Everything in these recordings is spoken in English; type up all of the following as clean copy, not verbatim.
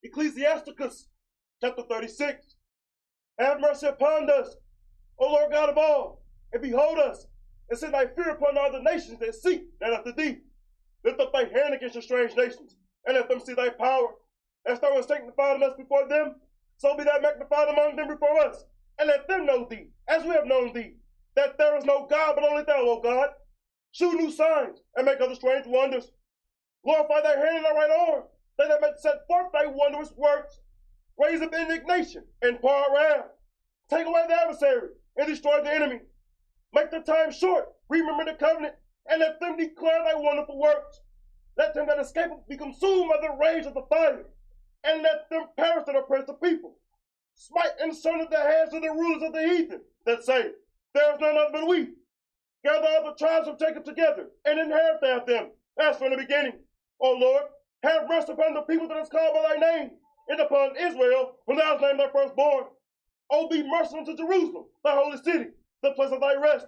Ecclesiasticus chapter 36. Have mercy upon us, O Lord God of all, and behold us, and send thy fear upon all the nations that seek that after thee. Lift up thy hand against the strange nations, and let them see thy power. As thou hast sanctified us before them, so be thou magnified among them before us, and let them know thee, as we have known thee, that there is no God but only thou, O God. Shew new signs, and make other strange wonders. Glorify thy hand and thy right arm, that they may set forth thy wondrous works. Raise up indignation and pour out wrath. Take away the adversary and destroy the enemy. Make the time short, remember the covenant, and let them declare thy wonderful works. Let them that escape be consumed by the rage of the fire, and let them perish that oppress the people. Smite and surrender the hands of the rulers of the heathen, that say, there is none other but we. Gather all the tribes of Jacob together, and inherit them, as from the beginning. O Lord, have mercy upon the people that is called by thy name, and upon Israel, whom thou hast named thy firstborn. O be merciful to Jerusalem, thy holy city, the place of thy rest.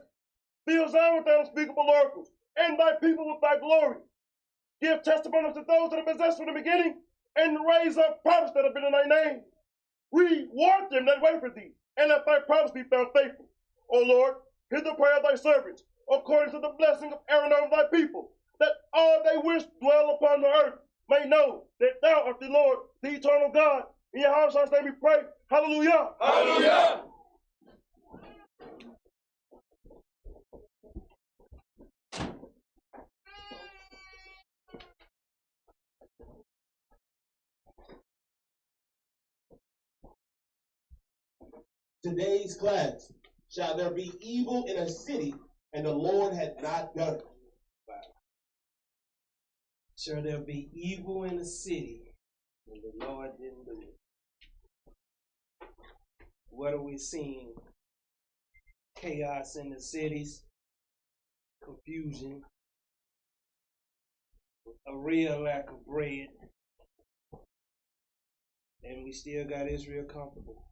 Fill Zion with thy unspeakable oracles, and thy people with thy glory. Give testimony to those that are possessed from the beginning, and raise up prophets that have been in thy name. Reward them that wait for thee, and let thy promise be found faithful. O Lord, hear the prayer of thy servants, according to the blessing of Aaron over thy people, that all they wish dwell upon the earth may know that thou art the Lord, the eternal God. In Yahweh's name we pray. Hallelujah. Hallelujah. Today's class, shall there be evil in a city, and the Lord had not done it? Shall there be evil in a city, and the Lord didn't do it? What are we seeing? Chaos in the cities, confusion, a real lack of bread, and we still got Israel comfortable.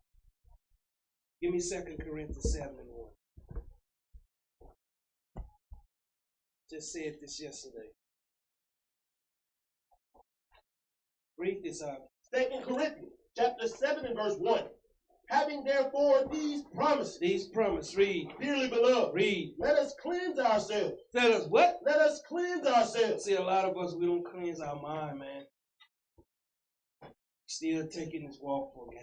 Give me 2 Corinthians 7:1. Just said this yesterday. Read this out. 2 Corinthians chapter 7 and verse 1. Having therefore these promises, read. Dearly beloved, Read. let us cleanse ourselves. Let us what? Let us cleanse ourselves. See, a lot of us, we don't cleanse our mind, man. Still taking this walk for game.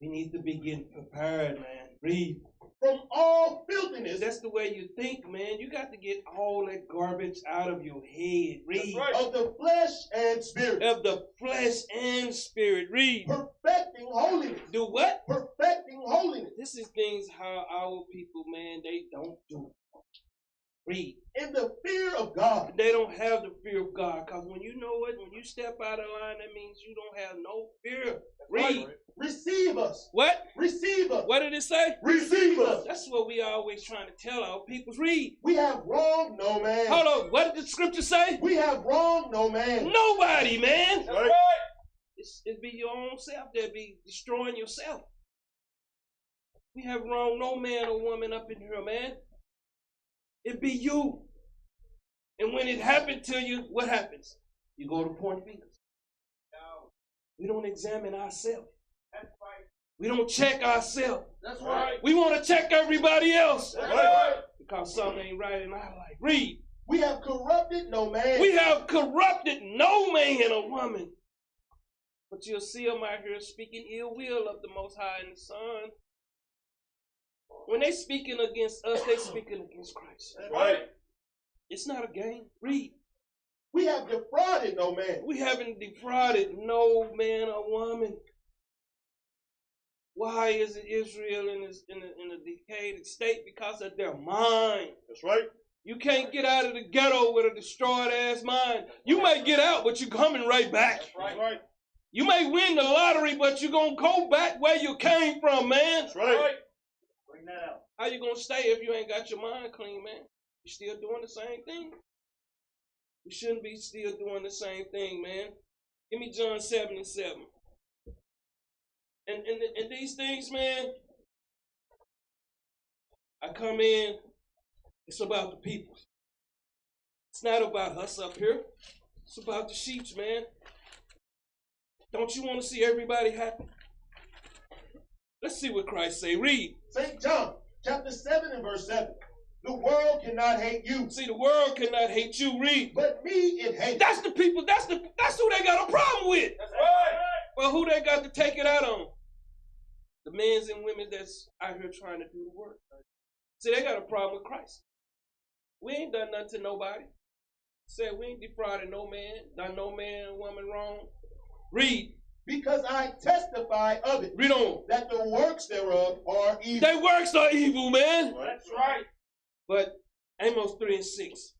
We need to be getting prepared, man. Read. From all filthiness. That's the way you think, man. You got to get all that garbage out of your head. Read. Right. Of the flesh and spirit. Of the flesh and spirit. Read. Perfecting holiness. Do what? Perfecting holiness. This is things how our people, man, they don't do. Read. In the fear of God. They don't have the fear of God. Because when you know it, when you step out of line, that means you don't have no fear. Read. Right. Receive us. What? Receive us. What did it say? Receive us. That's what we always trying to tell our people. Read. We have wronged no man. Hold on. What did the scripture say? We have wronged no man. Nobody, man. That's right. It'd be your own self that'd be destroying yourself. We have wronged no man or woman up in here, man. It'd be you. And when it happened to you, what happens? You go to point fingers. No. We don't examine ourselves. That's right. We don't check ourselves. That's right. We want to check everybody else. That's right. Because something ain't right in our life. Read. We have corrupted no man. We have corrupted no man or woman. But you'll see them out here speaking ill will of the Most High and the Son. When they speaking against us, they speaking against Christ. That's right. It's not a game. Read. We have defrauded no man. We haven't defrauded no man or woman. Why is it Israel in a decayed state? Because of their mind. That's right. You can't get out of the ghetto with a destroyed ass mind. You may get out, but you're coming right back. That's right. You may win the lottery, but you're going to go back where you came from, man. That's right. Bring that out. How you going to stay if you ain't got your mind clean, man? You still doing the same thing? You shouldn't be still doing the same thing, man. Give me John 7:7. And these things, man, I come in, it's about the people. It's not about us up here. It's about the sheep, man. Don't you want to see everybody happy? Let's see what Christ say. Read. St. John, chapter 7 and verse 7. The world cannot hate you. See, the world cannot hate you. Read. But me it hates. That's the people, that's who they got a problem with. That's right. Well, who they got to take it out on? The men and women that's out here trying to do the work. See, they got a problem with Christ. We ain't done nothing to nobody. Said we ain't defrauded no man, done no man or woman wrong. Read. Because I testify of it. Read on. That the works thereof are evil. Their works are evil, man. That's right. But Amos 3 and 6.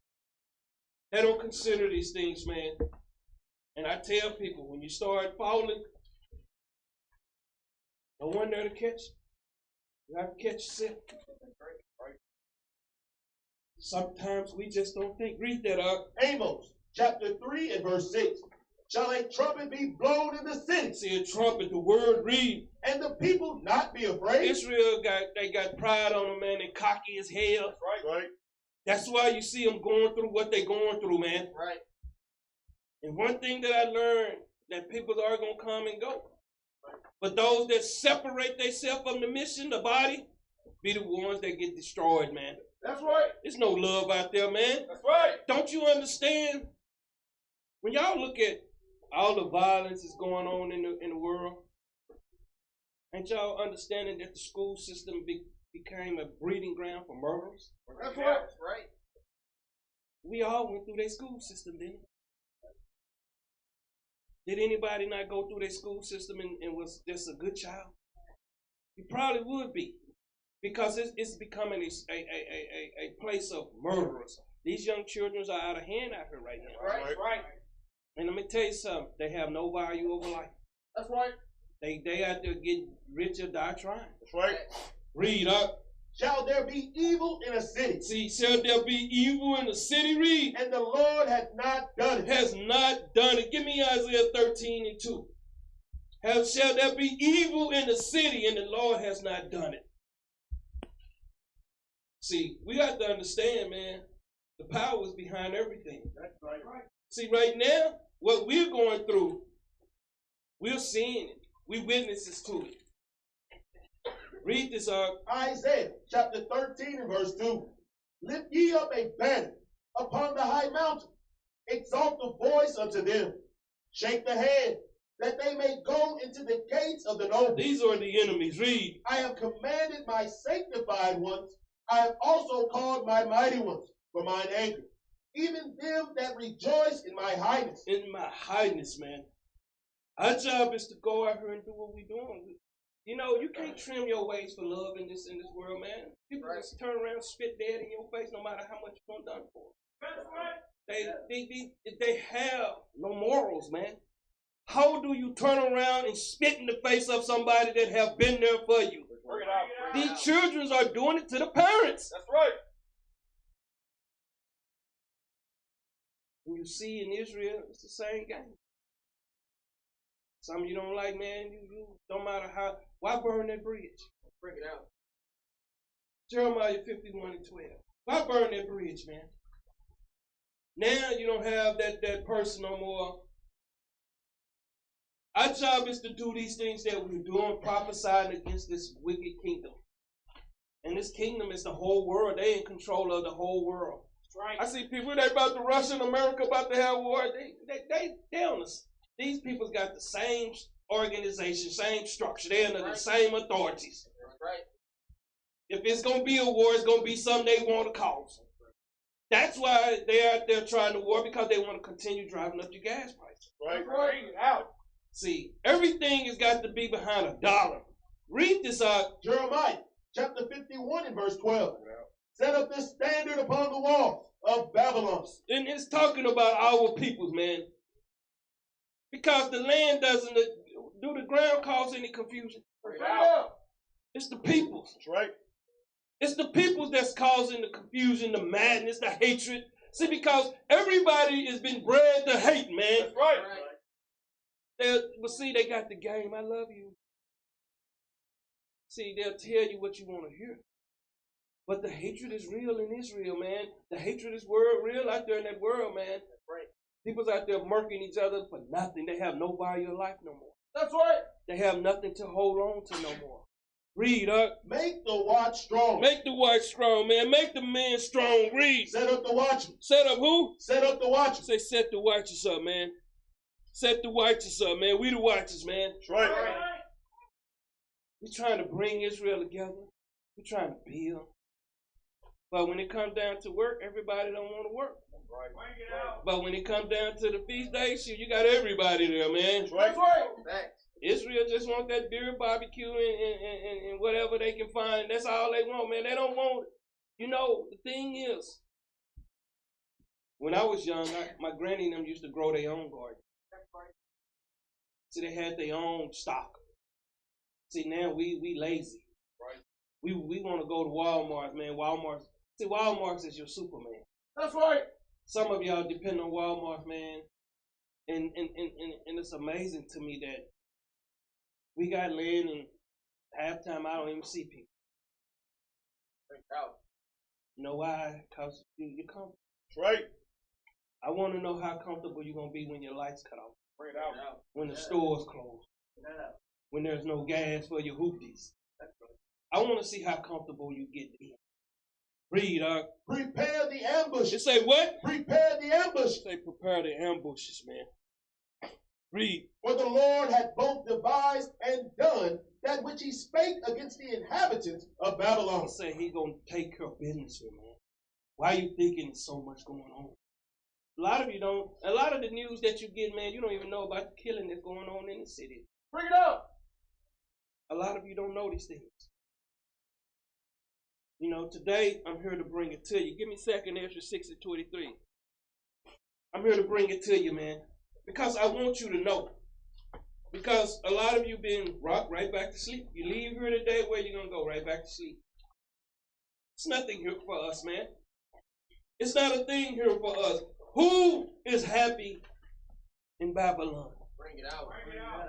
They don't consider these things, man. And I tell people, when you start falling, no one there to catch. You have to catch yourself. Sometimes we just don't think. Read that up. Amos chapter 3 and verse 6. Shall a trumpet be blown in the city? See a trumpet, the word, read. And the people not be afraid? Israel got pride on them, man. They cocky as hell. Right. That's why you see them going through what they going through, man. Right. And one thing that I learned, that people are going to come and go. But those that separate themselves from the mission, the body, be the ones that get destroyed, man. That's right. There's no love out there, man. That's right. Don't you understand? When y'all look at all the violence that's going on in the world, ain't y'all understanding that the school system became a breeding ground for murderers? That's right. That's right. We all went through their school system, didn't we? Did anybody not go through their school system and was just a good child? You probably would be. Because it's becoming a place of murderers. These young children are out of hand out here right now. Right. And let me tell you something. They have no value over life. That's right. They out there get rich or die trying. That's right. Read up. Shall there be evil in a city? See, shall there be evil in the city? Read. And the Lord hath not done it. Has not done it. Give me Isaiah 13 and 2. Shall there be evil in the city and the Lord has not done it? See, we got to understand, man, the power is behind everything. That's right. See, right now, what we're going through, we're seeing it. We witnesses to it. Read this up. Isaiah chapter 13 and verse 2. Lift ye up a banner upon the high mountain. Exalt the voice unto them. Shake the hand, that they may go into the gates of the noble. These are the enemies. Read. I have commanded my sanctified ones. I have also called my mighty ones for mine anger. Even them that rejoice in my highness. In my highness, man. Our job is to go out here and do what we're doing. You know, you can't trim your ways for love in this world, man. People just turn around and spit dead in your face no matter how much you're done for. That's right. They have no morals, man. How do you turn around and spit in the face of somebody that have been there for you? Bring it out. These children are doing it to the parents. That's right. And you see in Israel, it's the same game. Some you don't like, man, you don't matter how. Why burn that bridge? Bring it out. Jeremiah 51 and 12. Why burn that bridge, man? Now you don't have that person no more. Our job is to do these things that we're doing, prophesying against this wicked kingdom. And this kingdom is the whole world. They in control of the whole world. Right. I see people, they about to Russia and America about to have war. They on us. These people's got the same organization, same structure. They're under the same authorities. Right. If it's going to be a war, it's going to be something they want to cause. That's why they're out there trying to war, because they want to continue driving up your gas prices. Right. Bring it out. See, everything has got to be behind a dollar. Read this out. Jeremiah chapter 51 and verse 12. Set up this standard upon the walls of Babylon. And it's talking about our peoples, man. Because the land doesn't, do the ground cause any confusion? Bring it out. It's the peoples. That's right. It's the peoples that's causing the confusion, the madness, the hatred. See, because everybody has been bred to hate, man. That's right. But see, they got the game. I love you. See, they'll tell you what you want to hear. But the hatred is real in Israel, man. The hatred is real out there in that world, man. That's right. People's out there murking each other for nothing. They have no value of life no more. That's right. They have nothing to hold on to no more. Read, Make the watch strong. Make the watch strong, man. Make the men strong. Read. Set up the watchmen. Set up who? Set up the watchmen. Say, set the watchers up, man. Set the watchers up, man. We the watchers, man. That's right. We're trying to bring Israel together. We're trying to build. But when it comes down to work, everybody don't want to work. Right. But when it comes down to the feast days, you got everybody there, man. That's right. Israel just want that beer barbecue and whatever they can find. That's all they want, man. They don't want it. You know, the thing is, when I was young, my granny and them used to grow their own garden. See, they had their own stock. See, now we lazy. Right. We want to go to Walmart, man. Walmart is your Superman. That's right. Some of y'all depend on Walmart, man. And it's amazing to me that we got land and halftime I don't even see people. You know why? Because you're comfortable. That's right. I want to know how comfortable you're going to be when your lights cut off. Bring it out. When the stores close. When there's no gas for your hoopties. I want to see how comfortable you get in. Read, Prepare the ambush. It say what? Prepare the ambush. Say prepare the ambushes, man. Read. For the Lord hath both devised and done that which he spake against the inhabitants of Babylon. He say he gonna take care of business here, man. Why you thinking there's so much going on? A lot of you don't. A lot of the news that you get, man, you don't even know about the killing that's going on in the city. Bring it out. A lot of you don't know these things. You know, today I'm here to bring it to you. Give me 2nd Ezra 6:23. I'm here to bring it to you, man. Because I want you to know. Because a lot of you been rocked right back to sleep. You leave here today, where you gonna go? Right back to sleep. It's nothing here for us, man. It's not a thing here for us. Who is happy in Babylon? Bring it out. Bring it out.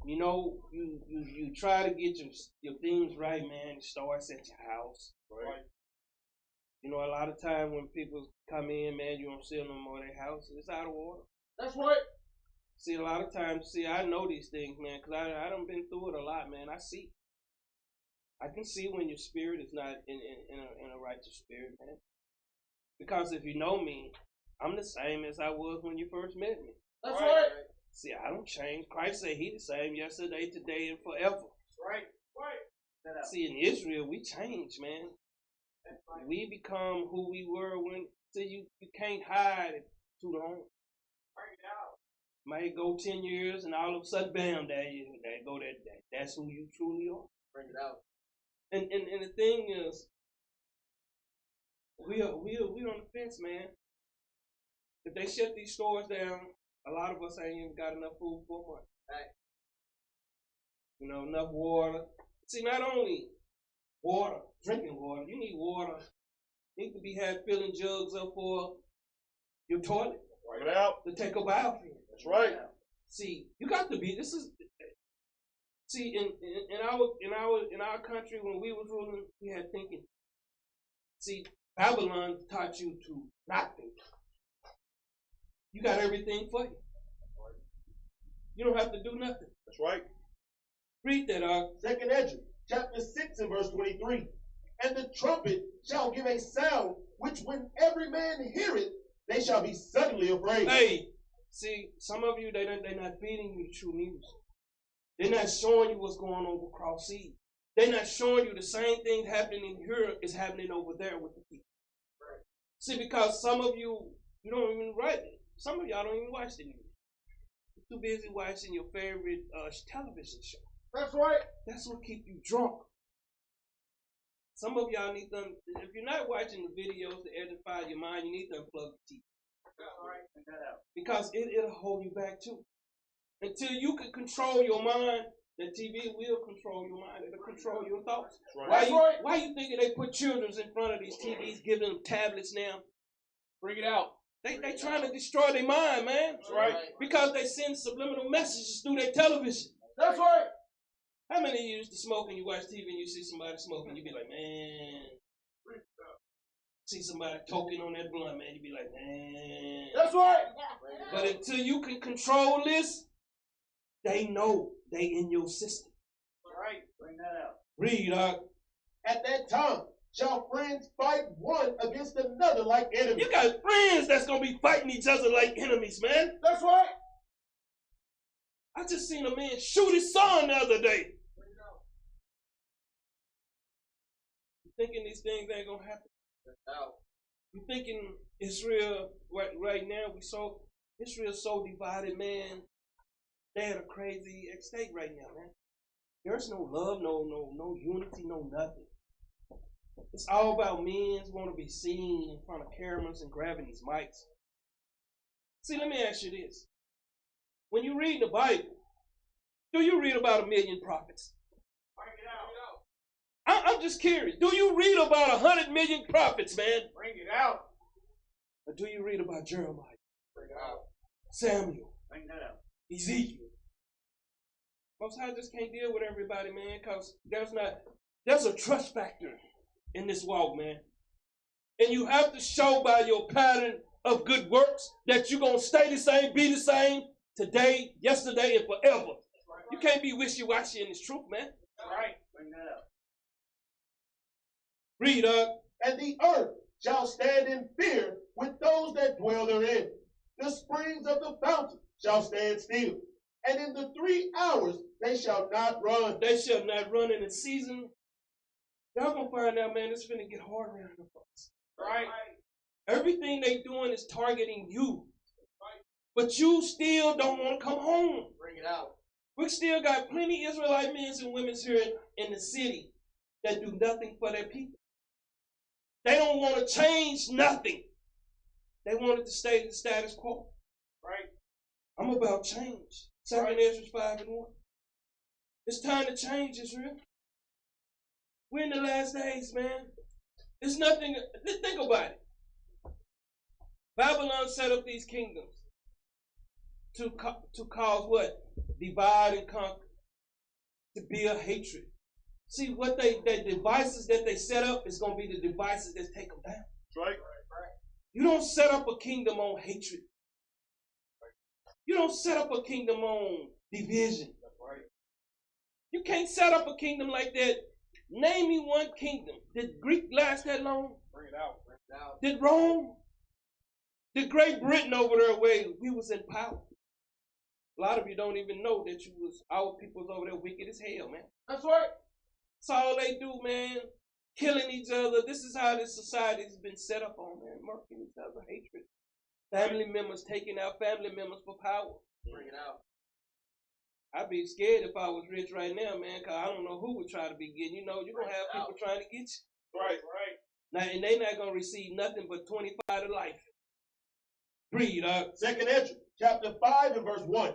You know, you try to get your things right, man. It starts at your house. Right. You know, a lot of time when people come in, man, you don't see no more their house. It's out of order. That's right. See, a lot of times, I know these things, man, because I done been through it a lot, man. I see. I can see when your spirit is not in a righteous spirit, man. Because if you know me, I'm the same as I was when you first met me. That's right. See, I don't change. Christ said he the same yesterday, today, and forever. Right. Right. See, in Israel, we change, man. Right. We become who we were when, so you can't hide it too long. Bring it out. Might go 10 years, and all of a sudden, bam, there you go. That's who you truly are. Bring it out. And the thing is, we on the fence, man. If they shut these stores down, a lot of us ain't even got enough food for a month. Right. You know, enough water. See, not only water, drinking water, you need water. You need to be filling jugs up for your toilet. Bring it out. To take a bath. That's right. See, you got to be. See, in our country when we was ruling, we had thinking. See, Babylon taught you to not think. You got everything for you. You don't have to do nothing. That's right. Read that, 2nd Ezra, chapter 6 and verse 23. And the trumpet shall give a sound, which when every man hear it, they shall be suddenly afraid. Hey, see, some of you, they're not feeding you the true news. They're not showing you what's going on across seas. They're not showing you the same thing happening here is happening over there with the people. Right. See, because some of you don't even write it. Some of y'all don't even watch the news. You're too busy watching your favorite television show. That's right. That's what keeps you drunk. Some of y'all need to, if you're not watching the videos to edify your mind, you need to unplug the TV. That's right. Take that out. Because it'll hold you back too. Until you can control your mind, the TV will control your mind. It'll control your thoughts. Right. Why you thinking they put children in front of these TVs, giving them tablets now? Bring it out. They trying to destroy their mind, man. That's right. Because they send subliminal messages through their television. That's right. How many of you used to smoke and you watch TV and you see somebody smoking, you be like, man. See somebody toking on that blunt, man, you be like, man. That's right. But until you can control this, they know they in your system. Right. Bring that out. Read, At that time shall friends fight one against another like enemies. You got friends that's going to be fighting each other like enemies, man. That's right. I just seen a man shoot his son the other day. You thinking these things ain't going to happen? You thinking Israel, right now, Israel's so divided, man. They at a crazy state right now, man. There's no love, no unity, no nothing. It's all about men want to be seen in front of cameras and grabbing these mics. See, let me ask you this. When you read the Bible, do you read about 1,000,000 prophets? Bring it out. I'm just curious. Do you read about 100 million prophets, man? Bring it out. Or do you read about Jeremiah, Bring it out. Samuel, Bring that out. Ezekiel? Most High just can't deal with everybody, man, because there's a trust factor in this walk, man. And you have to show by your pattern of good works that you're going to stay the same, be the same today, yesterday, and forever. You can't be wishy-washy in this truth, man. Right. Bring that out. Read, And the earth shall stand in fear with those that dwell therein. The springs of the fountain shall stand still. And in the 3 hours they shall not run. They shall not run in the season. Y'all gonna find out, man, it's finna get hard around here, folks. Right. Everything they doing is targeting you. But you still don't want to come home. Bring it out. We still got plenty of Israelite men and women here in the city that do nothing for their people. They don't want to change nothing. They want it to stay the status quo. Right. I'm about change. 2 Ezra 5:1. It's time to change, Israel. We're in the last days, man. It's nothing. Think about it. Babylon set up these kingdoms to cause what? Divide and conquer. To build hatred. See, what the devices that they set up is going to be the devices that take them down. That's right. You don't set up a kingdom on hatred. You don't set up a kingdom on division. You can't set up a kingdom like that. Name me one kingdom. Did Greek last that long? Bring it out. Bring it out. Did Rome? Did Great Britain over there where we was in power? A lot of you don't even know that our people's over there wicked as hell, man. That's right. That's all they do, man. Killing each other. This is how this society has been set up on, man. Murking each other, hatred. Family members taking out family members for power. Bring it out. I'd be scared if I was rich right now, man, because I don't know who would try to be getting. You know, you're going to have people trying to get you. Right. Now, and they're not going to receive nothing but 25 to life. Read, 2 Ezra chapter 5 and verse 1.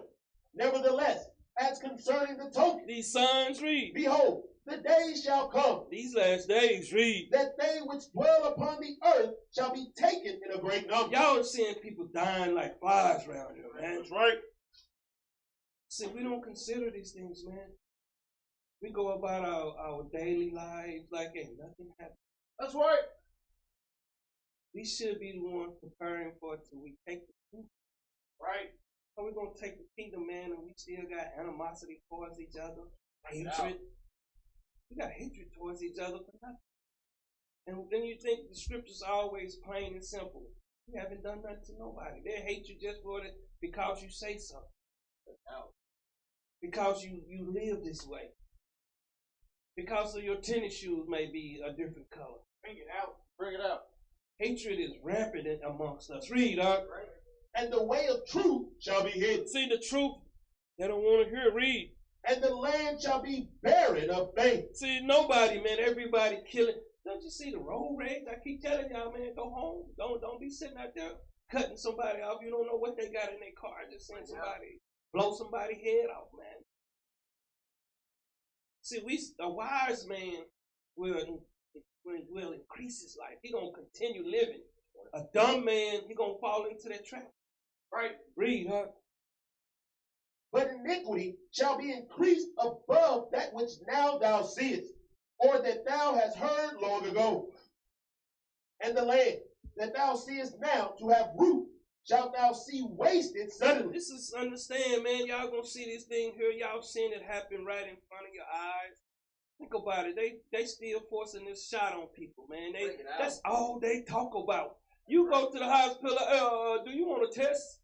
Nevertheless, as concerning the token, these signs, read. behold, the days shall come, These last days, read. that they which dwell upon the earth shall be taken in a great number. Y'all are seeing people dying like flies around here, man. That's right. See, we don't consider these things, man. We go about our daily lives like ain't nothing happening. That's right. We should be the ones preparing for it till we take the kingdom. Right. How we gonna take the kingdom, man, and we still got animosity towards each other, hatred. We got hatred towards each other for nothing. And then you think the scriptures are always plain and simple. You haven't done nothing to nobody. They hate you just for it because you say something. Because you live this way. Because of your tennis shoes may be a different color. Bring it out. Bring it out. Hatred is rampant amongst us. Read, Doc. Right. And the way of truth shall be hid. See the truth. They don't want to hear. Read. And the land shall be barren of faith. See, nobody, man. Everybody killing. Don't you see the road rage? I keep telling y'all, man, go home. Don't be sitting out there cutting somebody off. You don't know what they got in their car. Just send somebody, blow somebody's head off, man. See, a wise man will increase his life. He gonna continue living. A dumb man, he gonna fall into that trap. Right. Read, huh? But iniquity shall be increased above that which now thou seest, or that thou hast heard long ago. And the land that thou seest now to have root, shalt thou see wasted suddenly. This is, understand, man, y'all gonna see this thing here. Y'all seeing it happen right in front of your eyes. Think about it. They still forcing this shot on people, man. That's all they talk about. You go to the hospital, do you want a test?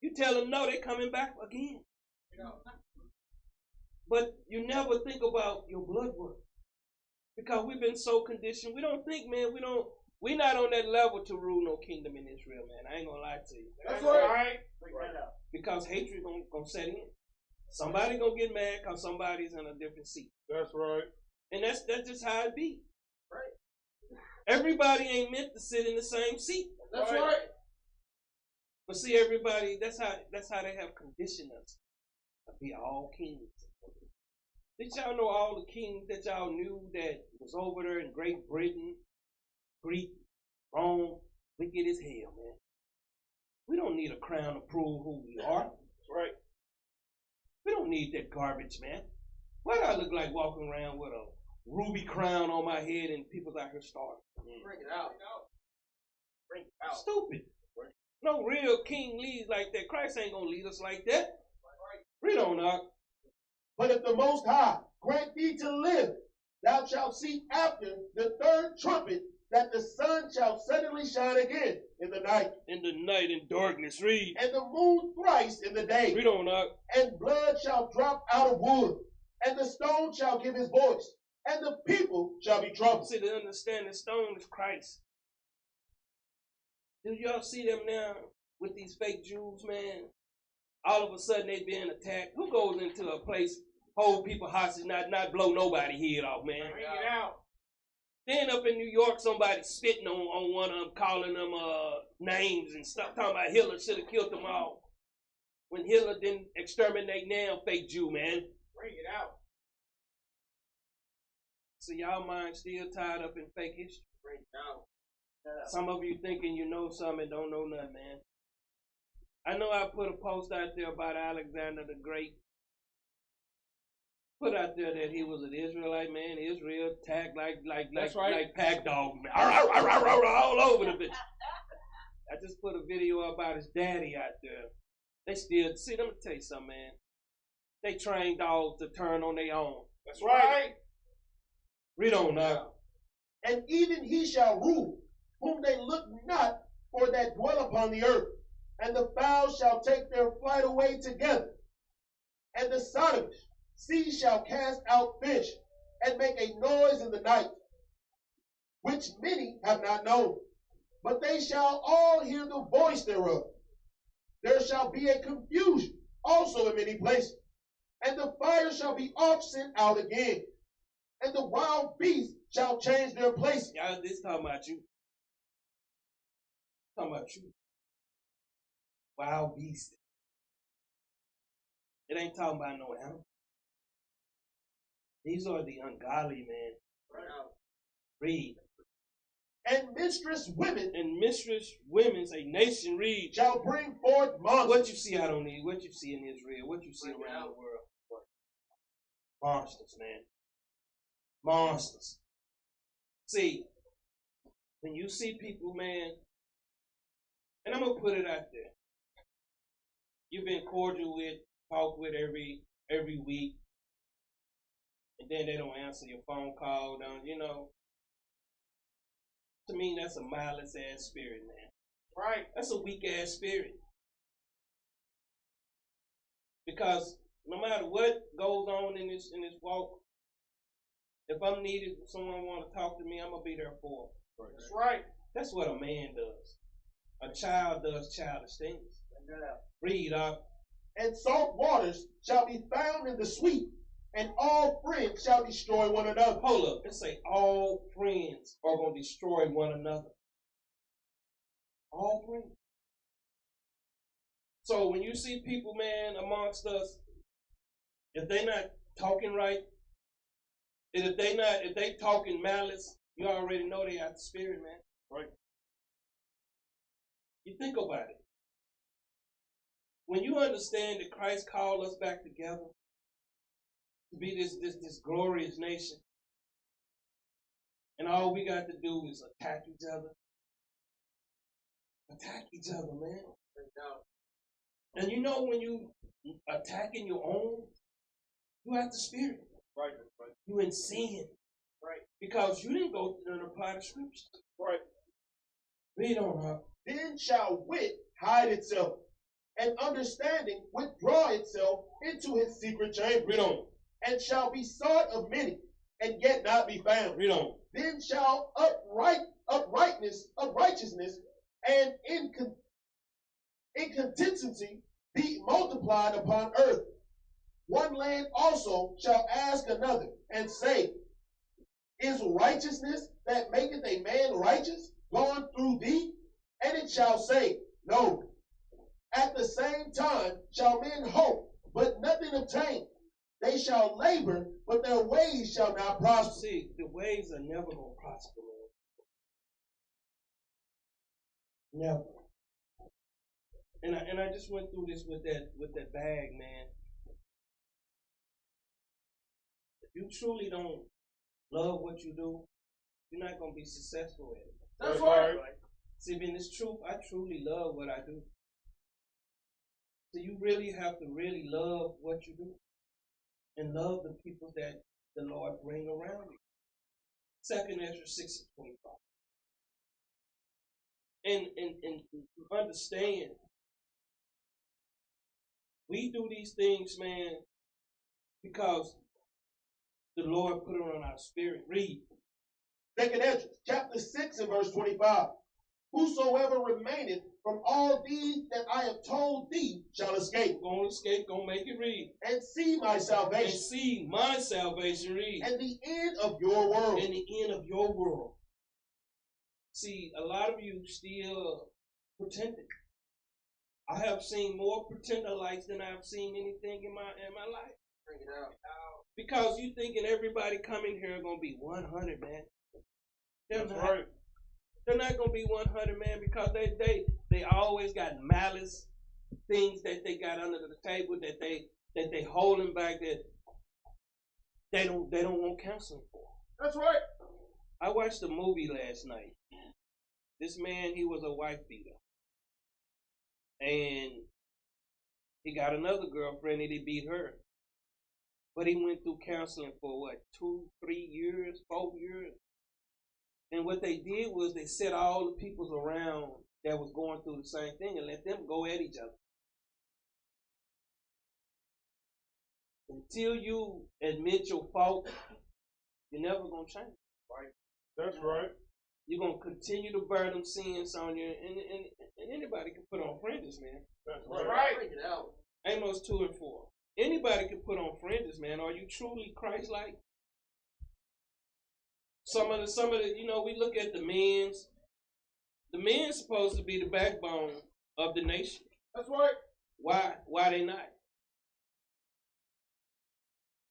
You tell them no, they coming back again. But you never think about your blood work. Because we've been so conditioned. We don't think, man, we're not on that level to rule no kingdom in Israel, man. I ain't gonna lie to you. That's right. Because hatred gonna set in. Somebody gonna get mad because somebody's in a different seat. That's right. And that's just how it be. Right. Everybody ain't meant to sit in the same seat. That's right. But see, everybody, that's how they have conditioned us to be all kings. Did y'all know all the kings that y'all knew that was over there in Great Britain, Greek, Rome, wicked as hell, man? We don't need a crown to prove who we are. That's right. We don't need that garbage, man. Why do I look like walking around with a ruby crown on my head and people's out here starving? Bring it out. Bring it out. Stupid. No real king leads like that. Christ ain't gonna lead us like that. Read on, Knock. But if the Most High grant thee to live, thou shalt see after the third trumpet that the sun shall suddenly shine again in the night. In the night in darkness, read. And the moon thrice in the day. Read on, Knock. And blood shall drop out of wood, and the stone shall give his voice, and the people shall be troubled. See, to understand the stone is Christ. Do y'all see them now with these fake Jews, man? All of a sudden they being attacked. Who goes into a place, hold people hostage, not blow nobody head off, man? Bring it out. Then up in New York, somebody spitting on one of them, calling them names and stuff, talking about Hitler should have killed them all. When Hitler didn't exterminate now, fake Jew, man. Bring it out. So y'all mind still tied up in fake history. Bring it out. Some of you thinking you know something and don't know nothing, man. I know I put a post out there about Alexander the Great. Put out there that he was an Israelite, man. Israel tagged like pack dog, man. All over the bitch. I just put a video about his daddy out there. They still, see, let me tell you something, man. They train dogs to turn on their own. That's right. Read on now. And even he shall rule, whom they look not for that dwell upon the earth. And the fowls shall take their flight away together. And the sodomish sea shall cast out fish, and make a noise in the night, which many have not known. But they shall all hear the voice thereof. There shall be a confusion also in many places. And the fire shall be oft sent out again. And the wild beasts shall change their places. Y'all, this talking about you. Talking about you. Wild beast. It ain't talking about no animal. These are the ungodly, man. Read. And mistress women. And mistress women, a nation, read. Shall bring forth monsters. What you see out on these, what you see in Israel, what you see around the world. Monsters, man. Monsters. See, when you see people, man, and I'm gonna put it out there. You've been cordial with, talk with every week, and then they don't answer your phone call, to me, that's a mindless ass spirit, man. Right. That's a weak ass spirit. Because no matter what goes on in this walk, if I'm needed, if someone want to talk to me, I'm gonna be there for them. That's right. That's what a man does. A child does childish things. Read up. And salt waters shall be found in the sweet, and all friends shall destroy one another. Hold up. It say all friends are going to destroy one another. All friends. So when you see people, man, amongst us, if they not talking right, and if they talking malice, you already know they out the spirit, man. Right? You think about it. When you understand that Christ called us back together to be this glorious nation, And all we got to do is attack each other. Attack each other, man. And you know when you attacking your own, you have the spirit. Right. You in sin. Right. Because you didn't go through and apply the scriptures. Right. Read on, huh? Then shall wit hide itself, and understanding withdraw itself into his secret chamber. Read on. And shall be sought of many, and yet not be found. Read on. Then shall uprightness of righteousness and inconsistency be multiplied upon earth. One land also shall ask another, and say, Is righteousness that maketh a man righteous gone through thee? And it shall say, No. At the same time shall men hope, but nothing obtain. They shall labor, but their ways shall not prosper. See, the ways are never going to prosper, man. Never. And I just went through this with that bag, man. If you truly don't love what you do, you're not going to be successful at it. That's right. See, in this truth, I truly love what I do. So you really have to really love what you do. And love the people that the Lord bring around you. 2 Ezra 6:25. And to understand, we do these things, man, because the Lord put it on our spirit. Read. 2 Ezra chapter 6 and verse 25. Whosoever remaineth from all these that I have told thee shall escape. Gonna escape, gonna make it. Read. And see my salvation. And see my salvation. Read. And the end of your world. And the end of your world. See, a lot of you still pretending. I have seen more pretender-likes than I've seen anything in my life. Bring it out. Because you thinking everybody coming here are gonna be 100, man. That's right. They're not gonna be 100, man, because they always got malice, things that they got under the table that they holding back that they don't want counseling for. That's right. I watched a movie last night. This man, he was a wife beater, and he got another girlfriend and he beat her. But he went through counseling for what, 2, 3 years, 4 years. And what they did was they set all the people around that was going through the same thing and let them go at each other. Until you admit your fault, you're never going to change. Right. That's right. You're going to continue to bear them sins on you. And anybody can put on fringes, man. That's right. Bring it out. Amos 2 and 4. Anybody can put on fringes, man. Are you truly Christ-like? Some of the, you know, we look at the men's. The men's supposed to be the backbone of the nation. That's right. Why they not?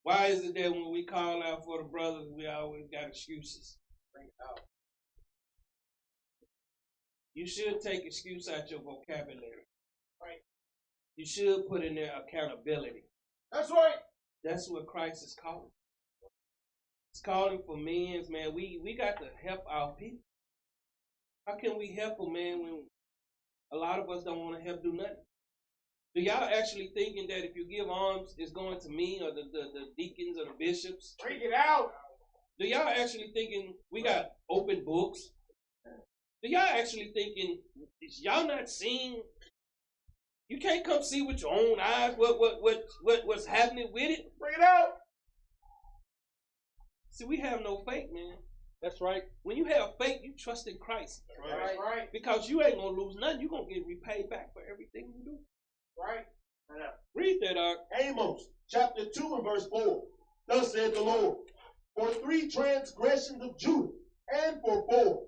Why is it that when we call out for the brothers, we always got excuses? Bring it out. You should take excuse out your vocabulary. Right. You should put in there accountability. That's right. That's what Christ is calling. It's calling for men, man. We got to help our people. How can we help them, man, when a lot of us don't want to help do nothing? Do y'all actually thinking that if you give alms, it's going to me or the deacons or the bishops? Bring it out. Do y'all actually thinking we got open books? Do y'all actually thinking, is y'all not seeing? You can't come see with your own eyes what's happening with it. Bring it out. See, we have no faith, man. That's right. When you have faith, you trust in Christ. That's right. Because you ain't going to lose nothing. You're going to get repaid back for everything you do. Right. Read that, Ark. Amos chapter 2 and verse 4. Thus said the Lord, for 3 transgressions of Judah, and for 4,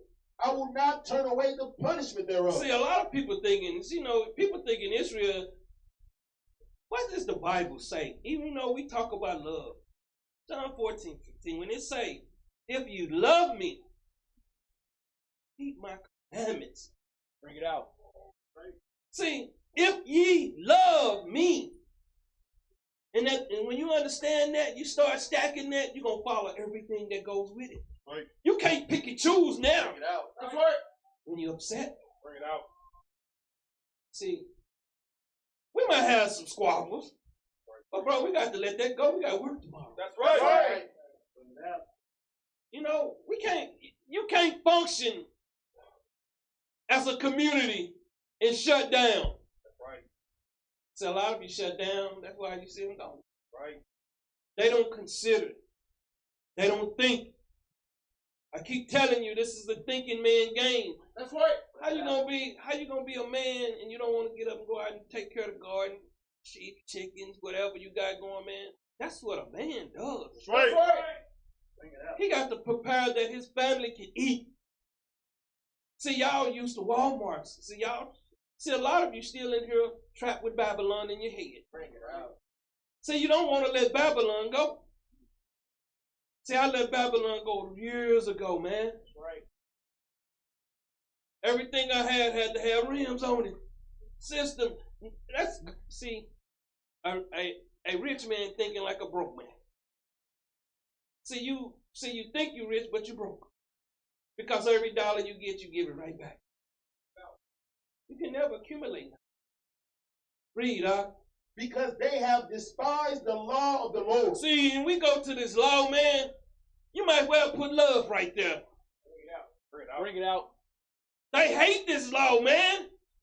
I will not turn away the punishment thereof. See, a lot of people thinking, people thinking Israel, what does the Bible say? Even though we talk about love. John 14:15, when it say, if you love me, keep my commandments. Bring it out. Right. See, if ye love me, and when you understand that, you start stacking that, you're going to follow everything that goes with it. Right. You can't pick and choose now. Bring it out. That's right. When you're upset. Bring it out. See, we might have some squabbles, but bro, we got to let that go. We got work tomorrow. That's right. That's right. You know, you can't function as a community and shut down. That's right. So a lot of you shut down. That's why you see them gone. Right. They don't consider. They don't think. I keep telling you, this is the thinking man game. That's right. How you gonna be a man and you don't want to get up and go out and take care of the garden, sheep, chickens, whatever you got going, man? That's what a man does. That's right. That's right. Bring it out. He got to prepare that his family can eat. See, y'all used to Walmarts. See, a lot of you still in here trapped with Babylon in your head. Bring it out. See, you don't want to let Babylon go. See, I let Babylon go years ago, man. That's right. Everything I had to have rims on it. System. A rich man thinking like a broke man. See, you think you're rich, but you're broke. Because every dollar you get, you give it right back. You can never accumulate. Read, Because they have despised the law of the Lord. See, and we go to this law, man. You might well put love right there. Bring it out. Bring it out. Bring it out. They hate this law, man.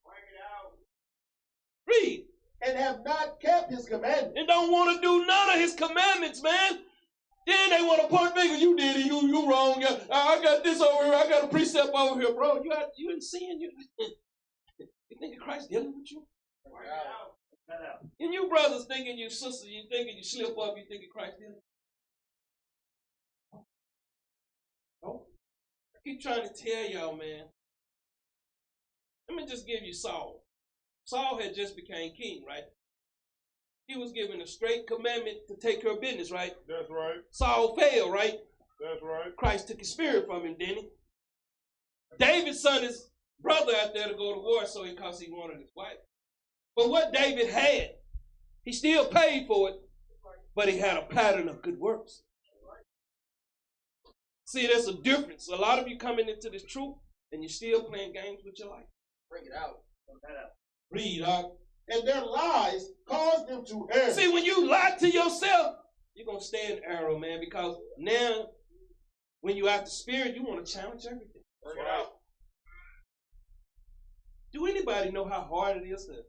Bring it out. Read. And have not kept his commandments. And don't want to do none of his commandments, man. Then they want to point finger. You did it. You wrong. I got this over here. I got a precept over here, bro. You in sin. You think Christ dealing with you? Bring it out. Bring it out. And you brothers thinking you sisters, you thinking you slip up, you thinking Christ dealing with you? No. I keep trying to tell y'all, man. Let me just give you Saul. Saul had just became king, right? He was given a straight commandment to take care of business, right? That's right. Saul failed, right? That's right. Christ took his spirit from him, didn't he? David sent his brother out there to go to war because he wanted his wife. But what David had, he still paid for it, but he had a pattern of good works. See, there's a difference. A lot of you coming into this truth, and you're still playing games with your life. Bring it out. Bring that out. Read, And their lies cause them to err. See, when you lie to yourself, you're going to stay in error, man, because now, when you out the spirit, you want to challenge everything. Bring it out. Do anybody know how hard it is to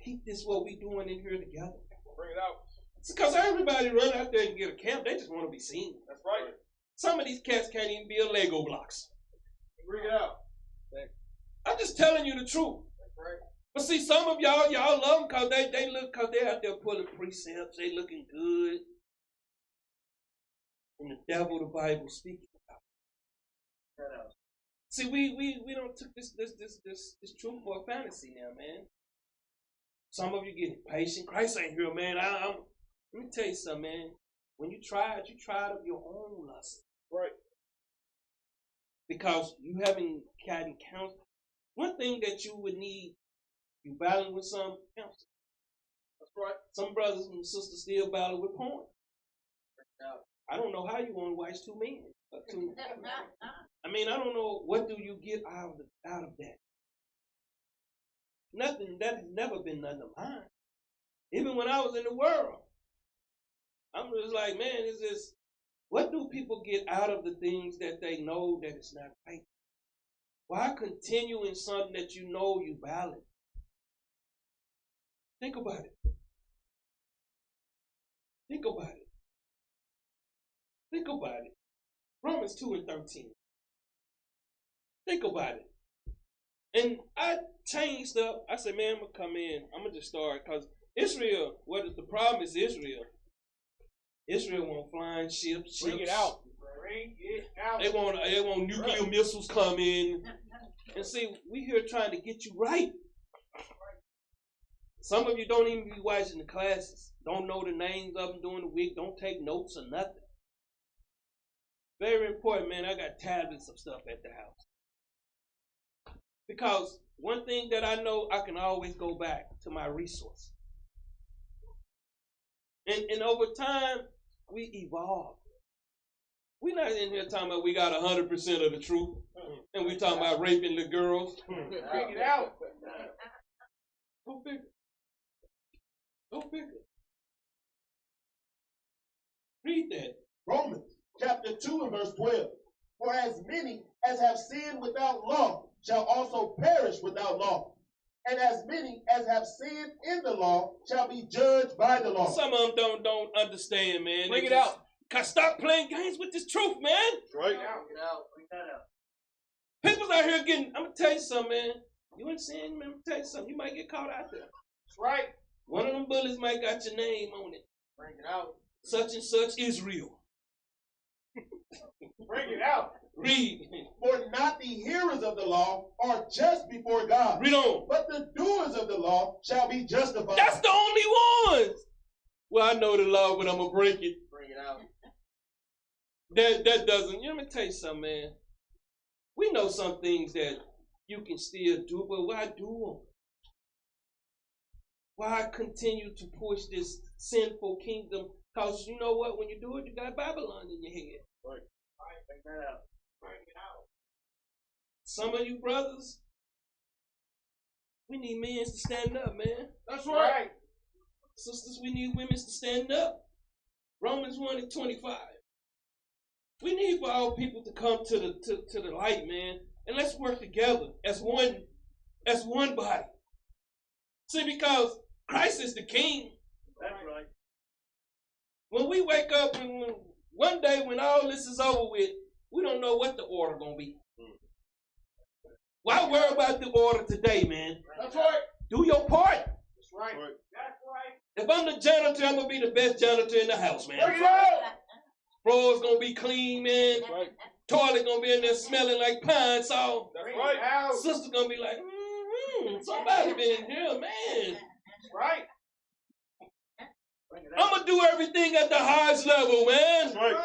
keep this what we doing in here together? Bring it out. It's because everybody run out there and get a camp. They just want to be seen. That's right. Some of these cats can't even build Lego blocks. Bring it out. I'm just telling you the truth. That's right. But see, some of y'all love them because because they're out there pulling precepts. They looking good. And the devil, the Bible speaking about. Bring it out. See, we don't took this truth for a fantasy now, man. Some of you get impatient. Christ ain't here, man. Let me tell you something, man. When you tried of your own lust. Right. Because you haven't gotten counsel. One thing that you would need, you battling with some counsel. That's right. Some brothers and sisters still battle with porn. I don't know how you want to watch two men. I don't know, what do you get out of that? Nothing. That has never been none of mine. Even when I was in the world, I'm just like, man, is this? What do people get out of the things that they know that it's not right? Why continue in something that you know you valid? Think about it. Think about it. Think about it. Romans 2:13. Think about it. And I changed up. I said, man, I'm going to come in. I'm going to just start. Because Israel, what is the problem is Israel. Israel want flying ships. Bring it out. Bring it out. They want nuclear missiles come in. And see, we here trying to get you right. Some of you don't even be watching the classes. Don't know the names of them during the week. Don't take notes or nothing. Very important, man. I got tablets of stuff at the house. Because one thing that I know, I can always go back to my resource. And over time, we evolve. We're not in here talking about we got 100% of the truth. And we talking about raping the girls. Bring it out. Go figure. Go figure. Read that. Romans chapter 2 and verse 12. For as many as have sinned without law shall also perish without law. And as many as have sinned in the law shall be judged by the law. Some of them don't understand, man. Bring it out. Stop playing games with this truth, man. Right. Bring it out. Bring that out. People's out here getting, I'm going to tell you something, man. You ain't saying, man, I'm going to tell you something. You might get caught out there. That's right. One of them bullets might got your name on it. Bring it out. Such and such Israel. Bring it out. Read. For not the hearers of the law are just before God. Read on. But the doers of the law shall be justified. That's the only ones. Well, I know the law, but I'm going to break it. Bring it out. That doesn't, let me tell you something, man. We know some things that you can still do, but why do them? Why continue to push this sinful kingdom? Because you know what? When you do it, you got Babylon in your head. Right. Bring that out. Bring it out. Some of you brothers, we need men to stand up, man. That's right. Sisters, we need women to stand up. Romans 1 and 25. We need for our people to come to the light, man. And let's work together as one body. See, because Christ is the king. That's right. When we wake up and one day when all this is over with, we don't know what the order gonna be. Why worry about the order today, man? That's right. Do your part. That's right. That's right. If I'm the janitor, I'm gonna be the best janitor in the house, man. Bring it out. Floor's gonna be clean, man. Right. Toilet gonna be in there smelling like pine salt. That's right. Sister gonna be like, somebody been in here, man. That's right. I'm gonna do everything at the highest level, man. Right.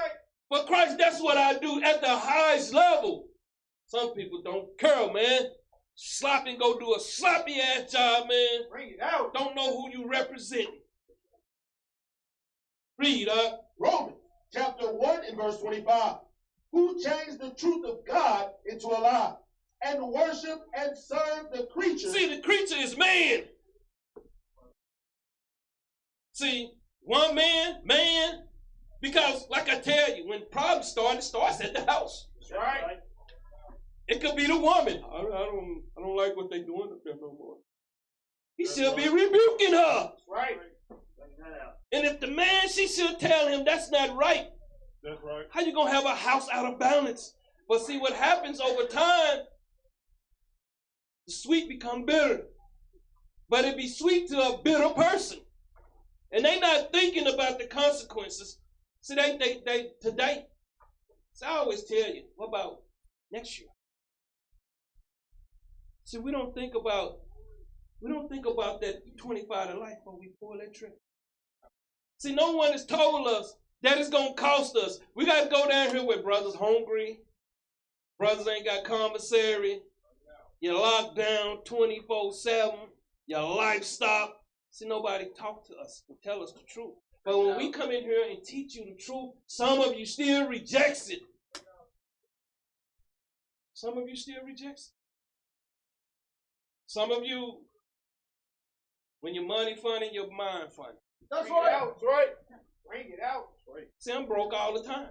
For Christ, that's what I do at the highest level. Some people don't care, man. Sloppy and go do a sloppy ass job, man. Bring it out. Don't know who you represent. Read up. Romans chapter 1 and verse 25. Who changed the truth of God into a lie and worship and serve the creature. See, the creature is man. See, one man, because like I tell you, when problems start, it starts at the house. That's right. It could be the woman. I don't like what they're doing up there no more. He should be rebuking her. That's right. Bring that out. And if the man, she should tell him that's not right. That's right. How you gonna have a house out of balance? But see what happens over time, the sweet become bitter. But it be sweet to a bitter person. And they not thinking about the consequences. See, they today. So I always tell you, what about next year? See, we don't think about that 25 to life when we pull that trigger. See, no one has told us that it's gonna cost us. We gotta go down here where brothers hungry, brothers ain't got commissary, you're locked down 24/7, your livestock. See, nobody talk to us and tell us the truth. But when we come in here and teach you the truth, some of you still rejects it. Some of you still rejects it. Some of you, when your money funny, your mind funny. That's right. That's right. Bring it out. Right. See, I'm broke all the time.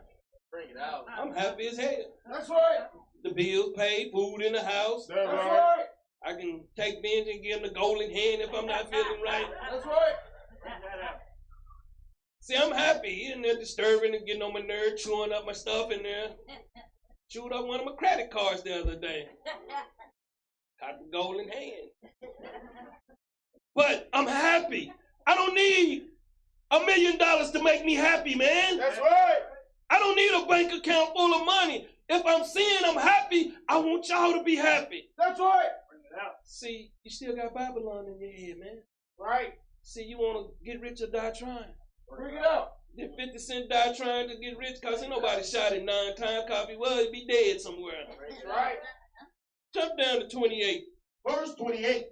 Bring it out. I'm happy as hell. That's right. The bills paid, food in the house. That's That's right. right. I can take Benji and give him the golden hand if I'm not feeling right. That's right. Bring that out. See, I'm happy. He in there disturbing and getting on my nerve, chewing up my stuff in there. Chewed up one of my credit cards the other day. Got the golden hand. But I'm happy. I don't need $1 million to make me happy, man. That's right. I don't need a bank account full of money. If I'm saying I'm happy, I want y'all to be happy. That's right. Bring it out. See, you still got Babylon in your head, man. Right. See, you want to get rich or die trying. Bring it out. Did 50 Cent die trying to get rich? Because ain't nobody shot him 9 times. Because if he was, he'd be dead somewhere. That's right. Jump down to 28. Verse 28.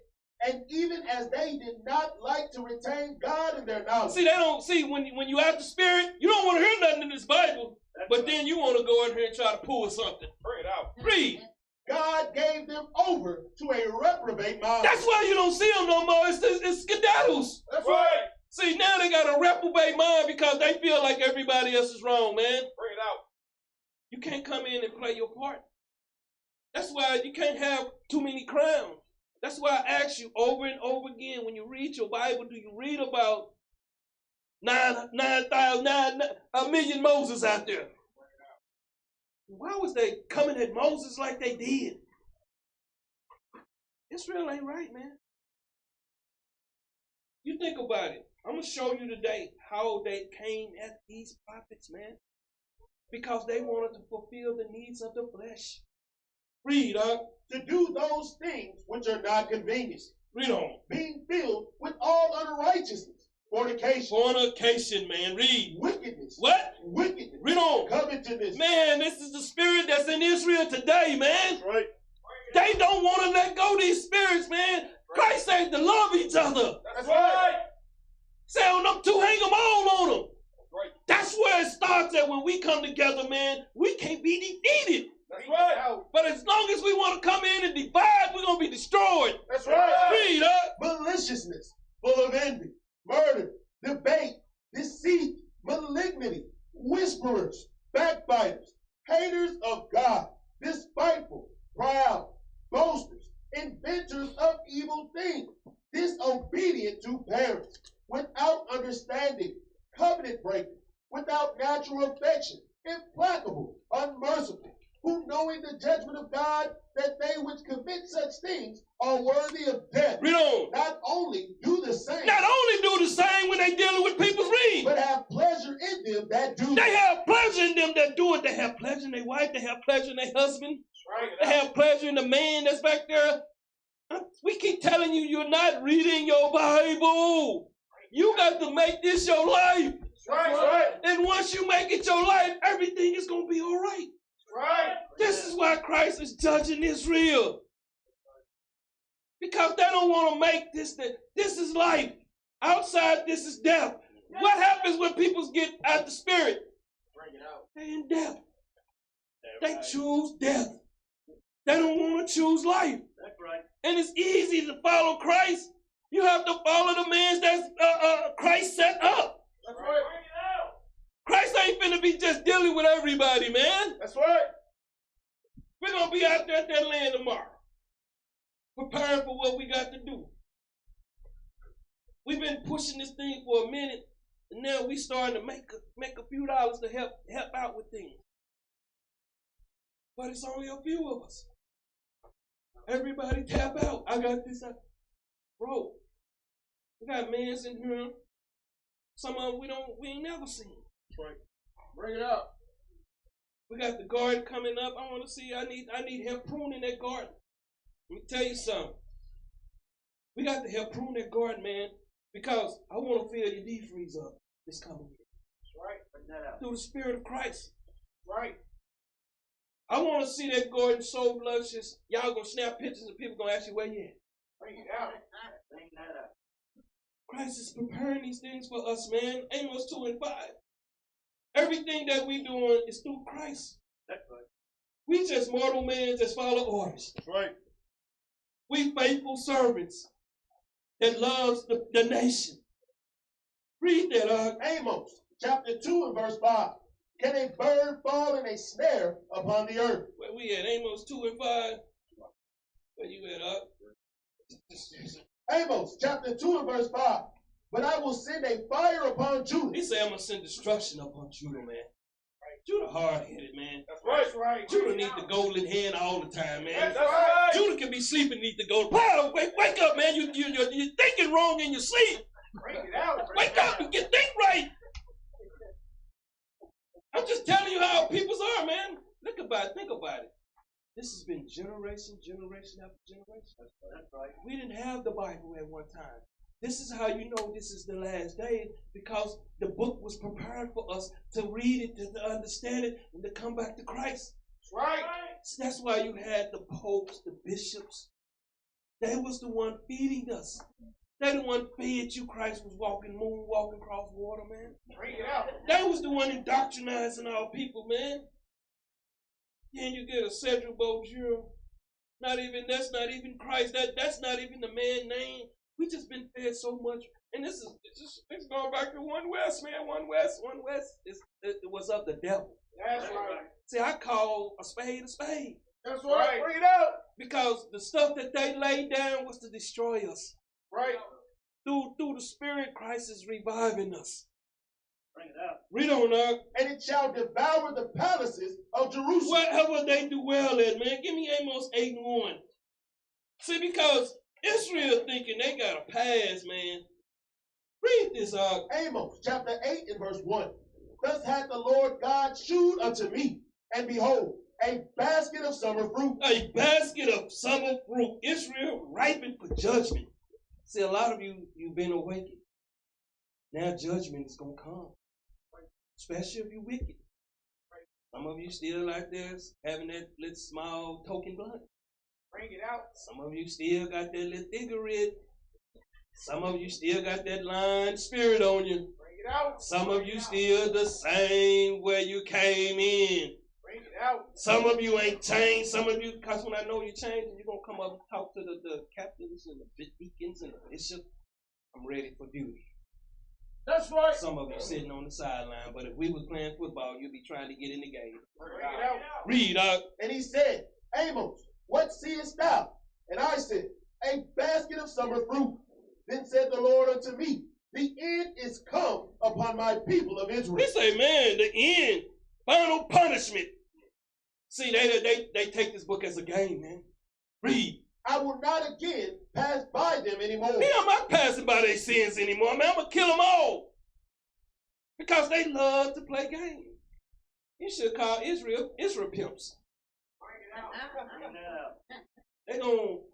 And even as they did not like to retain God in their knowledge. See, they don't see when you out the Spirit, you don't want to hear nothing in this Bible, but then you want to go in here and try to pull something. Bring it out. Read. God gave them over to a reprobate mind. That's why you don't see them no more. It's skedaddles. That's right. See, now they got a reprobate mind because they feel like everybody else is wrong, man. Bring it out. You can't come in and play your part. That's why you can't have too many crowns. That's why I ask you over and over again, when you read your Bible, do you read about 1 million Moses out there? Why was they coming at Moses like they did? Israel ain't right, man. You think about it. I'm going to show you today how they came at these prophets, man. Because they wanted to fulfill the needs of the flesh. Read, to do those things which are not convenient. Read on. Being filled with all unrighteousness, fornication. Fornication, man. Read. Wickedness. What? Wickedness. Read on. Covetousness. Man, this is the spirit that's in Israel today, man. That's right. They don't want to let go of these spirits, man. Christ said to love each other. That's right. Say on them two, hang them all on them. Right. That's where it starts at when we come together, man. We can't be defeated. That's right. But as long as we want to come in and divide, we're going to be destroyed. That's right. Read up. Maliciousness, full of envy, murder, debate, deceit, malignity, whisperers, backbiters, haters of God, despiteful, proud, boasters, inventors of evil things, disobedient to parents, without understanding, covenant breakers, without natural affection, implacable, unmerciful, who knowing the judgment of God, that they which commit such things are worthy of death. Read on. Not only do the same. Not only do the same when they dealing with people's read. But have pleasure in them that do. They have pleasure in them that do it. They have pleasure in their wife. They have pleasure in their husband. They have pleasure in the man that's back there. We keep telling you you're not reading your Bible. You got to make this your life. Right. And once you make it your life, everything is going to be all right. Right. This is why Christ is judging Israel. Because they don't want to make this. This is life. Outside, this is death. What happens when people get out the spirit? Bring it out. They're in death. They choose death. They don't want to choose life. That's right. And it's easy to follow Christ. You have to follow the man that's Christ set up. That's right. Bring it out. Christ ain't finna be just dealing with everybody, man. That's right. We're going to be out there at that land tomorrow, preparing for what we got to do. We've been pushing this thing for a minute, and now we starting to make a few dollars to help out with things. But it's only a few of us. Everybody tap out. I got this. Bro, we got men in here. Some of them we ain't never seen. That's right. Bring it out. We got the garden coming up. I want to see. I need help pruning that garden. Let me tell you something. We got to help prune that garden, man, because I want to fill your deep freeze up this coming year. That's right. Bring that out. Through the Spirit of Christ. That's right. I want to see that garden so luscious. Y'all gonna snap pictures and people gonna ask you where you at. Bring it out. Bring that out. Christ is preparing these things for us, man. Amos 2:5. Everything that we doing is through Christ. That's right. We just mortal men that follow orders. That's right. We faithful servants that loves the nation. Read that, Amos chapter 2 and verse 5. Can a bird fall in a snare upon the earth? Where we at? Amos 2:5. Where you at, Amos chapter 2 and verse 5. But I will send a fire upon Judah. He said, I'm going to send destruction upon Judah, man. Judah hard-headed, man. That's right. That's right. Judah need the golden hand all the time, man. That's right. Judah can be sleeping, need the golden. Wow, wake up, man. You're thinking wrong in your sleep. Bring it out. Wake up and think right. I'm just telling you how peoples are, man. Think about it. This has been generation after generation. That's right. We didn't have the Bible at one time. This is how you know this is the last day, because the book was prepared for us to read it, to understand it, and to come back to Christ. That's right. So that's why you had the popes, the bishops. They was the one feeding us. They the one fed you. Christ was moonwalking across water, man. Bring it out. They was the one indoctrinizing our people, man. Then you get a Cedric Beaujeu. That's not even Christ. That's not even the man name. We just been fed so much. And it's going back to One West, man. One West. It was of the devil. That's right. See, I call a spade a spade. That's right. Bring it out. Because the stuff that they laid down was to destroy us. Right. Through the Spirit, Christ is reviving us. Bring it out. Read on, Doug. And it shall devour the palaces of Jerusalem. Whatever they do well at, man. Give me Amos 8:1. See, because Israel thinking they got a pass, man. Read this, Amos chapter 8 and verse 1. Thus hath the Lord God shewed unto me, and behold, a basket of summer fruit. A basket of summer fruit. Israel ripened for judgment. See, a lot of you've been awakened. Now judgment is going to come. Especially if you're wicked. Some of you still out there having that little small token blunt. Bring it out. Some of you still got that little cigarette. Some of you still got that lying spirit on you. Bring it out. Some of you still the same where you came in. Bring it out. Some of you ain't changed. Some of you, because when I know you changed, you're going to come up and talk to the captains and the deacons and the bishop. I'm ready for duty. That's right. Some of you sitting on the sideline, but if we was playing football, you'd be trying to get in the game. Bring it out. Read out. And he said, Amos, what seest thou? And I said, a basket of summer fruit. Then said the Lord unto me, the end is come upon my people of Israel. He say, man, the end, final punishment. See, they take this book as a game, man. Read. I will not again pass by them anymore. Me, I'm not passing by their sins anymore, man. I'm going to kill them all. Because they love to play games. You should call Israel pimps.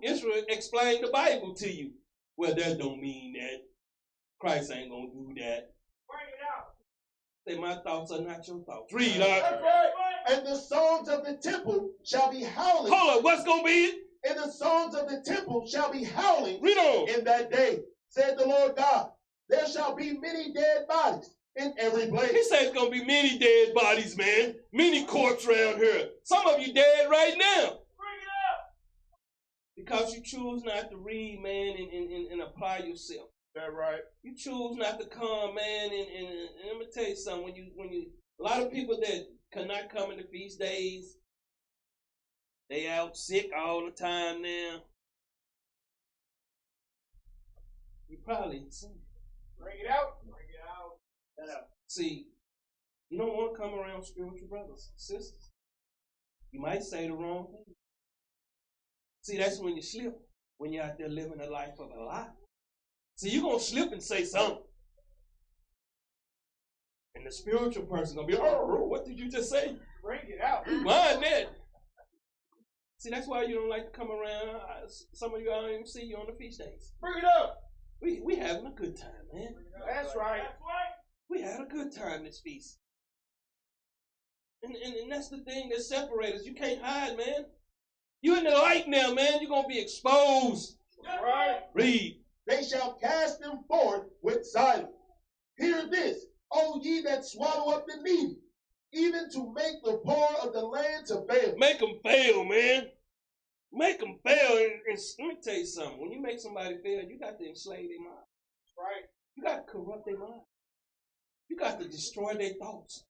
Israel explain the Bible to you. Well, that don't mean that. Christ ain't going to do that. Bring it out. Say, my thoughts are not your thoughts. Read That's out. right. And the songs of the temple shall be howling. Hold up, what's going to be it? And the songs of the temple shall be howling Read on. in that day, said the Lord God. There shall be many dead bodies in every place. He said it's going to be many dead bodies, man. Many corpses around here. Some of you dead right now. Bring it out. Because you choose not to read, man, and apply yourself. That right. You choose not to come, man, and let me tell you something. When you a lot of people that cannot come in the feast days, they out sick all the time now. You probably see. Bring it out. Bring it out. Get out. See, you don't want to come around spiritual brothers and sisters. You might say the wrong thing. See, that's when you slip, when you're out there living a life of a lie. See, you're going to slip and say something. And the spiritual person going to be, oh, what did you just say? Bring it out. Mind that. See, that's why you don't like to come around. Some of you, I don't even see you on the feast days. Bring it up. We having a good time, man. That's right. That's right. We had a good time this feast. And that's the thing that separates us. You can't hide, man. You in the light now, man. You're going to be exposed. That's right. Read. They shall cast them forth with silence. Hear this, O ye that swallow up the needy, even to make the poor of the land to fail. Make them fail, man. Make them fail. And let me tell you something. When you make somebody fail, you got to enslave their mind. That's right. You got to corrupt their mind. You got to destroy their thoughts.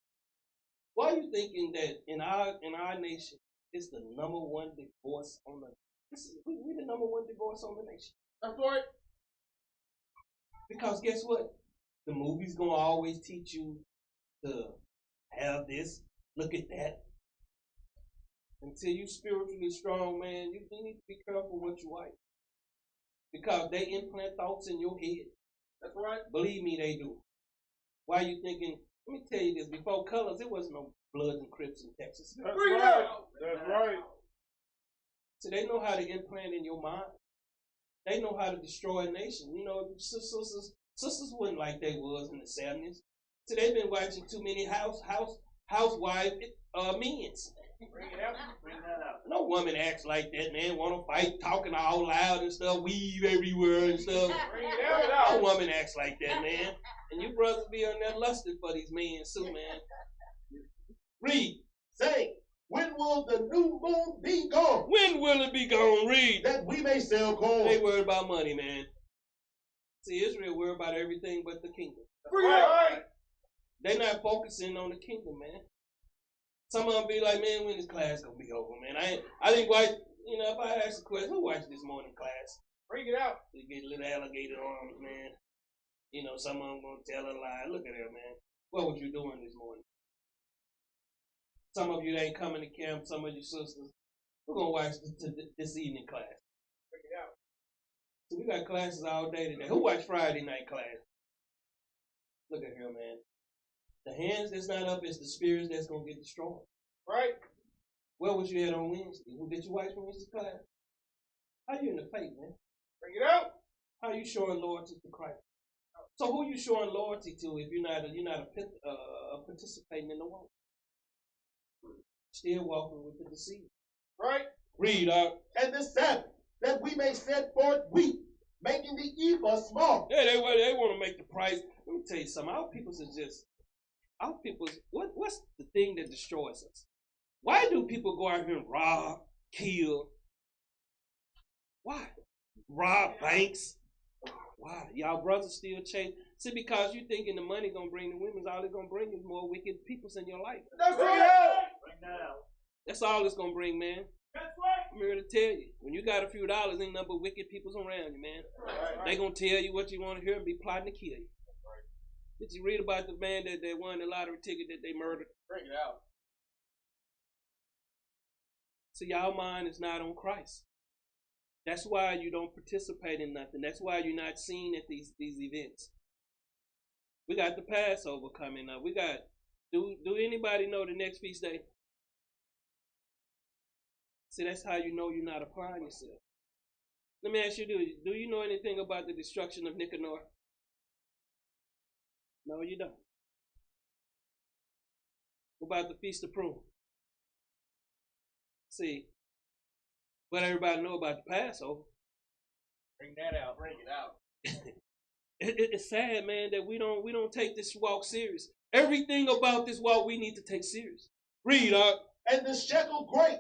Why are you thinking that in our nation, it's the number one divorce on the we the number one divorce on the nation? That's right. Because guess what? The movie's gonna always teach you to have this, look at that. Until you spiritually strong, man, you need to be careful what you like. Because they implant thoughts in your head. That's right. Believe me, they do. Why are you thinking? Let me tell you this. Before colors, it wasn't no Bloods and Crips in Texas. That's Bring it right. out. That's right. So they know how to implant in your mind. They know how to destroy a nation. You know, sisters wasn't like they was in the 70s. So they've been watching too many housewife men's. Bring it out. Bring that out. No woman acts like that, man. Want to fight, talking all loud and stuff, weave everywhere and stuff. Bring it out. No woman acts like that, man. And you brothers be on there lusted for these men, too, man. Read. Say, when will the new moon be gone? When will it be gone? Read. That we may sell corn. They worried about money, man. See, Israel worried about everything but the kingdom. Right. They're not focusing on the kingdom, man. Some of them be like, man, when is class gonna be over, man? I didn't watch, you know, if I ask a question, who watched this morning class? Bring it out. They get little alligator arms, man. You know, some of them gonna tell a lie. Look at her, man. What was you doing this morning? Some of you that ain't coming to camp, some of you sisters, we're gonna watch this evening class. Bring it out. So we got classes all day today. Who watched Friday night class? Look at here, man. The hands that's not up is the spirits that's going to get destroyed. Right. Where was you at on Wednesday? Did you watch Wednesday's class? How you in the faith, man? Bring it out. How you showing loyalty to Christ? So who you showing loyalty to if you're not participating in the walk? Still walking with the deceit. Right. Read out. And the Sabbath, that we may set forth wheat, making the ephah small. Yeah, they want to make the price. Let me tell you something. What's the thing that destroys us? Why do people go out here and rob, kill? Why? Rob banks? Why? Y'all brothers still change. See, because you thinking the money gonna bring the women, all it's gonna bring is more wicked peoples in your life. That's right. Bring that out. That's all it's gonna bring, man. That's right. I'm here to tell you. When you got a few dollars, ain't nothing but wicked peoples around you, man. Right. They gonna tell you what you want to hear and be plotting to kill you. Did you read about the man that won the lottery ticket that they murdered? Bring it out. So y'all mind is not on Christ. That's why you don't participate in nothing. That's why you're not seen at these events. We got the Passover coming up. We got, do anybody know the next feast day? See, that's how you know you're not applying yourself. Let me ask you, do you know anything about the destruction of Nicanor? No, you don't. What about the Feast of Purim? See, but everybody know about the Passover. Bring that out. Bring it out. It's sad, man, that we don't take this walk serious. Everything about this walk we need to take serious. Read, And the shekel great,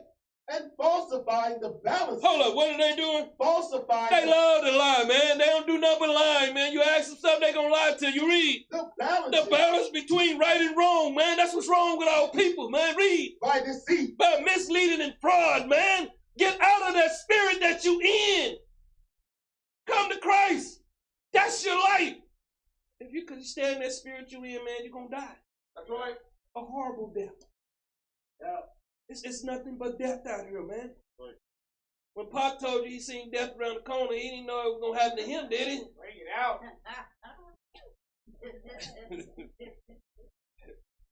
and falsifying the balance. Hold up, what are they doing? Falsifying. They love to lie, man. They don't do nothing but lying, man. You ask them something, they gonna lie to you. Read. The balance between right and wrong, man. That's what's wrong with our people, man. Read. By deceit. By misleading and fraud, man. Get out of that spirit that you in. Come to Christ. That's your life. If you could stay in that spirit you in, man, you're gonna die. That's right. A horrible death. Yeah. It's nothing but death out here, man. Right. When Pop told you he seen death around the corner, he didn't know it was gonna happen to him, did he? Bring it out.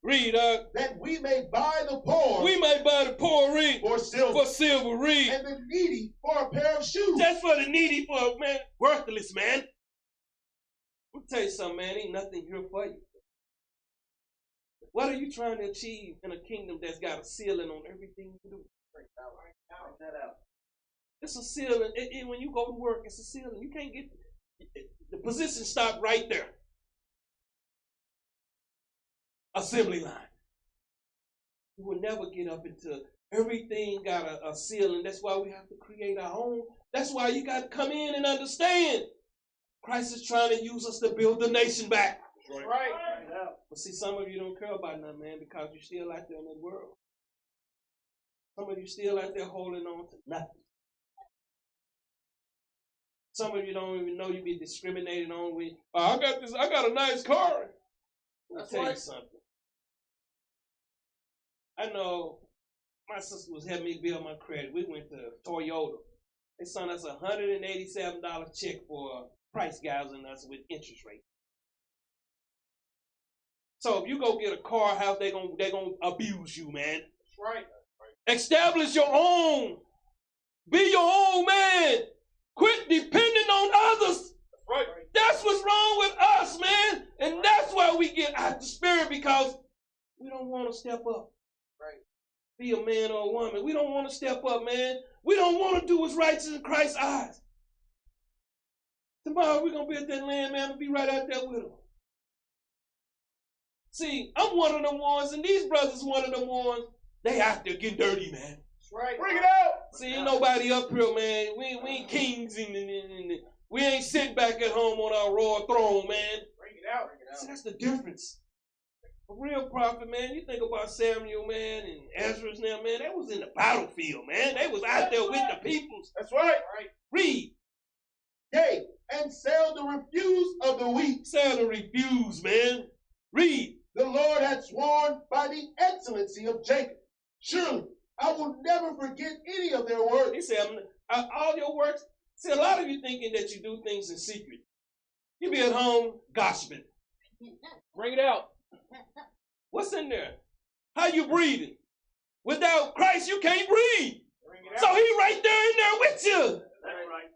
Read, that we may buy the poor. We may buy the poor, read. For silver. For silver, read. And the needy for a pair of shoes. That's for the needy, for man, worthless, man. Let me tell you something, man. Ain't nothing here for you. What are you trying to achieve in a kingdom that's got a ceiling on everything you do? Bring that out. It's a ceiling. And when you go to work, it's a ceiling. You can't get the position stop right there. Assembly line. You will never get up into everything got a ceiling. That's why we have to create our own. That's why you got to come in and understand. Christ is trying to use us to build the nation back. That's right. But see, some of you don't care about nothing, man, because you're still out there in that world. Some of you still out there holding on to nothing. Some of you don't even know you be discriminated on with. I got a nice car. Let me tell you something. I know my sister was helping me build my credit. We went to Toyota. They sent us a $187 check for price gouging us with interest rate. So if you go get a car house, they gonna abuse you, man. That's right. Establish your own. Be your own man. Quit depending on others. That's right. That's what's wrong with us, man. And that's why we get out the spirit, because we don't want to step up. Right. be a man or a woman. We don't want to step up, man. We don't want to do what's righteous in Christ's eyes. Tomorrow we're going to be at that land, man, and be right out there with them. See, I'm one of them ones, and these brothers one of them ones. They out there getting dirty, man. That's right. Bring it out. See, ain't nobody up here, man. We ain't kings, and we ain't sitting back at home on our royal throne, man. Bring it out. Bring it out. See, that's the difference. A real prophet, man, you think about Samuel, man, and Ezra's now, man, they was in the battlefield, man. They was out there with the peoples. That's right. Read. Yea, and sell the refuse of the weak. Sell the refuse, man. Read. The Lord had sworn by the excellency of Jacob. Surely, I will never forget any of their works. He said, all your works. See, a lot of you thinking that you do things in secret. You be at home gossiping. Bring it out. What's in there? How you breathing? Without Christ, you can't breathe. So he right there in there with you. That's right.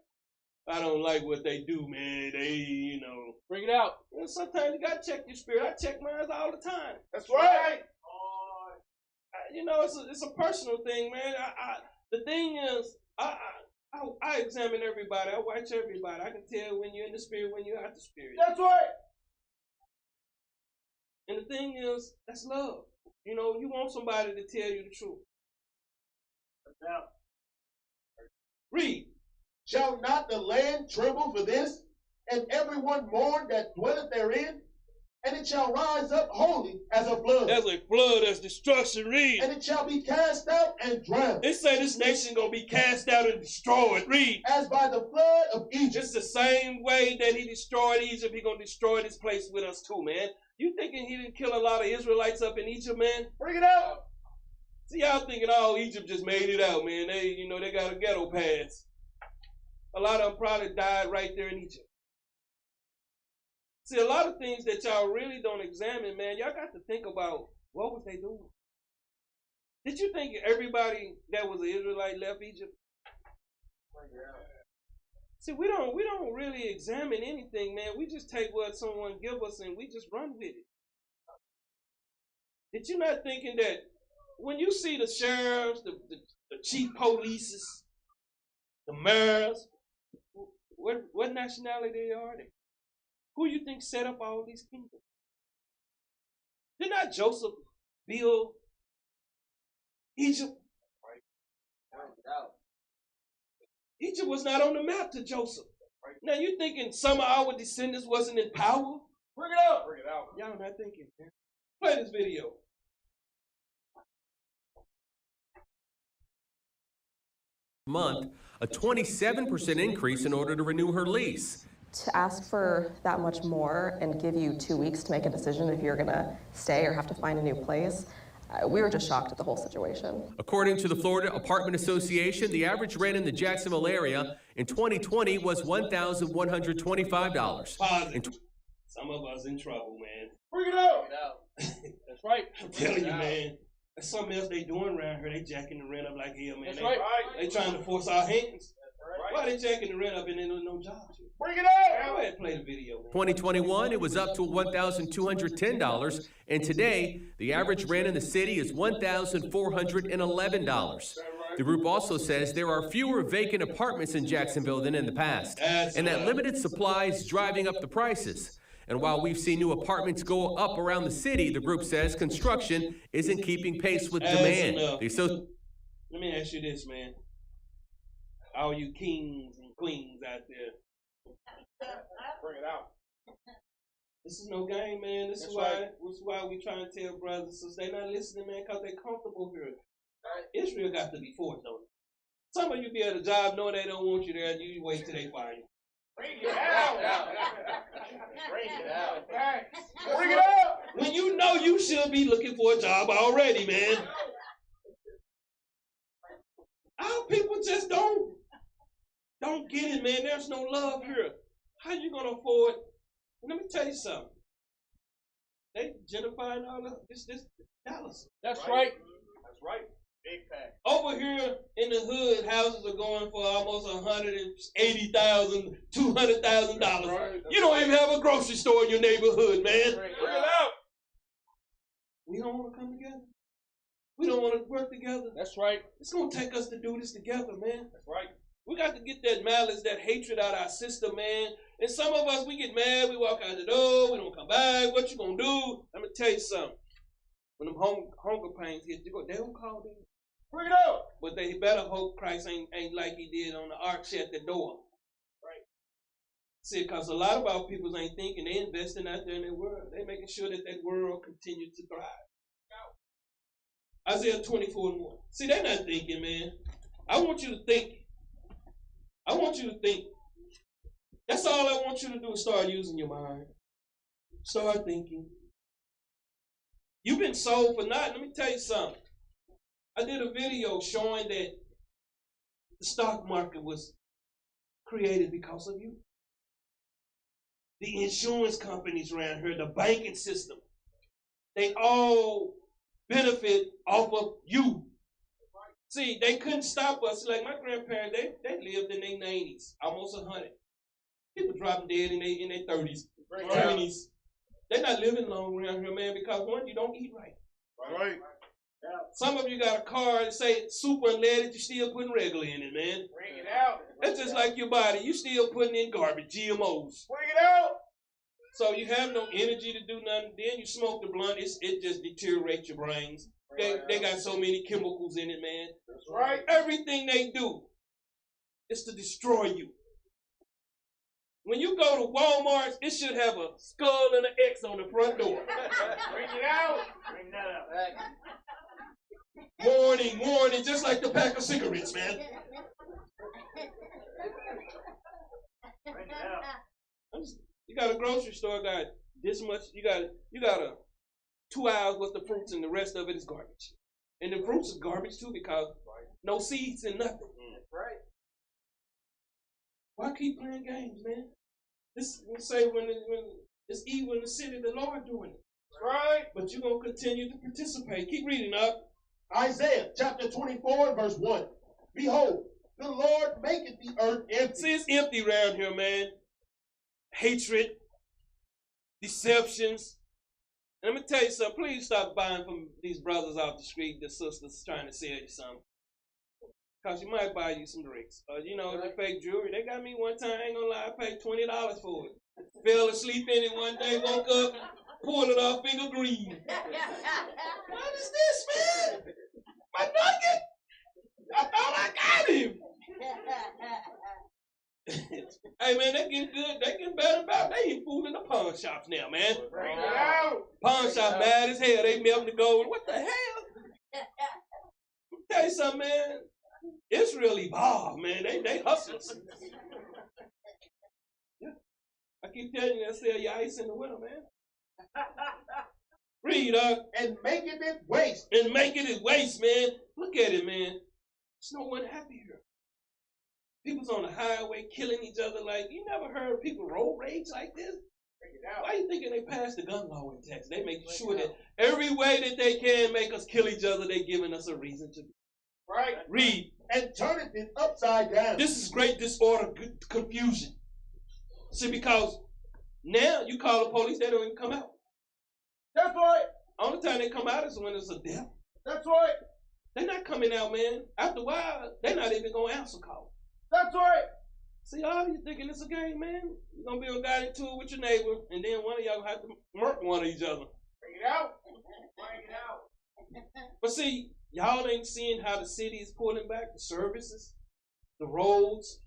I don't like what they do, man. They, bring it out. And sometimes you got to check your spirit. I check mine all the time. That's right. It's a personal thing, man. The thing is, I examine everybody. I watch everybody. I can tell when you're in the spirit, when you're out the spirit. That's right. And the thing is, that's love. You want somebody to tell you the truth. Now, Read. Shall not the land tremble for this, and everyone mourn that dwelleth therein? And it shall rise up wholly as a flood. That's a flood, that's destruction. Read. And it shall be cast out and drowned. It say this nation going to be cast out and destroyed. Read. As by the flood of Egypt. It's the same way that he destroyed Egypt, he going to destroy this place with us too, man. You thinking he didn't kill a lot of Israelites up in Egypt, man? Bring it out. See, y'all thinking, Egypt just made it out, man. They got a ghetto pass. A lot of them probably died right there in Egypt. See, a lot of things that y'all really don't examine, man, y'all got to think about what was they doing. Did you think everybody that was an Israelite left Egypt? See, we don't really examine anything, man. We just take what someone give us and we just run with it. Did you not thinking that when you see the sheriffs, the chief polices, the mayors, what nationality are they? Who you think set up all these kingdoms? Did not Joseph build Egypt? Egypt was not on the map to Joseph. Now you thinking some of our descendants wasn't in power? bring it out. Bring it out. Y'all not thinking, man. Play this video. Month, a 27% increase in order to renew her lease. To ask for that much more and give you 2 weeks to make a decision if you're going to stay or have to find a new place, we were just shocked at the whole situation. According to the Florida Apartment Association, the average rent in the Jacksonville area in 2020 was $1,125. Some of us in trouble, man. Bring it out. That's right. I'm telling you, man. That's something else they doing around here. They jacking the rent up like hell, man. That's right. They trying to force our hands. Right. Why they jacking the rent up and there's no jobs? Bring it out. Go ahead and play the video, man. 2021, it was up to $1,210, and today, the average rent in the city is $1,411. The group also says there are fewer vacant apartments in Jacksonville than in the past, and that limited supply is driving up the prices. And while we've seen new apartments go up around the city, the group says construction isn't keeping pace with demand. Let me ask you this, man. All you kings and queens out there. Bring it out. This is no game, man. This is why we trying to tell brothers and sisters they not listening, man, because they comfortable here. Right. Israel got to be forced, though. Some of you be at a job knowing they don't want you there, and you wait till they fire you. Bring it out. Bring it out. Bring it out. When you know you should be looking for a job already, man. Our people just don't get it, man. There's no love here. How you gonna afford? Let me tell you something. They gentrifying all of this Dallas. That's right. That's right. Big pack. Over here in the hood, houses are going for almost $180,000, $200,000. Right. You don't even have a grocery store in your neighborhood, man. Bring it out. We don't want to come together. We don't want to work together. That's right. It's going to take us to do this together, man. That's right. We got to get that malice, that hatred out of our system, man. And some of us, we get mad. We walk out the door. We don't come back. What you going to do? Let me tell you something. When them hunger pains hit, they don't call them. Bring it out. But they better hope Christ ain't like he did on the ark, shut the door. Right. See, because a lot of our people ain't thinking. They investing out there in their world. They making sure that world continues to thrive. Isaiah 24:1. See, they're not thinking, man. I want you to think. I want you to think. That's all I want you to do is start using your mind. Start thinking. You've been sold for nothing. Let me tell you something. I did a video showing that the stock market was created because of you. The insurance companies around here, the banking system, they all benefit off of you. See, they couldn't stop us. Like my grandparents, they lived in their 90s, almost 100. People dropping dead in their 30s, 20s. They're not living long around here, man, because one, you don't eat right. Right. Some of you got a car and say super unleaded, you still putting regular in it, man. Bring it out. That's just like your body. You still putting in garbage, GMOs. Bring it out. So you have no energy to do nothing. Then you smoke the blunt, it just deteriorates your brains. They got so many chemicals in it, man. That's right. Everything they do is to destroy you. When you go to Walmart, it should have a skull and an X on the front door. Bring it out. Bring that out. Warning, warning, just like the pack of cigarettes, man. Bring it out. You got a grocery store, got this much, you got a 2 hours worth of fruits and the rest of it is garbage. And the fruits is garbage too because no seeds and nothing. Right. Why keep playing games, man? This will say when it's evil in the city, the Lord doing it. That's right. But you're going to continue to participate. Keep reading up. Isaiah chapter 24 verse 1. Behold, the Lord maketh the earth empty. See, it's empty around here, man. Hatred, deceptions. And let me tell you something. Please stop buying from these brothers off the street, the sisters trying to sell you something. Because you might buy you some drinks. You know, the fake jewelry. They got me one time, I ain't gonna lie, I paid $20 for it. Fell asleep in it one day, woke up, pulled it off, finger green. What is this, man? My nugget? I thought I got him. Hey, man, they getting good. They getting better about it. They ain't fooling the pawn shops now, man. Bring it out. Pawn shop mad as hell. They melting the gold. What the hell? Tell you something, man. Israel evolved, man. They hustlers. Yeah. I keep telling you, they sell your ice in the winter, man. Read, and making it waste. And making it waste, man. Look at it, man. There's no one happy here. People's on the highway killing each other like, you never heard people road rage like this? Why are you thinking they passed the gun law in Texas? They make sure that every way that they can make us kill each other, they giving us a reason to. Right. Read. And turneth it upside down. This is great disorder, confusion. See, because now you call the police, they don't even come out. That's right. Only time they come out is when it's a death. That's right. They're not coming out, man. After a while, they're not even going to answer calls. That's right. See, all you thinking it's a game, man. You're going to be a guy into it with your neighbor, and then one of y'all going to have to murk one of each other. Bring it out. Bring it out. But see, y'all ain't seeing how the city is pulling back, the services, the roads.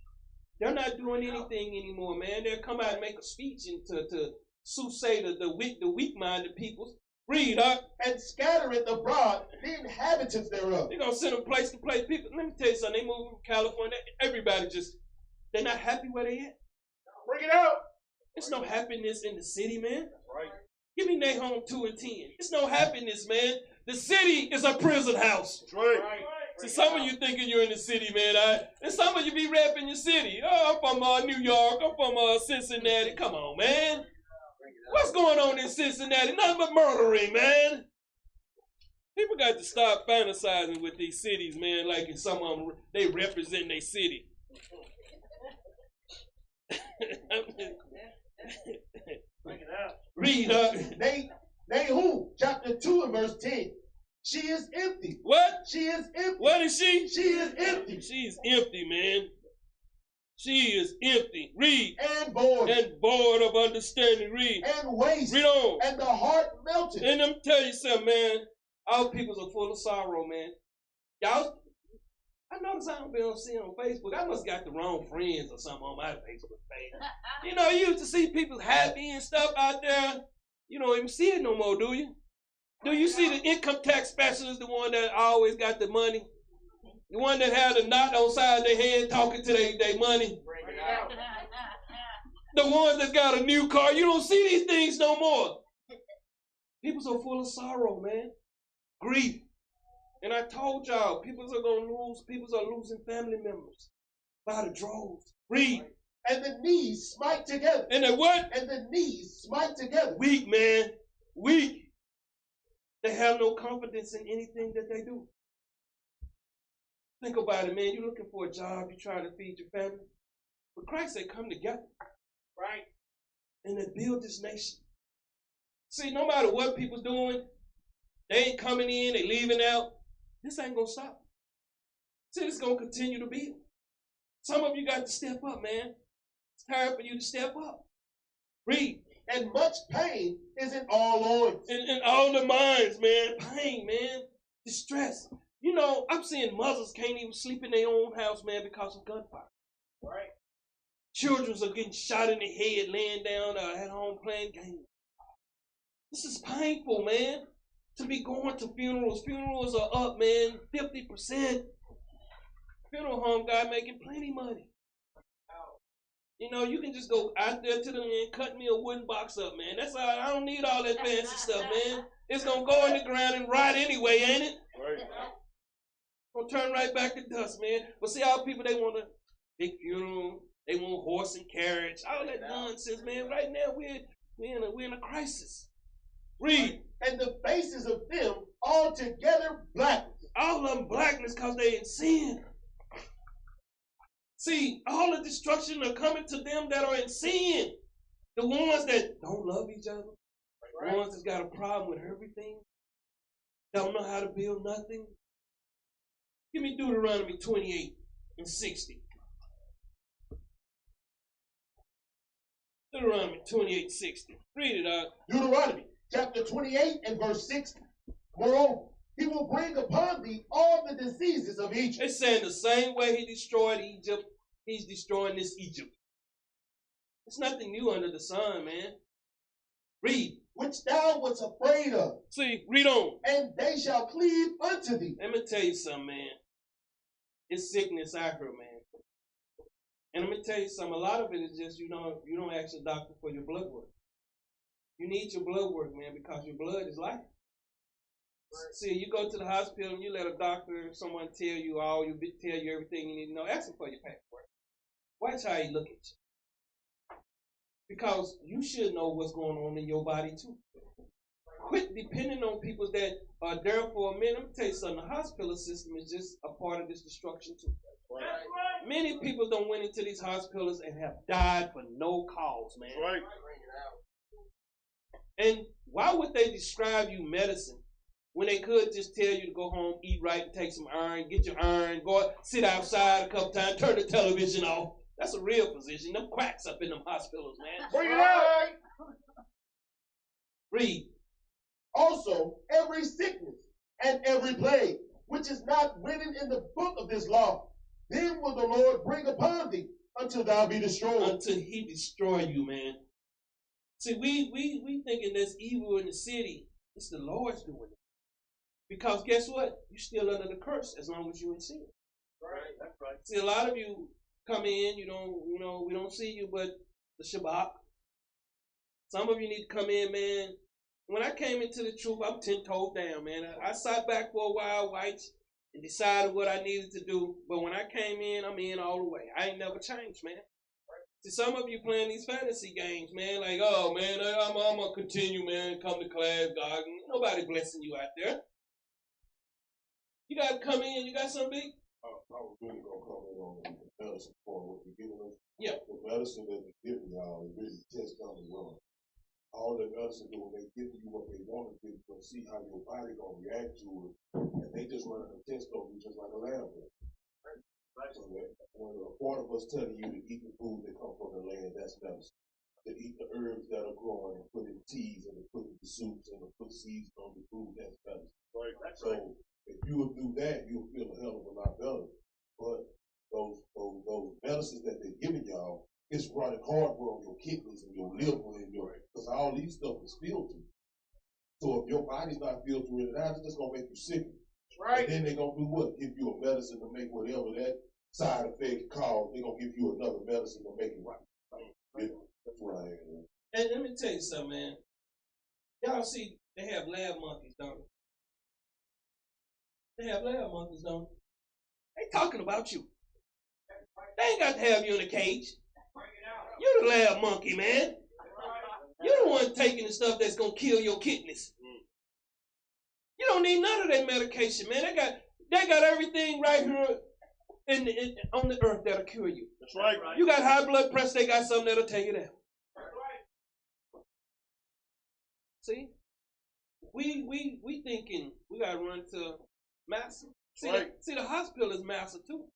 They're not doing anything anymore, man. They'll come out and make a speech and to soothsay the weak-minded people. Read, and scattereth abroad the inhabitants thereof. They're going to send them place to place. People, let me tell you something. They move from California. Everybody they're not happy where they at. Bring it out. There's no happiness in the city, man. Right. Give me Nahum 2:10. There's no happiness, man. The city is a prison house. That's right. See, some of you thinking you're in the city, man. And some of you be repping your city. Oh, I'm from New York. I'm from Cincinnati. Come on, man. What's going on in Cincinnati? Nothing but murdering, man. People got to stop fantasizing with these cities, man, like in some of them, they represent their city. Bring it out. Read, Nahum chapter 2 and verse 10. She is empty. What? She is empty. What is she? She is empty. She's empty, man. She is empty. Read. And bored. And void of understanding. Read. And waste. Read on. And the heart melted. And let me tell you something, man. Our peoples are full of sorrow, man. Y'all, I notice I don't be on seeing on Facebook. I must got the wrong friends or something on my Facebook page. You know, you used to see people happy and stuff out there. You don't even see it no more, do you? Do you see the income tax specialist, the one that always got the money? The one that had a knot on side of their head talking to their money? The ones that got a new car. You don't see these things no more. People are full of sorrow, man. Grief. And I told y'all, people are losing family members by the droves. Read. And the knees smite together. And the what? And the knees smite together. Weak, man. Weak. They have no confidence in anything that they do. Think about it, man. You're looking for a job. You're trying to feed your family. But Christ said, come together. Right? And they build this nation. See, no matter what people's doing, they ain't coming in, they leaving out. This ain't going to stop. See, this is going to continue to build. Some of you got to step up, man. It's time for you to step up. Read. And much pain is in all loins. In all the minds, man. Pain, man. Distress. You know, I'm seeing mothers can't even sleep in their own house, man, because of gunfire. Right? Children are getting shot in the head, laying down at home playing games. This is painful, man. To be going to funerals. Funerals are up, man, 50%. Funeral home guy making plenty money. You know, you can just go out there to the end, cut me a wooden box up, man. That's all. I don't need all that fancy stuff, man. It's going to go in the ground and rot anyway, ain't it? Right. Going to turn right back to dust, man. But see, all people, they want a big funeral. They want horse and carriage. All that nonsense, man. Right now, we're in a crisis. Read. And the faces of them altogether black. All of them blackness because they in sin. See, all the destruction are coming to them that are in sin. The ones that don't love each other. Right. The ones that's got a problem with everything. Don't know how to build nothing. Give me Deuteronomy 28 and 60. Deuteronomy 28, 60. Read it out. Deuteronomy chapter 28 and verse 60. Moreover, he will bring upon thee all the diseases of Egypt. It's saying the same way he destroyed Egypt, he's destroying this Egypt. It's nothing new under the sun, man. Read. Which thou wast afraid of. See, read on. And they shall cleave unto thee. Let me tell you something, man. It's sickness out here, man. And let me tell you something. A lot of it is just you don't ask your doctor for your blood work. You need your blood work, man, because your blood is life. Right. See, you go to the hospital and you let a doctor, someone tell you everything you need to know. Ask him for your passport. Watch how he look at you. Because you should know what's going on in your body too. Quit depending on people that are there for a minute. Let me tell you something. The hospital system is just a part of this destruction too. Right. Many people don't went into these hospitals and have died for no cause, man. Right. And why would they describe you medicine when they could just tell you to go home, eat right, and take some iron, get your iron, go out, sit outside a couple times, turn the television off? That's a real physician. Them quacks up in them hospitals, man. Bring it out. Read. Also, every sickness and every plague, which is not written in the book of this law, then will the Lord bring upon thee until thou be destroyed. Until he destroy you, man. See, we thinking there's evil in the city. It's the Lord's doing it. Because guess what? You're still under the curse as long as you're in sin. Right, that's right. See, a lot of you come in, we don't see you, but the Shabbat. Some of you need to come in, man. When I came into the truth, I'm 10 toes down, man. I sat back for a while, whites, and decided what I needed to do. But when I came in, I'm in all the way. I ain't never changed, man. See, some of you playing these fantasy games, man, like, oh, man, I'm going to continue, man, come to class, God. Nobody blessing you out there. You got to come in. You got something big? I was really going to comment on the medicine part, what you're giving us. Yeah. The medicine that you're giving y'all is really test on the wrong. all the medicine do, they give you what they want to give you and see how your body gonna react to it. And they just run a test on you just like a lab. So that when a part of us telling you to eat the food that come from the land, that's medicine. To eat the herbs that are growing and put in teas and to put in the soups and to put seeds on the food, that's medicine. Right. So if you would do that, you'll feel a hell of a lot better. But those medicines that they're giving y'all, it's running hardware on your kidneys and your liver and your, because all these stuff is filtered. So if your body's not filtering it out, it's just gonna make you sick. Right. And then they're gonna do what? Give you a medicine to make whatever that side effect called. They're gonna give you another medicine to make it right. Yeah, that's what I am. And let me tell you something, man. Y'all see, they have lab monkeys, don't they? They have lab monkeys, don't they? They talking about you. They ain't got to have you in a cage. You're the lab monkey, man. You're the one taking the stuff that's gonna kill your kidneys. You don't need none of that medication, man. They got everything right here on the earth that'll cure you. That's right. You got high blood pressure, they got something that'll take it out. See? We thinking we gotta run to master. See, the hospital is master too.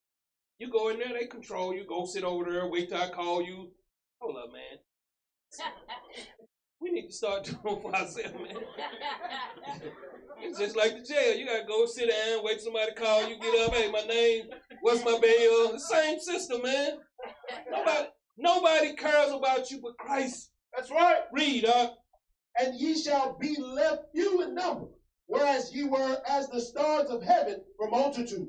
You go in there, they control you. Go sit over there, wait till I call you. Hold up, man. We need to start doing for ourselves, man. It's just like the jail. You gotta go sit down, wait for somebody to call you, get up, hey, my name, what's my bail? The same system, man. Nobody cares about you but Christ. That's right. Read, And ye shall be left few in number, whereas ye were as the stars of heaven for multitude.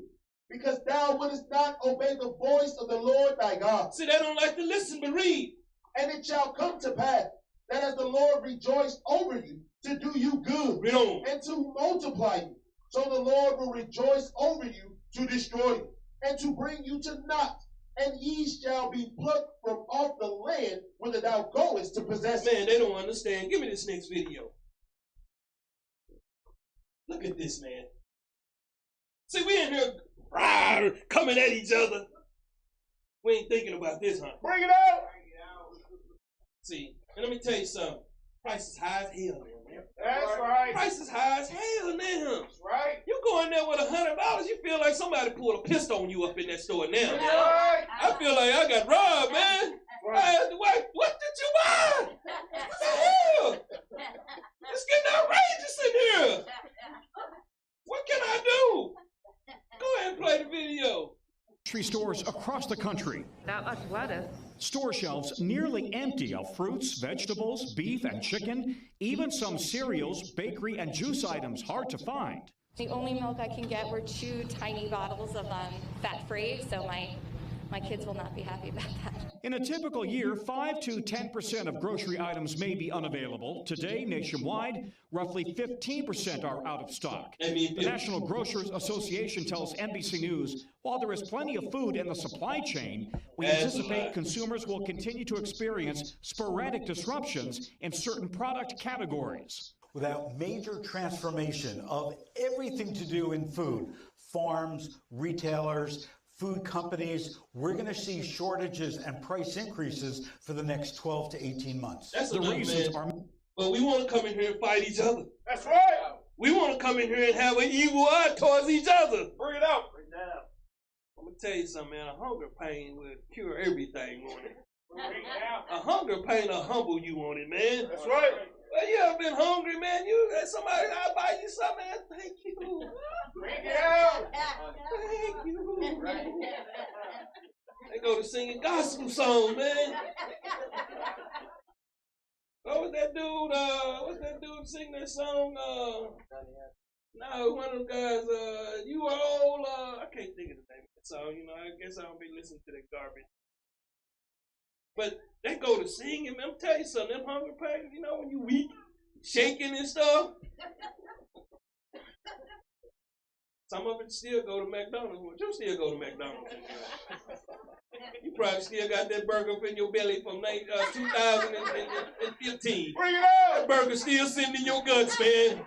Because thou wouldest not obey the voice of the Lord thy God. See, they don't like to listen, but read. And it shall come to pass that as the Lord rejoiced over you, to do you good, read on, and to multiply you, so the Lord will rejoice over you to destroy you, and to bring you to naught. And ye shall be plucked from off the land whither thou goest to possess it. Man, they don't understand. Give me this next video. Look at this, man. See, we in here coming at each other. We ain't thinking about this, huh? Bring it out. See, and let me tell you something. Price is high as hell now, man. That's right. Price is high as hell now. That's right. You go in there with $100, you feel like somebody pulled a pistol on you up in that store now. That's right. I feel like I got robbed, man. Right. What did you buy? What the hell? It's getting outrageous in here. What can I do? Go ahead and play the video. Grocery stores across the country. That much lettuce. Store shelves nearly empty of fruits, vegetables, beef and chicken, even some cereals, bakery and juice items hard to find. The only milk I can get were 2 tiny bottles of fat-free, so my kids will not be happy about that. In a typical year, 5 to 10% of grocery items may be unavailable. Today, nationwide, roughly 15% are out of stock. The National Grocers Association tells NBC News, while there is plenty of food in the supply chain, we anticipate consumers will continue to experience sporadic disruptions in certain product categories. Without major transformation of everything to do in food, farms, retailers, food companies, we're going to see shortages and price increases for the next 12 to 18 months. That's the reasons are. But we want to come in here and fight each other. That's right. We want to come in here and have an evil eye towards each other. Bring it out. Bring it out. I'm going to tell you something, man. A hunger pain will cure everything on it. Bring it out. A hunger pain will humble you on it, man. That's right. Well, you ever been hungry, man? You somebody, I'll buy you something, man. Thank you. Bring it out. Thank you. Right. They go to singing gospel songs, man. What was that dude? What's that dude sing that song? No, one of them guys. You are old. I can't think of the name of that song. You know, I guess I don't be listening to that garbage. But they go to singing. I'm tell you something. Them hunger pains. You know, when you weak, shaking and stuff. Some of it still go to McDonald's. But you still go to McDonald's. You probably still got that burger up in your belly from 2015. Bring it out! That burger still sitting in your guts, man.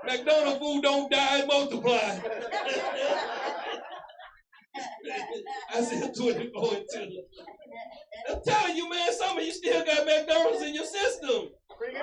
McDonald's food don't die and multiply. I said 24 and 2. I'm telling you, man, some of you still got McDonald's in your system. Bring it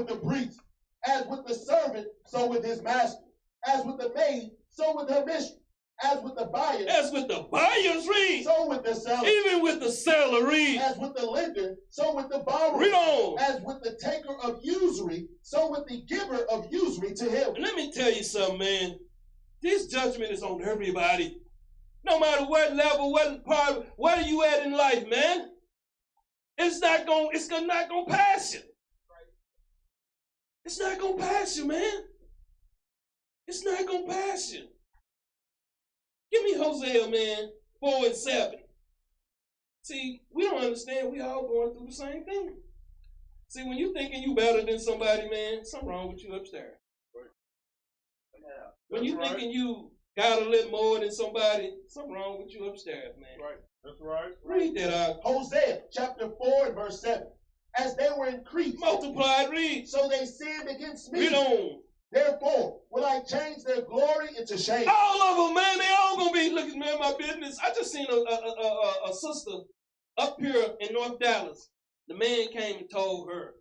with the priest. As with the servant, so with his master. As with the maid, so with her mistress. As with the buyer, as with the buyers, read. So with the seller. Even with the seller, read. As with the lender, so with the borrower. Read on. As with the taker of usury, so with the giver of usury to him. And let me tell you something, man. This judgment is on everybody. No matter what level, what part, where you at in life, man. It's not gonna pass you. It's not gonna pass you, man. It's not gonna pass you. Give me Hosea, man, 4:7. See, we don't understand. We all going through the same thing. See, when you thinking you better than somebody, man, something wrong with you upstairs. When you thinking you got a little more than somebody, something wrong with you upstairs, man. Right. That's right. Read that out. Hosea chapter 4 and verse 7. As they were increased, multiplied, read. So they sinned against me. Read on. Therefore, will I change their glory into shame? All of them, man, they all gonna be looking, man, my business. I just seen a sister up here in North Dallas. The man came and told her,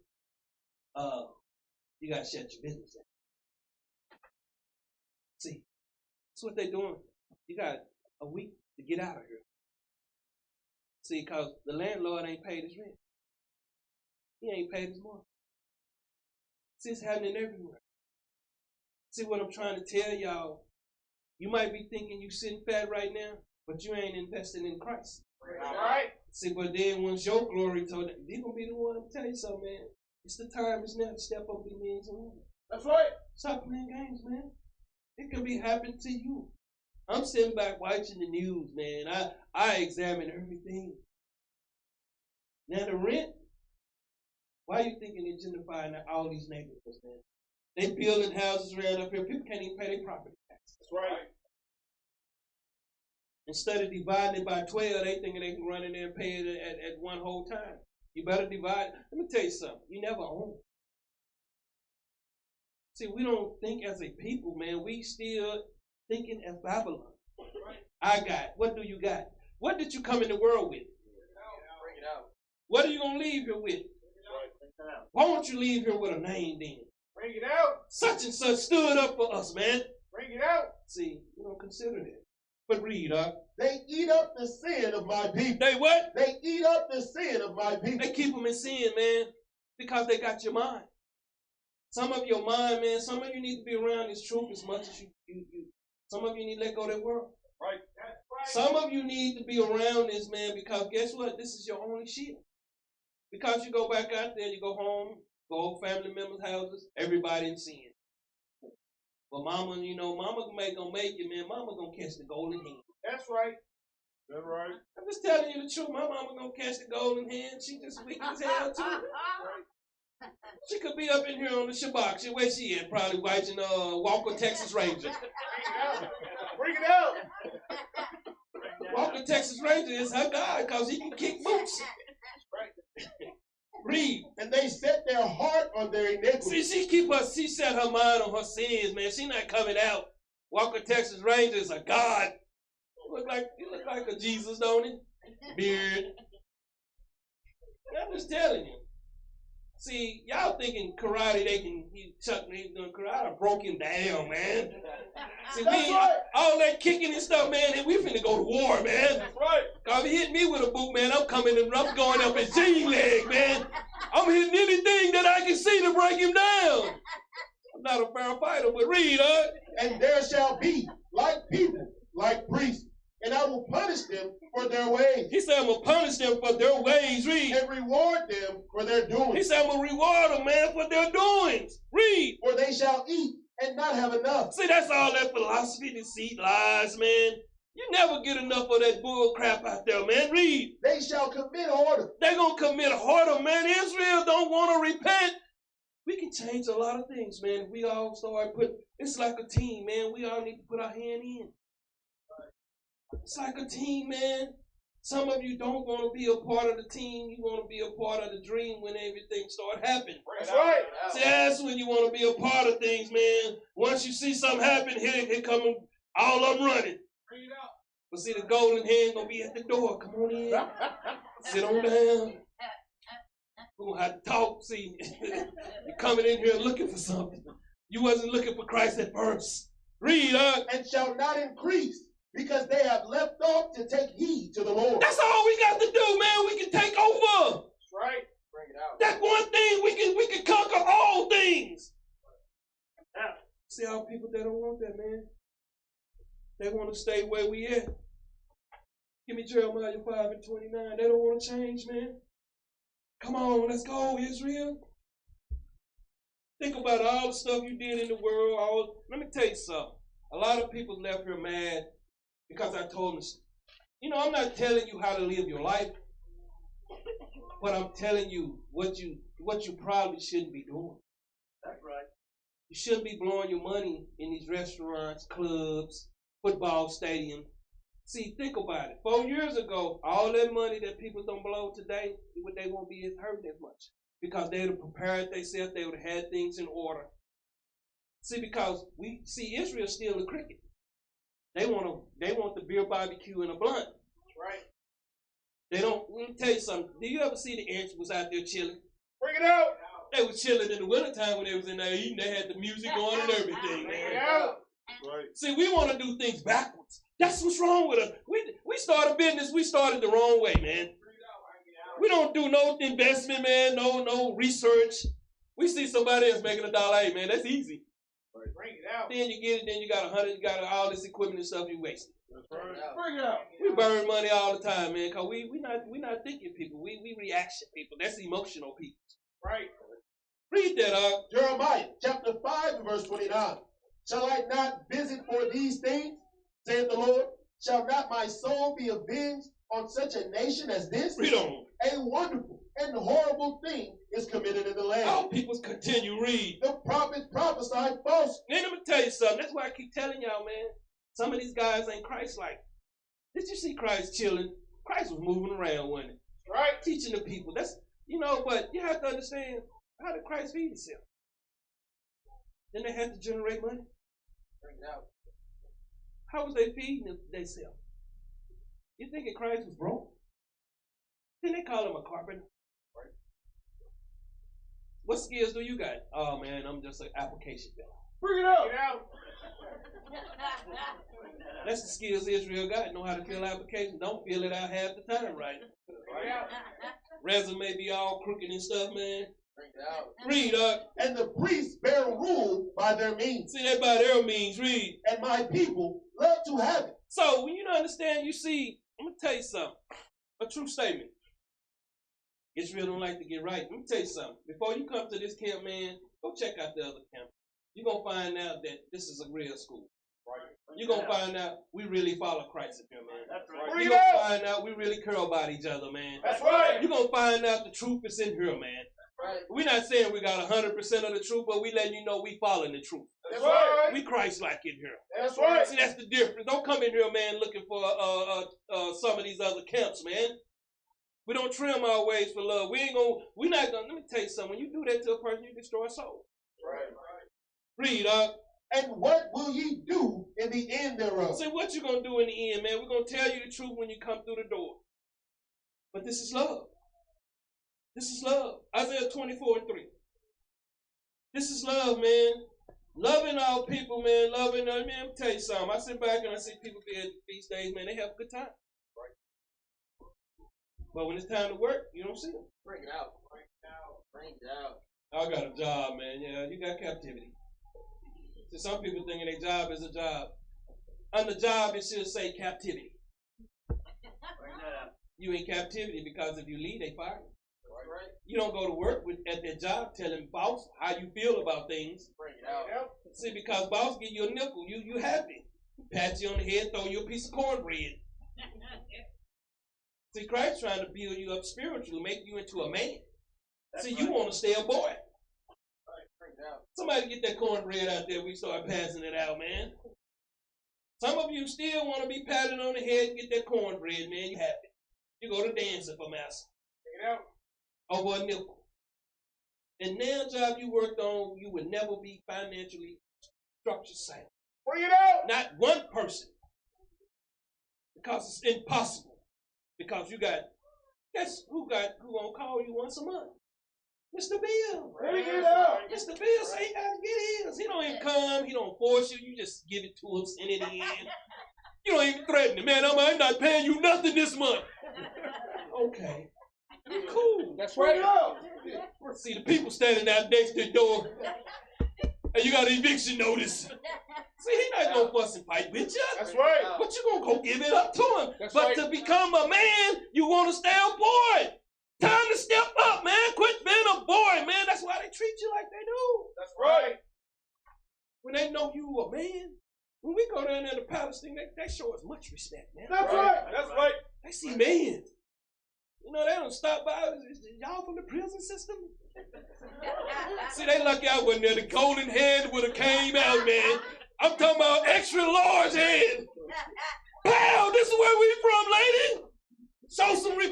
you gotta shut your business down. See, that's what they doing. You got a week to get out of here. See, because the landlord ain't paid his rent. He ain't paid his money. See, it's happening everywhere. See what I'm trying to tell y'all? You might be thinking you sitting fat right now, but you ain't investing in Christ. All right. See, but then once your glory told them, you're going to be the one to tell you something, man. It's the time, it's now to step up the men's and women. That's right. Stop playing games, man. It could be happening to you. I'm sitting back watching the news, man. I examine everything. Now the rent, why are you thinking they're gentrifying all these neighborhoods, man? They building houses around up here. People can't even pay their property taxes. That's right. Instead of dividing it by 12, they thinking they can run in there and pay it at one whole time. You better divide. Let me tell you something. You never own. See, we don't think as a people, man. We still thinking as Babylon. Right. I got. What do you got? What did you come in the world with? Bring it out. What are you going to leave here with? Why don't you leave here with a name then? Bring it out. Such and such stood up for us, man. Bring it out. See, we don't consider that. But read up. They eat up the sin of my people. They what? They eat up the sin of my people. They keep them in sin, man, because they got your mind. Some of your mind, man, some of you need to be around this truth as much as you. Some of you need to let go of that world. Right. That's right. Some of you need to be around this, man, because guess what? This is your only shield. Because you go back out there, you go home, go to family members' houses, everybody in sin. But mama, mama gonna make you, man. Mama gonna catch the golden hand. That's right. That's right. I'm just telling you the truth. My mama gonna catch the golden hand. She just weak as hell too. She could be up in here on the Shabbat. Where she at? Probably watching Walker, Texas Rangers. Bring it out. Walker, Texas Rangers is her God because he can kick boots. Read. And they set their heart on their iniquity. See, she set her mind on her sins, man. She not coming out. Walker, Texas Rangers is a God. You look like a Jesus, don't he? Beard. I'm just telling you. See, y'all thinking karate, Chuck me doing karate. I broke him down, man. See, right. All that kicking and stuff, man, and we finna go to war, man. That's right. Cause if he hit me with a boot, man, I'm going up his jean leg, man. I'm hitting anything that I can see to break him down. I'm not a fair fighter, but read, huh? And there shall be like people, like priests, and I will punish them for their ways. He said, I'm going to punish them for their ways. Read. And reward them for their doings. He said, I'm going to reward them, man, for their doings. Read. For they shall eat and not have enough. See, that's all that philosophy, deceit, lies, man. You never get enough of that bull crap out there, man. Read. They shall commit whoredom. They're going to commit whoredom, man. Israel don't want to repent. We can change a lot of things, man. If we all start it's like a team, man. We all need to put our hand in. It's like a team, man. Some of you don't want to be a part of the team. You want to be a part of the dream when everything start happening. That's right. See, that's when you want to be a part of things, man. Once you see something happen, here come all of them running. Bring it out. But see, the golden hand gonna be at the door. Come on in. Sit on down. We're going to have to talk. See, you're coming in here looking for something. You wasn't looking for Christ at first. Read, and shall not increase, because they have left off to take heed to the Lord. That's all we got to do, man. We can take over. That's right. Bring it out. That's one thing. We can conquer all things. Now, see how people, they don't want that, man. They want to stay where we at. Give me Jeremiah 5:29. They don't want to change, man. Come on, let's go, Israel. Think about all the stuff you did in the world. Let me tell you something. A lot of people left here mad because I told them, you know, I'm not telling you how to live your life, but I'm telling you what you probably shouldn't be doing. That's right. You shouldn't be blowing your money in these restaurants, clubs, football stadiums. See, think about it. 4 years ago, all that money that people don't blow today, they won't be hurting as much. Because they would have prepared themselves, they would have had things in order. See, because we see Israel still the cricket. They want the beer barbecue and a blunt. That's right. They don't. Let me tell you something. Do you ever see the ants was out there chilling? Bring it out. They was chilling in the wintertime when they was in there eating. They had the music on and everything. Bring it out. Right. See, we want to do things backwards. That's what's wrong with us. We started business. We started the wrong way, man. We don't do no investment, man. No research. We see somebody else making $1. Hey, man, that's easy. Right. Bring it out. Then you get it. Then you got 100. You got all this equipment and stuff you wasting. That's right. Bring it out. We burn money all the time, man. Cause we not thinking people. We reaction people. That's emotional people. Right. Read that, Jeremiah chapter 5 verse 29. Shall I not visit for these things, saith the Lord? Shall not my soul be avenged on such a nation as this? Read on. A wonderful and horrible thing is committed in the land. All people continue read. The prophets prophesied false. Then let me tell you something. That's why I keep telling y'all, man. Some of these guys ain't Christ-like. Did you see Christ chilling? Christ was moving around, wasn't he? Right. Teaching the people. That's, you know, but you have to understand, how did Christ feed himself? Then they had to generate money. Bring it out. How was they feeding themselves? You thinking Christ was broke? Then they call him a carpenter. Right. What skills do you got? Oh man, I'm just an application guy. Bring it out. Bring it out. That's the skills Israel got. Know how to fill applications. Don't fill it out half the time, right? Bring it out. Resume be all crooked and stuff, man. Bring it out. Read, And the priests bear rule by their means. See that by their means, read. And my people love to have it. So when you don't understand, you see, I'm going to tell you something. A true statement. Israel don't like to get right. Let me tell you something. Before you come to this camp, man, go check out the other camp. You're going to find out that this is a real school. Right. You're going to find out we really follow Christ in here, man. That's right. You're going to find out we really care about each other, man. That's right. You're going to find out the truth is in here, man. Right. We're not saying we got 100% of the truth, but we letting you know we following the truth. That's right. We Christ-like in here. That's right. See, that's the difference. Don't come in here, man, looking for some of these other camps, man. We don't trim our ways for love. We're not gonna, let me tell you something. When you do that to a person, you destroy a soul. Right. Read, And what will ye do in the end thereof? See, what you gonna do in the end, man? We're gonna tell you the truth when you come through the door. But this is love. This is love. Isaiah 24:3. This is love, man. Loving our people, man. Loving them. Man, let me tell you something. I sit back and I see people be at these days, man, they have a good time. Right. But when it's time to work, you don't see them. Bring it out. Bring it out. Bring it out. I got a job, man. Yeah, you got captivity. See, some people thinking their job is a job. On the job, it should say captivity. Bring that out. You in captivity because if you leave, they fire you. Right. You don't go to work at their job telling boss how you feel about things. Bring it out. See, because boss give you a nickel, you happy. Pat you on the head, throw you a piece of cornbread. See, Christ trying to build you up spiritually, make you into a man. See, you want to stay a boy. Somebody get that cornbread out there. We start passing it out, man. Some of you still want to be patted on the head and get that cornbread, man. You happy. You go to dancing for master. Bring it out. Over a nickel. And now job you worked on, you would never be financially structured sound. Bring it out. Not one person. Because it's impossible. Because you got, guess who gonna call you once a month? Mr. Bill. Bring it out. Mr. Bill say he gotta get his. He don't even come. He don't force you. You just give it to him, send it in. You don't even threaten him. Man, I'm not paying you nothing this month. Okay. Cool. That's right. See the people standing out next to the door. And you got an eviction notice. See, he not gonna fuss and fight with you. That's right. But you gonna go give it up to him. That's but right. to become a man, you wanna stay a boy. Time to step up, man. Quit being a boy, man. That's why they treat you like they do. That's right. When they know you a man, when we go down there to Palestine, they show us much respect, man. That's right. That's right. They see men. You know, they don't stop by. Is y'all from the prison system? See, they lucky I wasn't there. The golden hand would have came out, man. I'm talking about extra large hand. Pow! This is where we from, lady.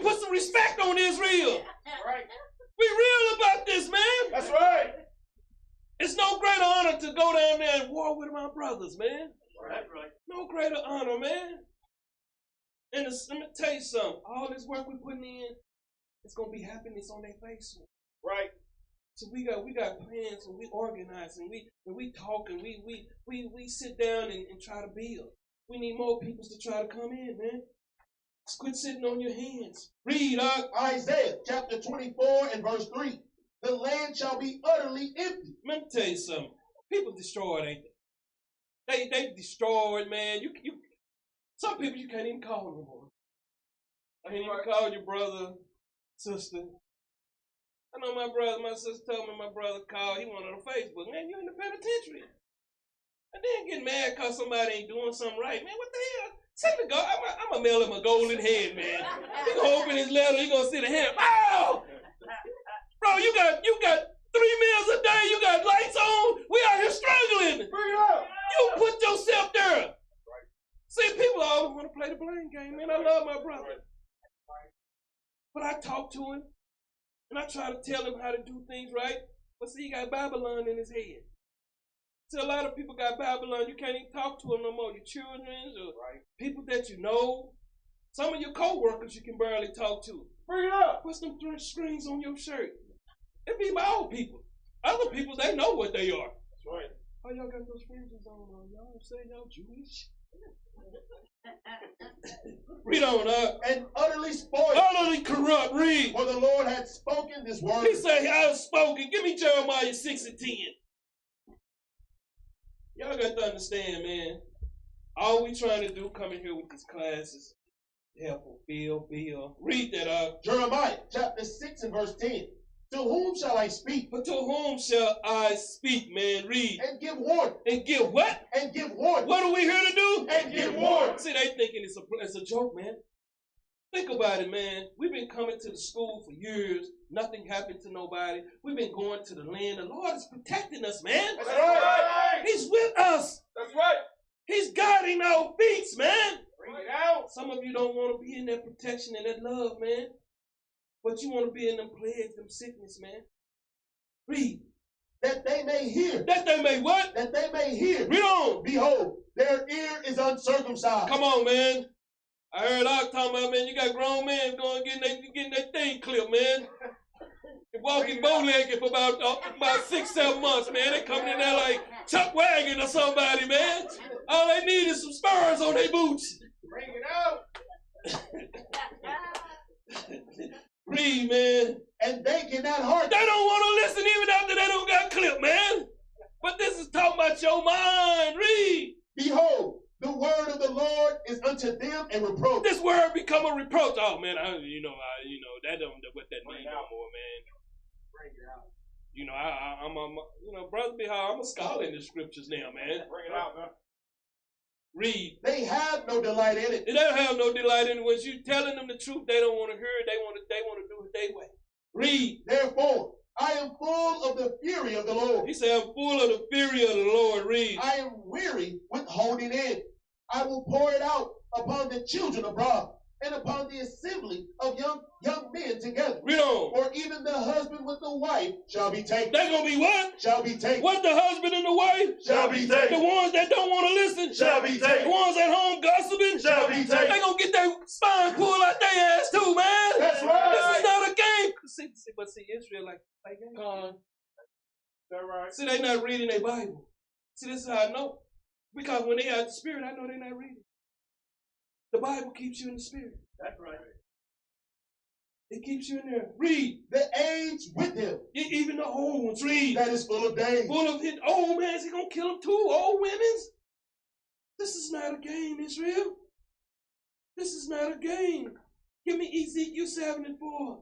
Put some respect on Israel. Right. We real about this, man. That's right. It's no greater honor to go down there and war with my brothers, man. That's right. No greater honor, man. And let me tell you something. All this work we putting in, it's gonna be happiness on their face. Right. So we got plans and we organize and we talk and we sit down and try to build. We need more people to try to come in, man. Just quit sitting on your hands. Read Isaiah chapter 24 and verse 3. The land shall be utterly empty. Let me tell you something. People destroyed, ain't they? They destroyed, man. You some people you can't even call no more. I can't even call your brother, sister. I know my sister told me my brother called, he went on Facebook. Man, you in the penitentiary. And then get mad because somebody ain't doing something right. Man, what the hell? Send the God. I'm going to mail him a golden head, man. He going to open his letter. He going to see the hand. Ow! Bro, you got 3 meals a day. You got lights on. We out here struggling. Bring it up. You put yourself there. Right. See, people always want to play the blame game, man. I love my brother. But I talk to him, and I try to tell him how to do things right. But see, he got Babylon in his head. See, a lot of people got Babylon. You can't even talk to them no more. Your children or people that you know. Some of your co-workers you can barely talk to. Bring it up. Put some 3 screens on your shirt. It be my old people. Other people, they know what they are. That's right. Oh, y'all got those fringes on. Y'all say y'all Jewish? Read on up. And utterly spoiled. Utterly corrupt. Read. For the Lord had spoken this word. He said, I have spoken. Give me Jeremiah 6 and 10. Y'all got to understand, man. All we trying to do coming here with these classes, help fulfill, build. Read that up. Jeremiah chapter 6 and verse 10. To whom shall I speak? But to whom shall I speak, man? Read. And give warning. And give what? And give warning. What are we here to do? And give warning. See, they thinking it's a joke, man. Think about it, man. We've been coming to the school for years. Nothing happened to nobody. We've been going to the land. The Lord is protecting us, man. That's right. He's with us. That's right. He's guiding our feet, man. Bring it out. Some of you don't want to be in that protection and that love, man. But you want to be in them plagues, them sickness, man. Read. That they may hear. That they may what? That they may hear. Read on. Behold, their ear is uncircumcised. Come on, man. I heard Doc talking about, man, you got grown men going getting that thing clipped, man. Walking bow-legged for about 6-7 months, man. They coming in there like Chuck Wagon or somebody, man. All they need is some spurs on their boots. Bring it out. Read, man. And they cannot hearken. They don't want to listen even after they don't got clipped, man. But this is talking about your mind. Read. Behold, the word of the Lord is unto them a reproach. This word become a reproach. Oh man, that don't what that mean no more, man. Bring it out. I'm Brother Bihar, I'm a scholar in the scriptures now, man. Bring it out, man. Read. They have no delight in it. They don't have no delight in it. When you telling them the truth, they don't want to hear it. They want to do it their way. Read. Therefore, I am full of the fury of the Lord. He said, I'm full of the fury of the Lord. Read. I am weary with holding in. I will pour it out upon the children abroad and upon the assembly of young men together. Read on. For even the husband with the wife shall be taken. They're going to be what? Shall be taken. What, the husband and the wife? Shall be taken. The ones that don't want to listen? Shall be taken. The ones at home gossiping? Shall be taken. They're going to get their spine pulled out their ass too, man. That's right. This is not a game. see, but see, Israel like play games. That right? See, they not reading their Bible. See, this is how I know. Because when they are the Spirit, I know they're not reading. The Bible keeps you in the Spirit. That's right. It keeps you in there. Read. The age with him. Even the old ones. Read. That is full of days. Full of his old man. Is he going to kill them too? Old women's? This is not a game, Israel. This is not a game. Give me Ezekiel 7:4.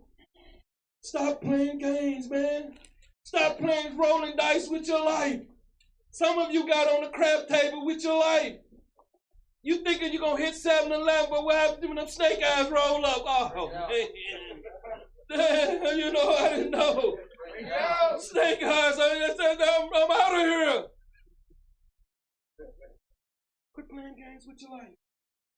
Stop playing games, man. Stop playing rolling dice with your life. Some of you got on the crap table with your life. You thinking you're going to hit 7-11, but what happens when them snake eyes roll up? Oh, man. You know, I didn't know. Snake eyes, I'm out of here. Quit playing games with your life.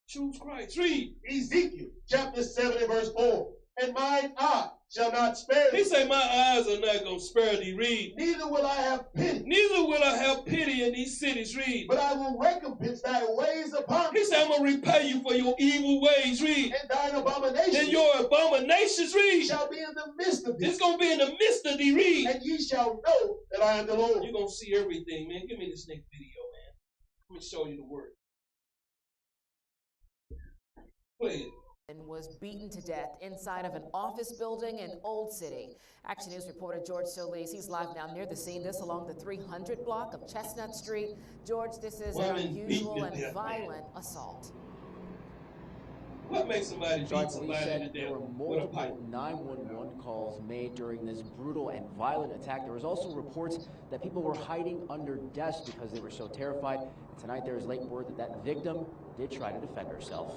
Choose Christ. Read. Ezekiel chapter 7 and verse 4. And mine eye shall not spare thee. He say, my eyes are not going to spare thee. Read. Neither will I have pity. Neither will I have pity in these cities. Read. But I will recompense thy ways upon thee. He said, I'm going to repay you for your evil ways. Read. And thine abominations. And your abominations. Read. Shall be in the midst of thee. It's going to be in the midst of thee. Read. And ye shall know that I am the Lord. You're going to see everything, man. Give me this next video, man. Let me show you the word. Play it. And was beaten to death inside of an office building in Old City. Action News reporter George Solis, he's live now near the scene. This along the 300 block of Chestnut Street. George, this is an unusual and violent assault. What makes somebody beat somebody to death? There were multiple 911 calls made during this brutal and violent attack. There was also reports that people were hiding under desks because they were so terrified. And tonight there is late word that victim did try to defend herself.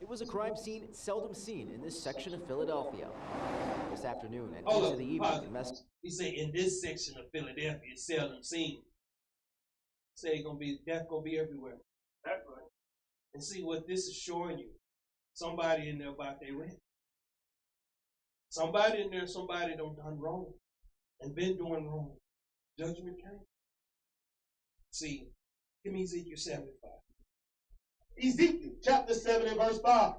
It was a crime scene seldom seen in this section of Philadelphia. This afternoon and into the evening, he said in this section of Philadelphia, it's seldom seen. Say death gonna be everywhere. That's right. And see what this is showing you. Somebody in there about their rent. Somebody in there, somebody done wrong and been doing wrong. Judgment came. See, give me Ezekiel 7:5. Ezekiel chapter 7 and verse 5.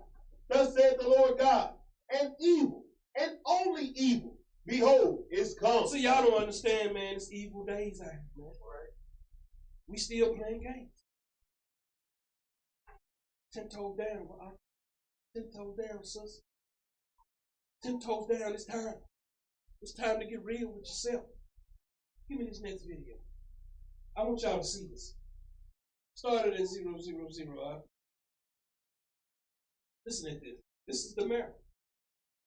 Thus saith the Lord God, and evil, and only evil, behold, is come. See, y'all don't understand, man. It's evil days out here, man. We still playing games. 10 toes down, 10 toes down, sister. 10 toes down, it's time. It's time to get real with yourself. Give me this next video. I want y'all to see this. Started at 000. Listen at this. This is the map.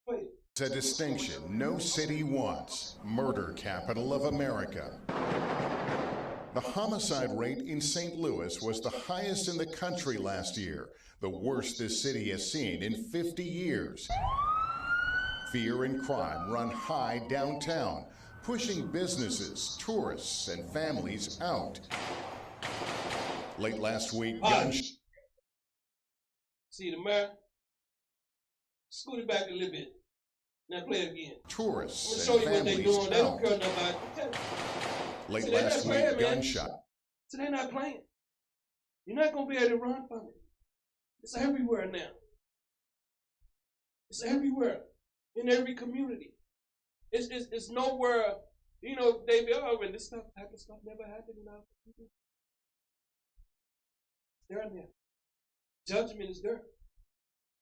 Wait. It's a distinction no city wants. Murder capital of America. The homicide rate in St. Louis was the highest in the country last year, the worst this city has seen in 50 years. Fear and crime run high downtown, pushing businesses, tourists, and families out. Late last week, See the mayor? Scoot it back a little bit. Now play it again. Tourists I'm and gonna show you what they're families doing. They don't out. care nothing about it. Late last week, gunshot. So they're not playing. You're not going to be able to run from it. It's everywhere now. It's everywhere. In every community. It's nowhere, you know, they be when this type of stuff never happened in our people. They're in there. Judgment is there.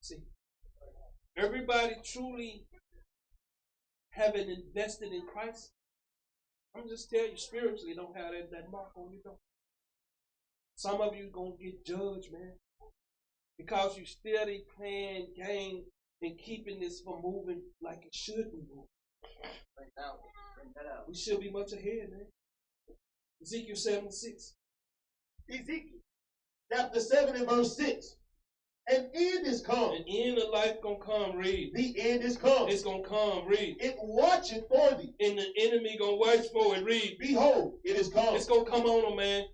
See, everybody truly having invested in Christ, I'm just telling you, spiritually don't have that mark on you, though. Some of you going to get judged, man, because you steady playing game and keeping this from moving like it should be moving. Bring that out. We should be much ahead, man. Ezekiel 7:6. Ezekiel chapter 7 and verse 6. An end is come. An end of life gonna come, read. The end is come. It's gonna come, read. It watcheth for thee. And the enemy gonna watch for it, read. Behold, it is come. It's gonna come on them, man.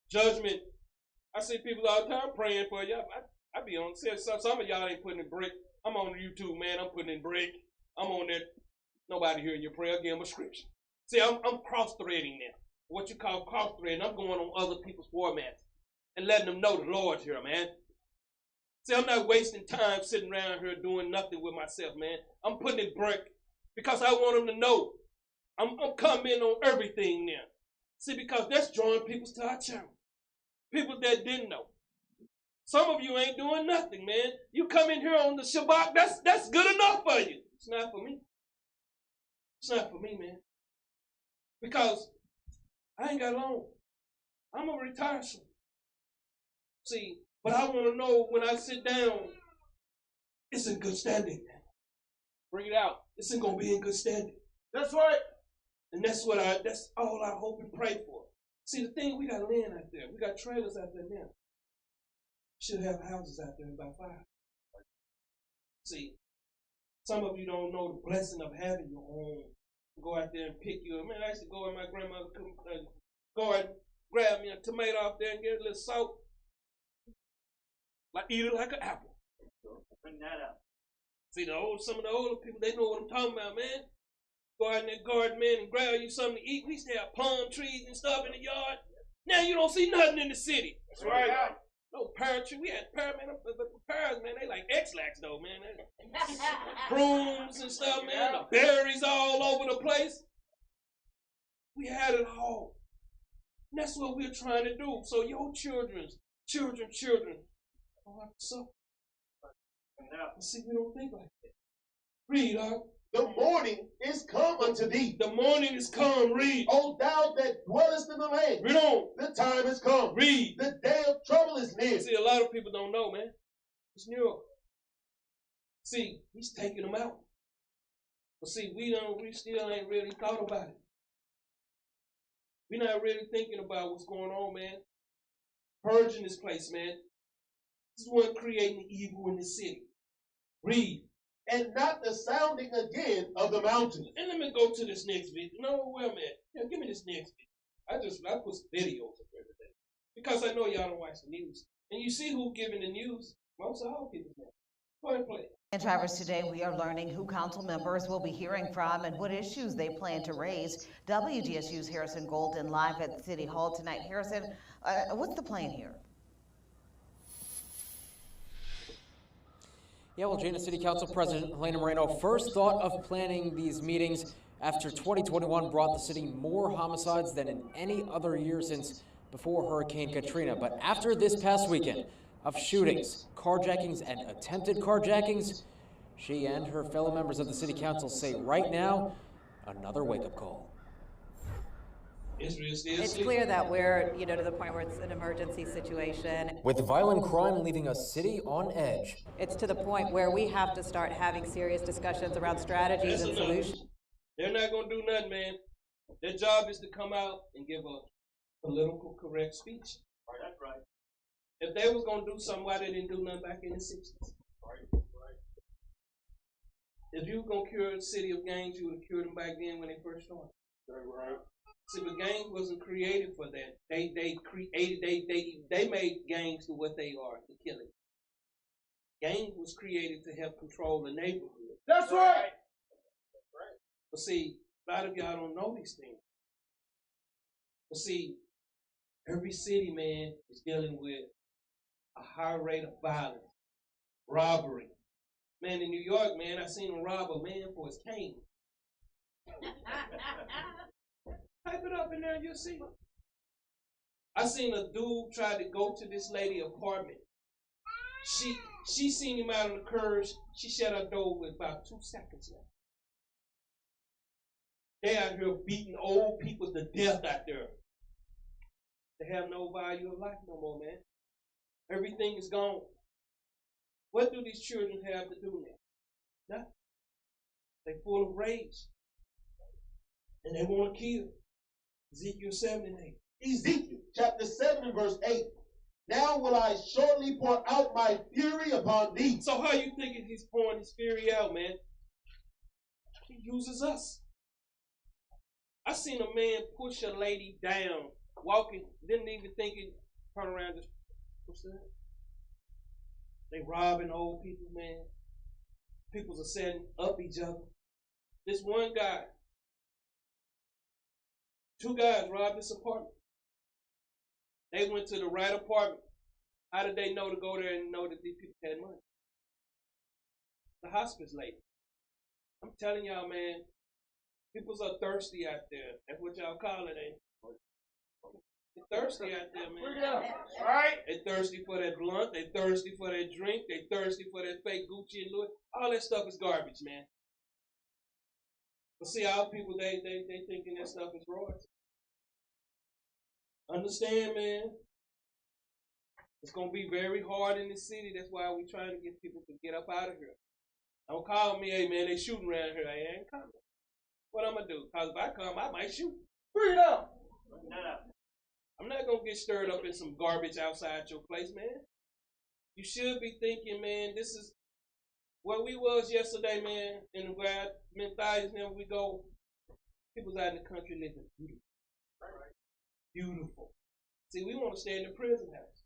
Judgment. I see people all the time praying for you. I be on, some of y'all ain't putting in brick. I'm on YouTube, man. I'm putting in brick. I'm on there. Nobody hearing your prayer. Give them a scripture. See, I'm cross-threading now. What you call cross-threading. I'm going on other people's formats and letting them know the Lord's here, man. See, I'm not wasting time sitting around here doing nothing with myself, man. I'm putting in work because I want them to know I'm coming on everything now. See, because that's drawing people to our channel. People that didn't know. Some of you ain't doing nothing, man. You come in here on the Shabbat, that's good enough for you. It's not for me. It's not for me, man. Because I ain't got long. I'm going to retire soon. See, but I want to know when I sit down, it's in good standing, man. Bring it out. It's going to be in good standing. That's right. And that's all I hope and pray for. See, the thing, we got land out there. We got trailers out there now. Should have houses out there in about 5. See, some of you don't know the blessing of having your own. Go out there and pick you up. Man, I used to go in my grandmother's garden, grab me a tomato off there and get a little salt. Like eat it like an apple. Bring that up. See, some of the older people, they know what I'm talking about, man. Go out in that garden, man, and grab you something to eat. We used to have palm trees and stuff in the yard. Now you don't see nothing in the city. That's right. No pear tree. We had pear, man. But the pears, man, they like X-lax, though, man. Prunes and stuff, man. The berries all over the place. We had it all. And that's what we're trying to do. So your children don't have to suffer. See, we don't think like that. Read, The morning is come unto thee. The morning is come. Read. O thou that dwellest in the land. Read on. The time is come. Read. The day of trouble is near. See, a lot of people don't know, man. It's new. See, he's taking them out. But see, we still ain't really thought about it. We're not really thinking about what's going on, man. Purging this place, man. This is what creating the evil in the city. Read. And not the sounding again of the mountain. And let me go to this next video. No, where I'm at. Yeah, give me this next video. I put some videos up there today. Because I know y'all don't watch the news. And you see who's giving the news. Most of all people know. Go ahead and play it. In Traverse today, we are learning who council members will be hearing from and what issues they plan to raise. WDSU's Harrison Golden live at City Hall tonight. Harrison, what's the plan here? Yeah, well, Jana, City Council President Helena Moreno first thought of planning these meetings after 2021 brought the city more homicides than in any other year since before Hurricane Katrina. But after this past weekend of shootings, carjackings, and attempted carjackings, she and her fellow members of the City Council say right now, another wake-up call. It's clear that we're, to the point where it's an emergency situation. With violent crime leaving a city on edge. It's to the point where we have to start having serious discussions around strategies and solutions. They're not going to do nothing, man. Their job is to come out and give a political correct speech. Right, that's right. If they was going to do something, why they didn't do nothing back in the 60s? Right. If you were going to cure the city of gangs, you would have cured them back then when they first started. Right. See, the gangs wasn't created for that. They made gangs to what they are, to killing. Gang was created to help control the neighborhood. That's right. But see, a lot of y'all don't know these things. But see, every city, man, is dealing with a high rate of violence, robbery. Man, in New York, man, I seen him rob a man for his cane. Type it up in there and you'll see. I seen a dude try to go to this lady apartment. She seen him out on the curb. She shut her door with about 2 seconds left. They out here beating old people to death out there. They have no value of life no more, man. Everything is gone. What do these children have to do now? Nothing. They're full of rage. And they want to kill. Ezekiel 7 and 8. Ezekiel chapter 7 and verse 8. Now will I shortly pour out my fury upon thee. So how you thinking he's pouring his fury out, man? He uses us. I seen a man push a lady down, walking, didn't even think it, turn around, just push that. They robbing old people, man. People are setting up each other. This one guy, 2 guys robbed this apartment. They went to the right apartment. How did they know to go there and know that these people had money? The hospice lady. I'm telling y'all, man, people are thirsty out there. That's what y'all call it, ain't it? They're thirsty out there, man. Right? They thirsty for that blunt. They thirsty for that drink. They thirsty for that fake Gucci and Louis. All that stuff is garbage, man. But see, our people, they thinking that stuff is royalty. Understand, man? It's going to be very hard in the city. That's why we're trying to get people to get up out of here. Don't call me, hey, man, they shooting around here. I ain't coming. What I'm going to do? Because if I come, I might shoot. Bring it up. I'm not going to get stirred up in some garbage outside your place, man. You should be thinking, man, this is what we was yesterday, man, and where Menthais and we go. People's out in the country living beautiful. Beautiful. See, we want to stay in the prison house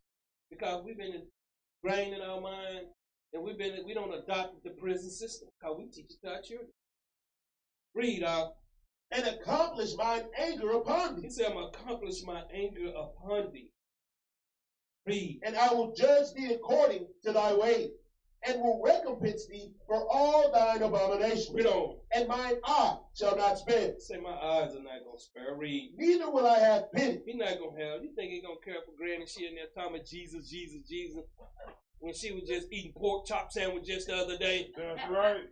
because we've been ingrained in our mind, and we don't adopt the prison system because we teach it to our children. Read out. And accomplish mine anger upon thee. He said, I'm going to accomplish my anger upon thee. Read. And I will judge thee according to thy ways, and will recompense thee for all thine abominations. Read on. And mine eye shall not spare. Say, my eyes are not going to spare. Read. Neither will I have pity. He's not going to have. You think he's going to care for Granny? She in there talking about Jesus, Jesus, Jesus, when she was just eating pork chop sandwiches the other day. That's right.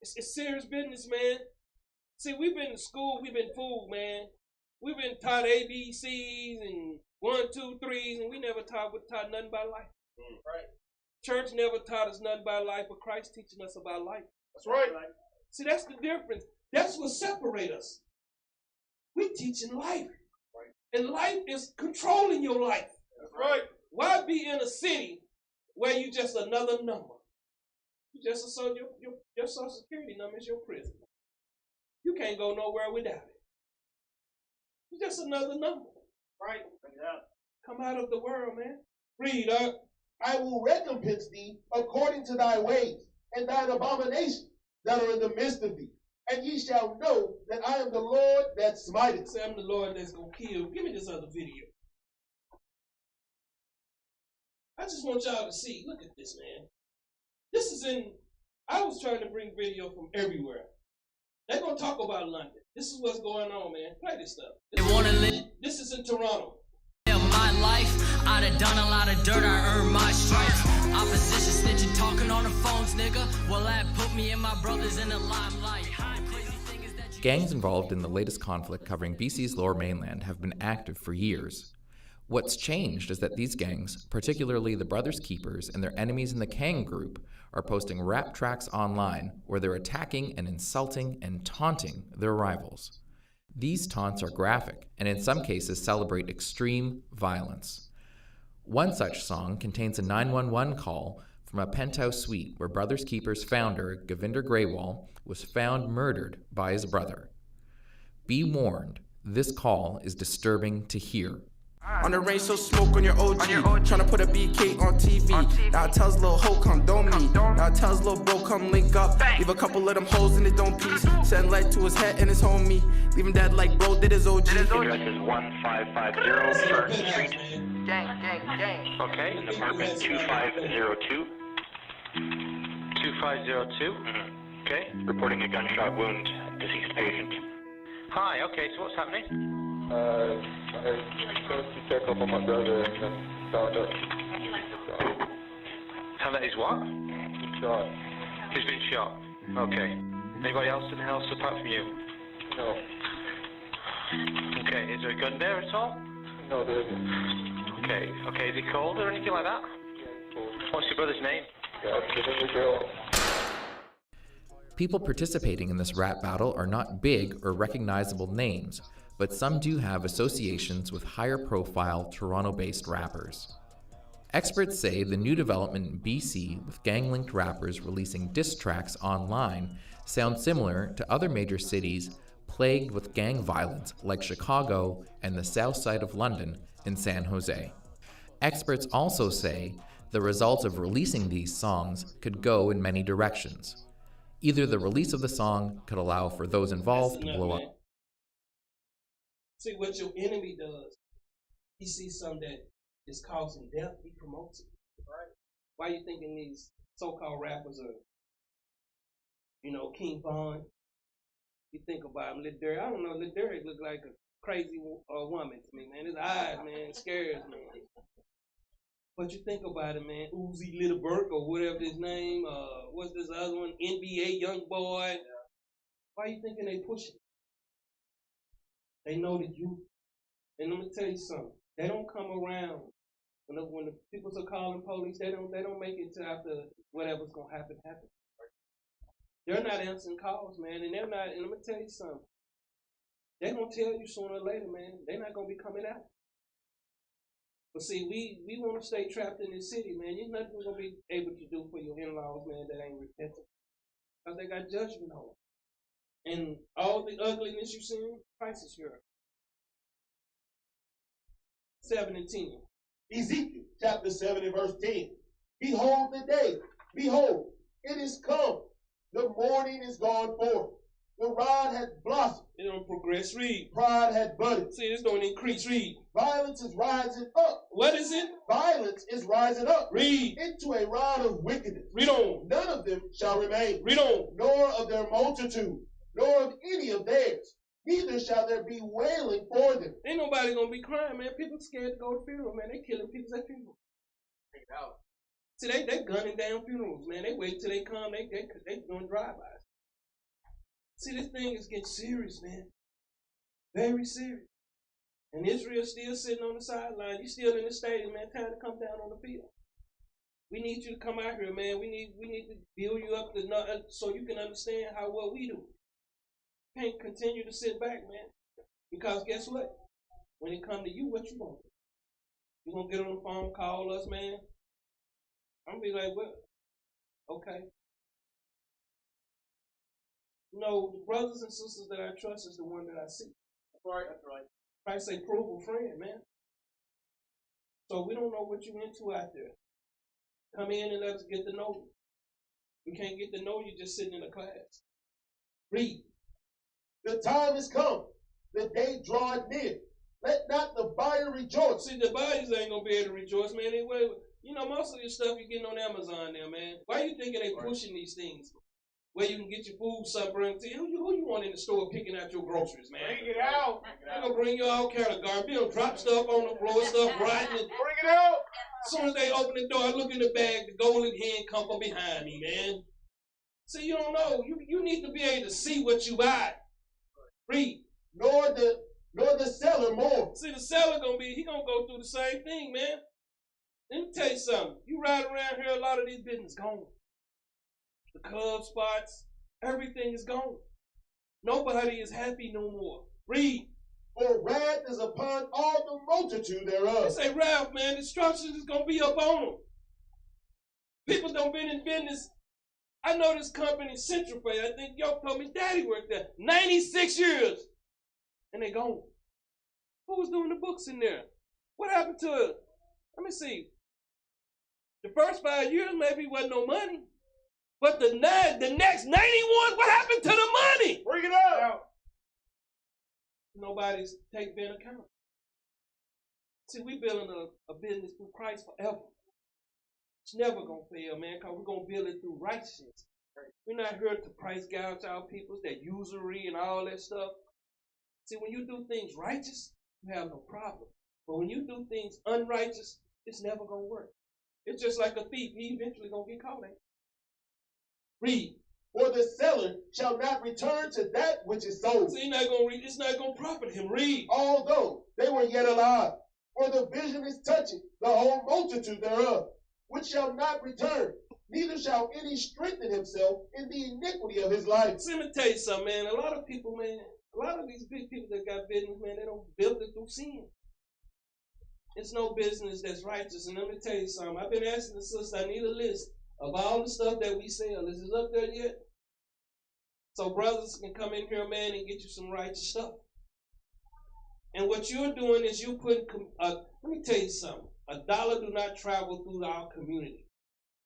It's serious business, man. See, we've been to school, we've been fooled, man. We've been taught ABCs and 1, 2, 3s, and we never taught nothing about life. Right. Church never taught us nothing about life, but Christ teaching us about life. That's right. See, that's the difference. That's what separates us. We teaching life. Right. And life is controlling your life. That's right. Why be in a city where you just another number? You just your social security number is your prison. You can't go nowhere without it. You're just another number. Right? Yeah. Come out of the world, man. Read up. I will recompense thee according to thy ways, and thine abominations that are in the midst of thee. And ye shall know that I am the Lord that smiteth. Say, I'm the Lord that's going to kill. Give me this other video. I just want y'all to see. Look at this, man. This is I was trying to bring video from everywhere. They're going to talk about London. This is what's going on, man. Play this stuff. This is in Toronto. My life, I'd have done a lot of dirt, I earned my stripes. Opposition snitching, talking on the phones, nigga. Well, that put me and my brothers in the limelight. Gangs involved in the latest conflict covering BC's Lower Mainland have been active for years. What's changed is that these gangs, particularly the Brothers Keepers and their enemies in the Kang group, are posting rap tracks online where they're attacking and insulting and taunting their rivals. These taunts are graphic and in some cases celebrate extreme violence. One such song contains a 911 call from a penthouse suite where Brothers Keepers founder Govinder Grewal was found murdered by his brother. Be warned, this call is disturbing to hear. On the range, so smoke on your OG. Tryna put a BK on TV. Now it tells little hoe, come don't me. Now it tells little bro, come link up. Leave a couple of them hoes in his don't piece. Send light to his head and his homie. Leave him dead like bro did his OG. Address is 1550 First Street. Gang. Okay, and apartment 2502. 2502? Okay, reporting a gunshot wound, deceased patient. Hi, okay, so what's happening? I came to check up on my brother and then found out. Found out he's what? Shot. He's been shot. Okay. Anybody else in the house apart from you? No. Okay, is there a gun there at all? No, there isn't. Okay, is he cold or anything like that? What's your brother's name? People participating in this rap battle are not big or recognizable names, but some do have associations with higher-profile Toronto-based rappers. Experts say the new development in BC with gang-linked rappers releasing diss tracks online sounds similar to other major cities plagued with gang violence like Chicago and the south side of London in San Jose. Experts also say the results of releasing these songs could go in many directions. Either the release of the song could allow for those involved to blow up. See what your enemy does. He sees something that is causing death, he promotes it. Right? Why are you thinking these so-called rappers are, King Von? You think about him, Lil Durk. I don't know, Lil Durk look like a crazy woman to me, man. His eyes, man, scares me. But you think about it, man. Uzi Little Burke or whatever his name. What's this other one? NBA Young Boy. Yeah. Why are you thinking they pushing? They know the youth. And let me tell you something. They don't come around when the people are calling police. They don't make it to after whatever's gonna happen. They're not answering calls, man, and they're not. And let me tell you something. They're gonna tell you sooner or later, man. They're not gonna be coming out. But see, we want to stay trapped in this city, man. There's nothing we're gonna be able to do for your in-laws, man, that ain't repentant, because they got judgment on it. And all the ugliness you see, Christ is here. 7 and 10. Ezekiel chapter 7 and verse 10. Behold the day, behold, it is come. The morning is gone forth. The rod hath blossomed. It don't progress, read. Pride hath budded. See, this don't increase, read. Violence is rising up. What is it? Violence is rising up. Read. Into a rod of wickedness. Read on. None of them shall remain. Read on. Nor of their multitude, nor of any of theirs. Neither shall there be wailing for them. Ain't nobody gonna be crying, man. People scared to go to funeral, man. They killing people at funerals. See, they gunning down funerals, man. They wait till they come. They doing drive-bys. See, this thing is getting serious, man. Very serious. And Israel's still sitting on the sideline. You still in the stadium, man. Time to come down on the field. We need you to come out here, man. We need to build you up so you can understand how well we do. You can't continue to sit back, man. Because guess what? When it come to you, what you gonna do? You gonna get on the phone, call us, man? I'm gonna be like, well, okay. No, the brothers and sisters that I trust is the one that I see. That's right, that's right. Christ say, prove a friend, man. So we don't know what you into out there. Come in and let us get to know you. We can't get to know you just sitting in a class. Read. The time is come. The day draweth near. Let not the buyer rejoice. See, the buyers ain't going to be able to rejoice, man. Anyway, most of this stuff you're getting on Amazon there, man. Why you thinking they pushing these things? Where you can get your food sunburned. See, who you want in the store picking out your groceries, man? Bring it out. They're going to bring you all kind of garbage. They'll drop stuff on the floor, stuff rotten. Bring it out. As soon as they open the door, I look in the bag, the golden hand come from behind me, man. See, you don't know. You need to be able to see what you buy. Read. Nor the seller more. See, the seller he gonna go through the same thing, man. Let me tell you something. You ride around here, a lot of these business gone. The club spots, everything is gone. Nobody is happy no more. Read. For wrath is upon all the multitude thereof. They say, Ralph, man, destruction is gonna be up on them. People don't been in business. I know this company, Central Freight, I think y'all told me daddy worked there. 96 years. And they gone. Who was doing the books in there? What happened to it? Let me see. The first 5 years maybe wasn't no money. But the next 91, what happened to the money? Bring it out. Nobody's taking account. See, we building a business through Christ forever. It's never going to fail, man, because we're going to build it through righteousness. We're not here to price gouge our people, that usury and all that stuff. See, when you do things righteous, you have no problem. But when you do things unrighteous, it's never going to work. It's just like a thief. He eventually going to get caught. Read. For the seller shall not return to that which is sold. See, it's not going to profit him. Read. Although they were yet alive. For the vision is touching the whole multitude thereof, which shall not return, neither shall any strengthen himself in the iniquity of his life. See, let me tell you something, man. A lot of people, man, a lot of these big people that got business, man, they don't build it through sin. It's no business that's righteous. And let me tell you something. I've been asking the sister, I need a list of all the stuff that we sell. Is it up there yet? So brothers can come in here, man, and get you some righteous stuff. And what you're doing is you put, let me tell you something. $1 do not travel through our community.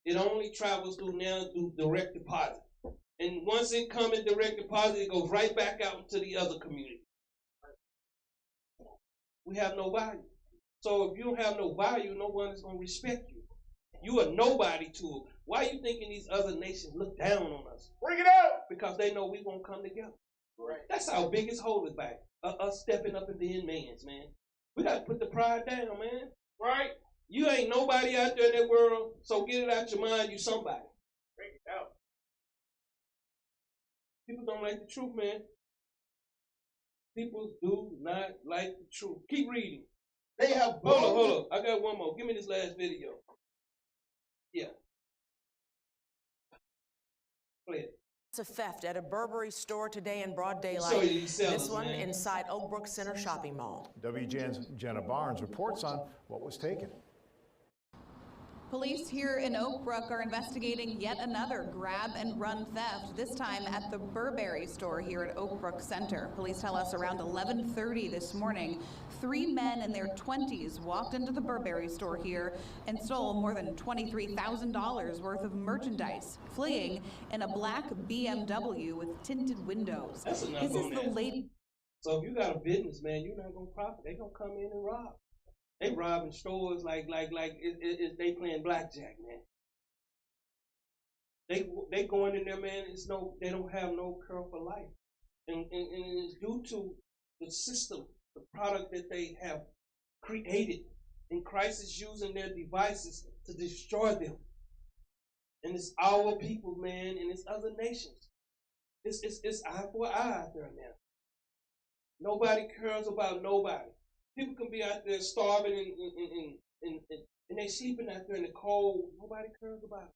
It only travels through direct deposit. And once it comes in direct deposit, it goes right back out into the other community. We have no value. So if you don't have no value, no one is going to respect you. You are nobody to them. Why are you thinking these other nations look down on us? Bring it out! Because they know we're going to come together. Right. That's our biggest holding back. Us stepping up and being mans, man. We got to put the pride down, man. Right? You ain't nobody out there in that world, so get it out your mind, you somebody. Bring it out. People don't like the truth, man. People do not like the truth. Keep reading. They have hold on. I got one more. Give me this last video. Yeah. Play it. It's a theft at a Burberry store today in broad daylight. So you sell this it, one man. inside Oak Brook Center Shopping Mall. WGN's Jenna Barnes reports on what was taken. Police here in Oak Brook are investigating yet another grab and run theft, this time at the Burberry store here at Oak Brook Center. Police tell us around 11:30 this morning, 3 men in their 20s walked into the Burberry store here and stole more than $23,000 worth of merchandise, fleeing in a black BMW with tinted windows. That's enough. This is the latest. So if you got a business, man, you're not gonna profit. They're gonna come in and rob. They robbing stores like they playing blackjack, man. They going in there, man. They don't have no curl for life, and it's due to the system, the product that they have created, and Christ is using their devices to destroy them. And it's our people, man, and it's other nations. It's eye for eye out there now. Nobody cares about nobody. People can be out there starving and they sleeping out there in the cold. Nobody cares about it.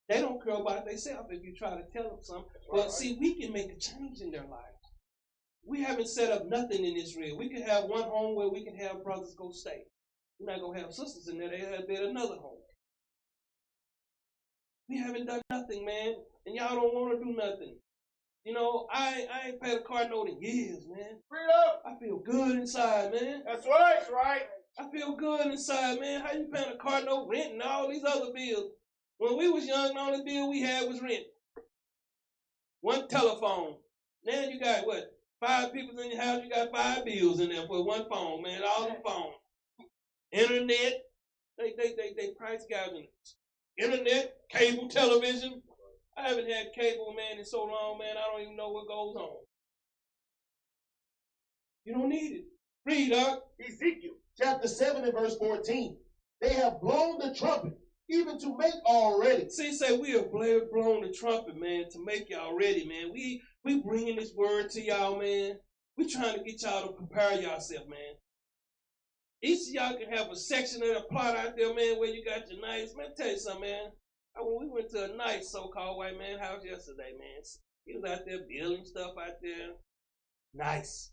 They don't care about it themselves if you try to tell them something. But see, we can make a change in their lives. We haven't set up nothing in Israel. We can have one home where we can have brothers go stay. We're not going to have sisters in there. They have built another home. We haven't done nothing, man. And y'all don't want to do nothing. You know, I ain't paid a car note in years, man. Freedom! I feel good inside, man. That's right. That's right. I feel good inside, man. How you paying a car note, rent, and all these other bills? When we was young, the only bill we had was rent. One telephone. Now you got, 5 people in your house, you got 5 bills in there for one phone, man. All the phones. Internet. They price gouging. Internet, cable television. I haven't had cable, man, in so long, man, I don't even know what goes on. You don't need it. Read, Doc. Ezekiel chapter 7 and verse 14. They have blown the trumpet, even to make all ready. See, say we have blown the trumpet, man, to make y'all ready, man. We bringing this word to y'all, man. We trying to get y'all to prepare yourself, man. Each of y'all can have a section of the plot out there, man, where you got your nice. Man, tell you something, man. When we went to a nice so-called white man house yesterday, man, he was out there building stuff out there. Nice.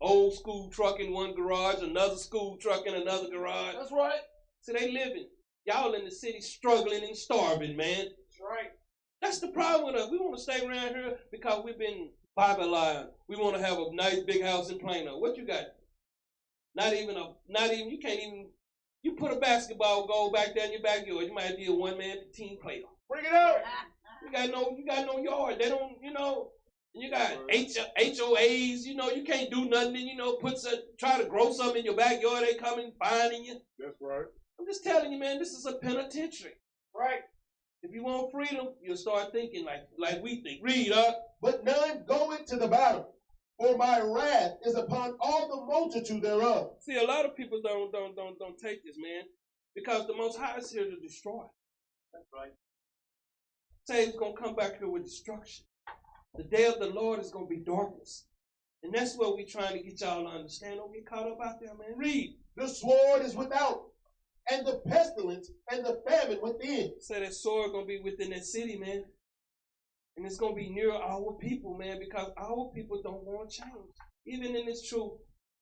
Old school truck in one garage, another school truck in another garage. That's right. See, they living. Y'all in the city struggling and starving, man. That's right. That's the problem with us. We want to stay around here because we've been Babylon. We want to have a nice big house in Plano. What you got? You can't even. You put a basketball goal back there in your backyard, you might be a one-man team player. Bring it out. You got no yard. They don't, you got HOAs, you can't do nothing, try to grow something in your backyard, they come and finding you. That's right. I'm just telling you, man, this is a penitentiary. Right. If you want freedom, you'll start thinking like we think. Read up. But none go into the battle. For my wrath is upon all the multitude thereof. See, a lot of people don't take this, man, because the Most High is here to destroy. That's right. Say he's gonna come back here with destruction. The day of the Lord is gonna be darkness, and that's what we're trying to get y'all to understand. Don't get caught up out there, man. Read. The sword is without, and the pestilence and the famine within. Say that sword gonna be within that city, man. And it's going to be near our people, man, because our people don't want to change. Even in this truth,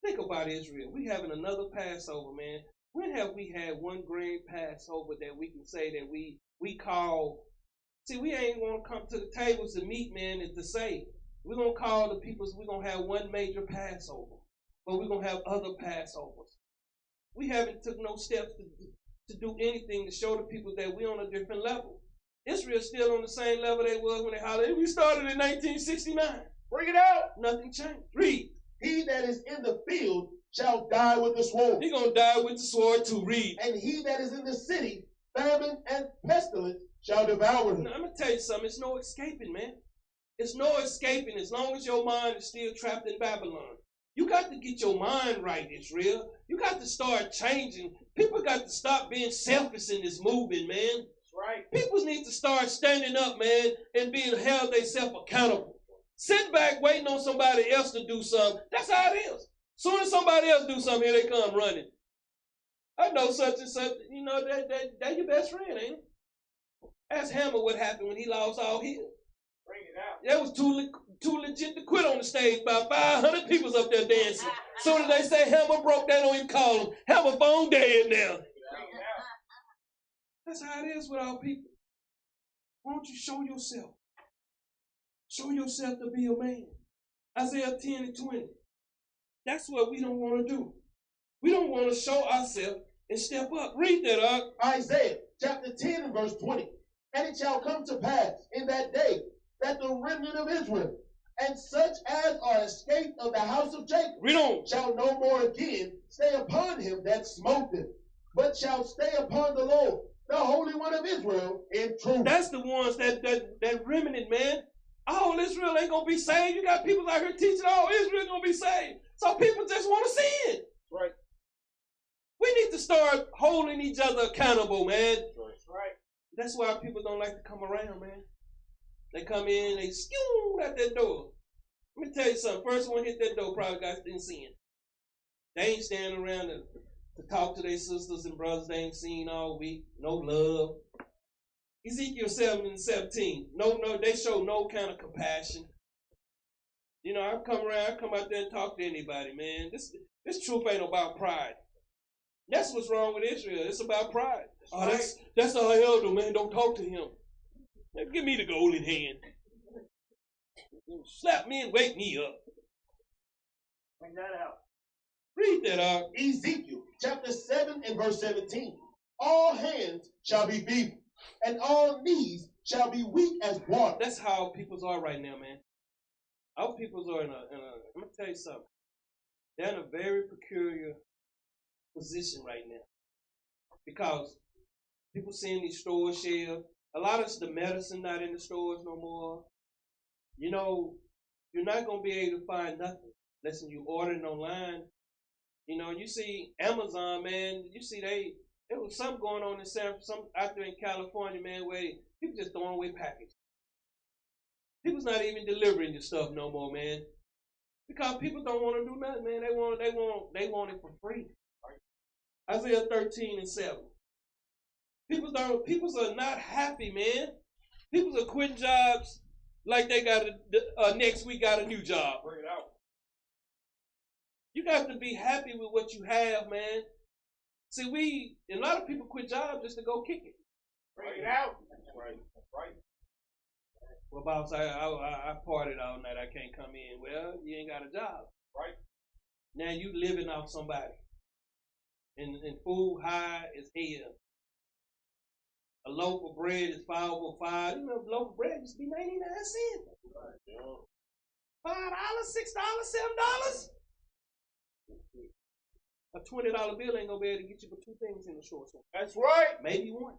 think about Israel. We having another Passover, man. When have we had one grand Passover that we can say that we call? See, we ain't going to come to the tables to meet, man, and to say, we're going to call the peoples, we're going to have one major Passover, but we're going to have other Passovers. We haven't took no steps to do anything to show the people that we're on a different level. Israel's still on the same level they was when they hollered. We started in 1969. Bring it out. Nothing changed. Read. He that is in the field shall die with the sword. He gonna die with the sword to read. And he that is in the city, famine and pestilence shall devour him. Now, I'm gonna tell you something. It's no escaping, man. It's no escaping as long as your mind is still trapped in Babylon. You got to get your mind right, Israel. You got to start changing. People got to stop being selfish in this movement, man. That's right. People need to start standing up, man, and being held themselves accountable. Sit back waiting on somebody else to do something. That's how it is. Soon as somebody else do something, here they come running. I know such and such. You know, that your best friend, ain't it? Ask Hammer what happened when he lost all his. Bring it out. That was too legit to quit on the stage. About 500 people's up there dancing. Soon as they say Hammer broke, they don't even call him. Hammer phone dead now. That's how it is with our people. Why don't you show yourself? Show yourself to be a man. Isaiah 10 and 20. That's what we don't want to do. We don't want to show ourselves and step up. Read that up. Isaiah chapter 10 and verse 20. And it shall come to pass in that day that the remnant of Israel and such as are escaped of the house of Jacob Read on. shall no more again stay upon him that smote them, but shall stay upon the Lord, the Holy One of Israel, in truth. That's the ones that remnant, man. All Israel ain't gonna be saved. You got people out here teaching all Israel gonna be saved. So people just want to see it. Right. We need to start holding each other accountable, man. That's right. That's why people don't like to come around, man. They come in, they skew at that door. Let me tell you something. First one hit that door probably got in sin. They ain't standing around to talk to their sisters and brothers they ain't seen all week. No love. Ezekiel 7 and 17. No, they show no kind of compassion. You know, I come out there and talk to anybody, man. This truth ain't about pride. That's what's wrong with Israel. It's about pride. Oh, that's our elder, man. Don't talk to him. Give me the golden hand. Slap me and wake me up. Bring that out. Read that out. Ezekiel chapter 7 and verse 17. All hands shall be feeble, and all knees shall be weak as water. That's how peoples are right now, man. Our peoples are I'm going to tell you something. They're in a very peculiar position right now. Because people seeing these stores shelved. A lot of the medicine not in the stores no more. You know, you're not going to be able to find nothing unless you order it online. You know, you see Amazon, man, you see there was something going on in some out there in California, man, where people just throwing away packages. People's not even delivering your stuff no more, man. Because people don't want to do nothing, man. They want it for free. Isaiah 13 and 7. People are not happy, man. People are quitting jobs like they got next week got a new job. Bring it out. You got to be happy with what you have, man. See, a lot of people quit jobs just to go kick it. Bring it out. That's right. That's right. Well, boss, I partied all night. I can't come in. Well, you ain't got a job. Right. Now you living off somebody. And food high as hell. A loaf of bread is $5.05. You know, a loaf of bread used to be 99 cents. $5, $6, $7. A $20 bill ain't gonna be able to get you for two things in the short term. That's right. Maybe one.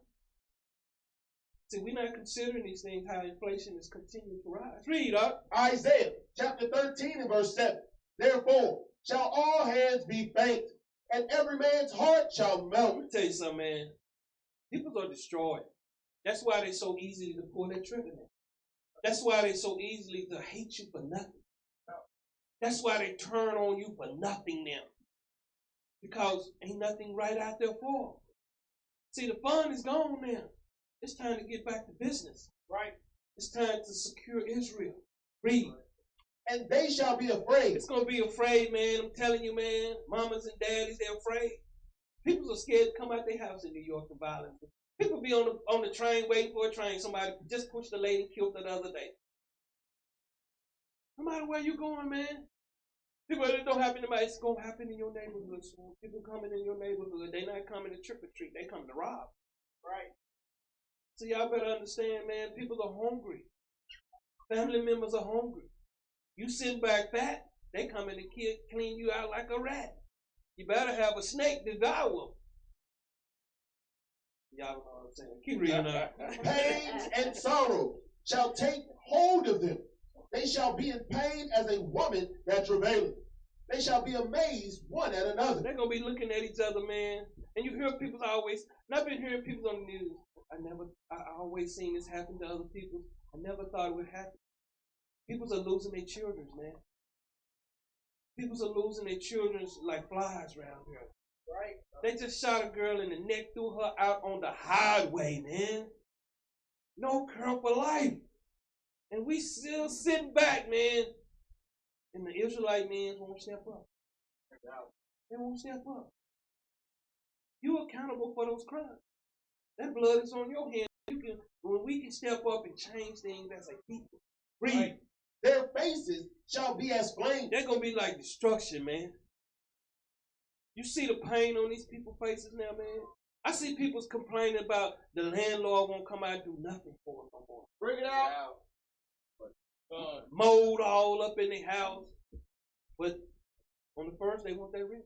See, we're not considering these things, how inflation is continuing to rise. Read up. Isaiah chapter 13 and verse 7. Therefore shall all hands be faint, and every man's heart shall melt. Let me tell you something, man. People are destroyed. That's why they're so easy to pull that trigger now. That's why they're so easily to hate you for nothing. That's why they turn on you for nothing now. Because ain't nothing right out there for them. See, the fun is gone now. It's time to get back to business. Right. It's time to secure Israel. Read. And they shall be afraid. It's going to be afraid, man. I'm telling you, man. Mamas and daddies, they're afraid. People are scared to come out their house in New York for violence. People be on the train waiting for a train. Somebody just pushed the lady and killed her the other day. No matter where you going, man. People, it don't happen to me. It's going to happen in your neighborhood. So people coming in your neighborhood, they not coming to trick or treat. They come to rob. Right. So y'all better understand, man. People are hungry. Family members are hungry. You sitting back fat, they coming to clean you out like a rat. You better have a snake devour them. Y'all know what I'm saying. Keep reading up. Pains and sorrow shall take hold of them. They shall be in pain as a woman that travaileth. They shall be amazed one at another. They're going to be looking at each other, man. And you hear people always, and I've been hearing people on the news, I always seen this happen to other people. I never thought it would happen. People are losing their children, man. People are losing their children like flies around here. Right. They just shot a girl in the neck, threw her out on the highway, man. No girl for life. And we still sitting back, man. And the Israelite men won't step up. They won't step up. You're accountable for those crimes. That blood is on your hands. When we can step up and change things as a people. Read. Right. Their faces shall be as flame. They're going to be like destruction, man. You see the pain on these people's faces now, man? I see people complaining about the landlord won't come out and do nothing for them no more. Bring it out. Mold all up in their house. But on the first, they want their rent.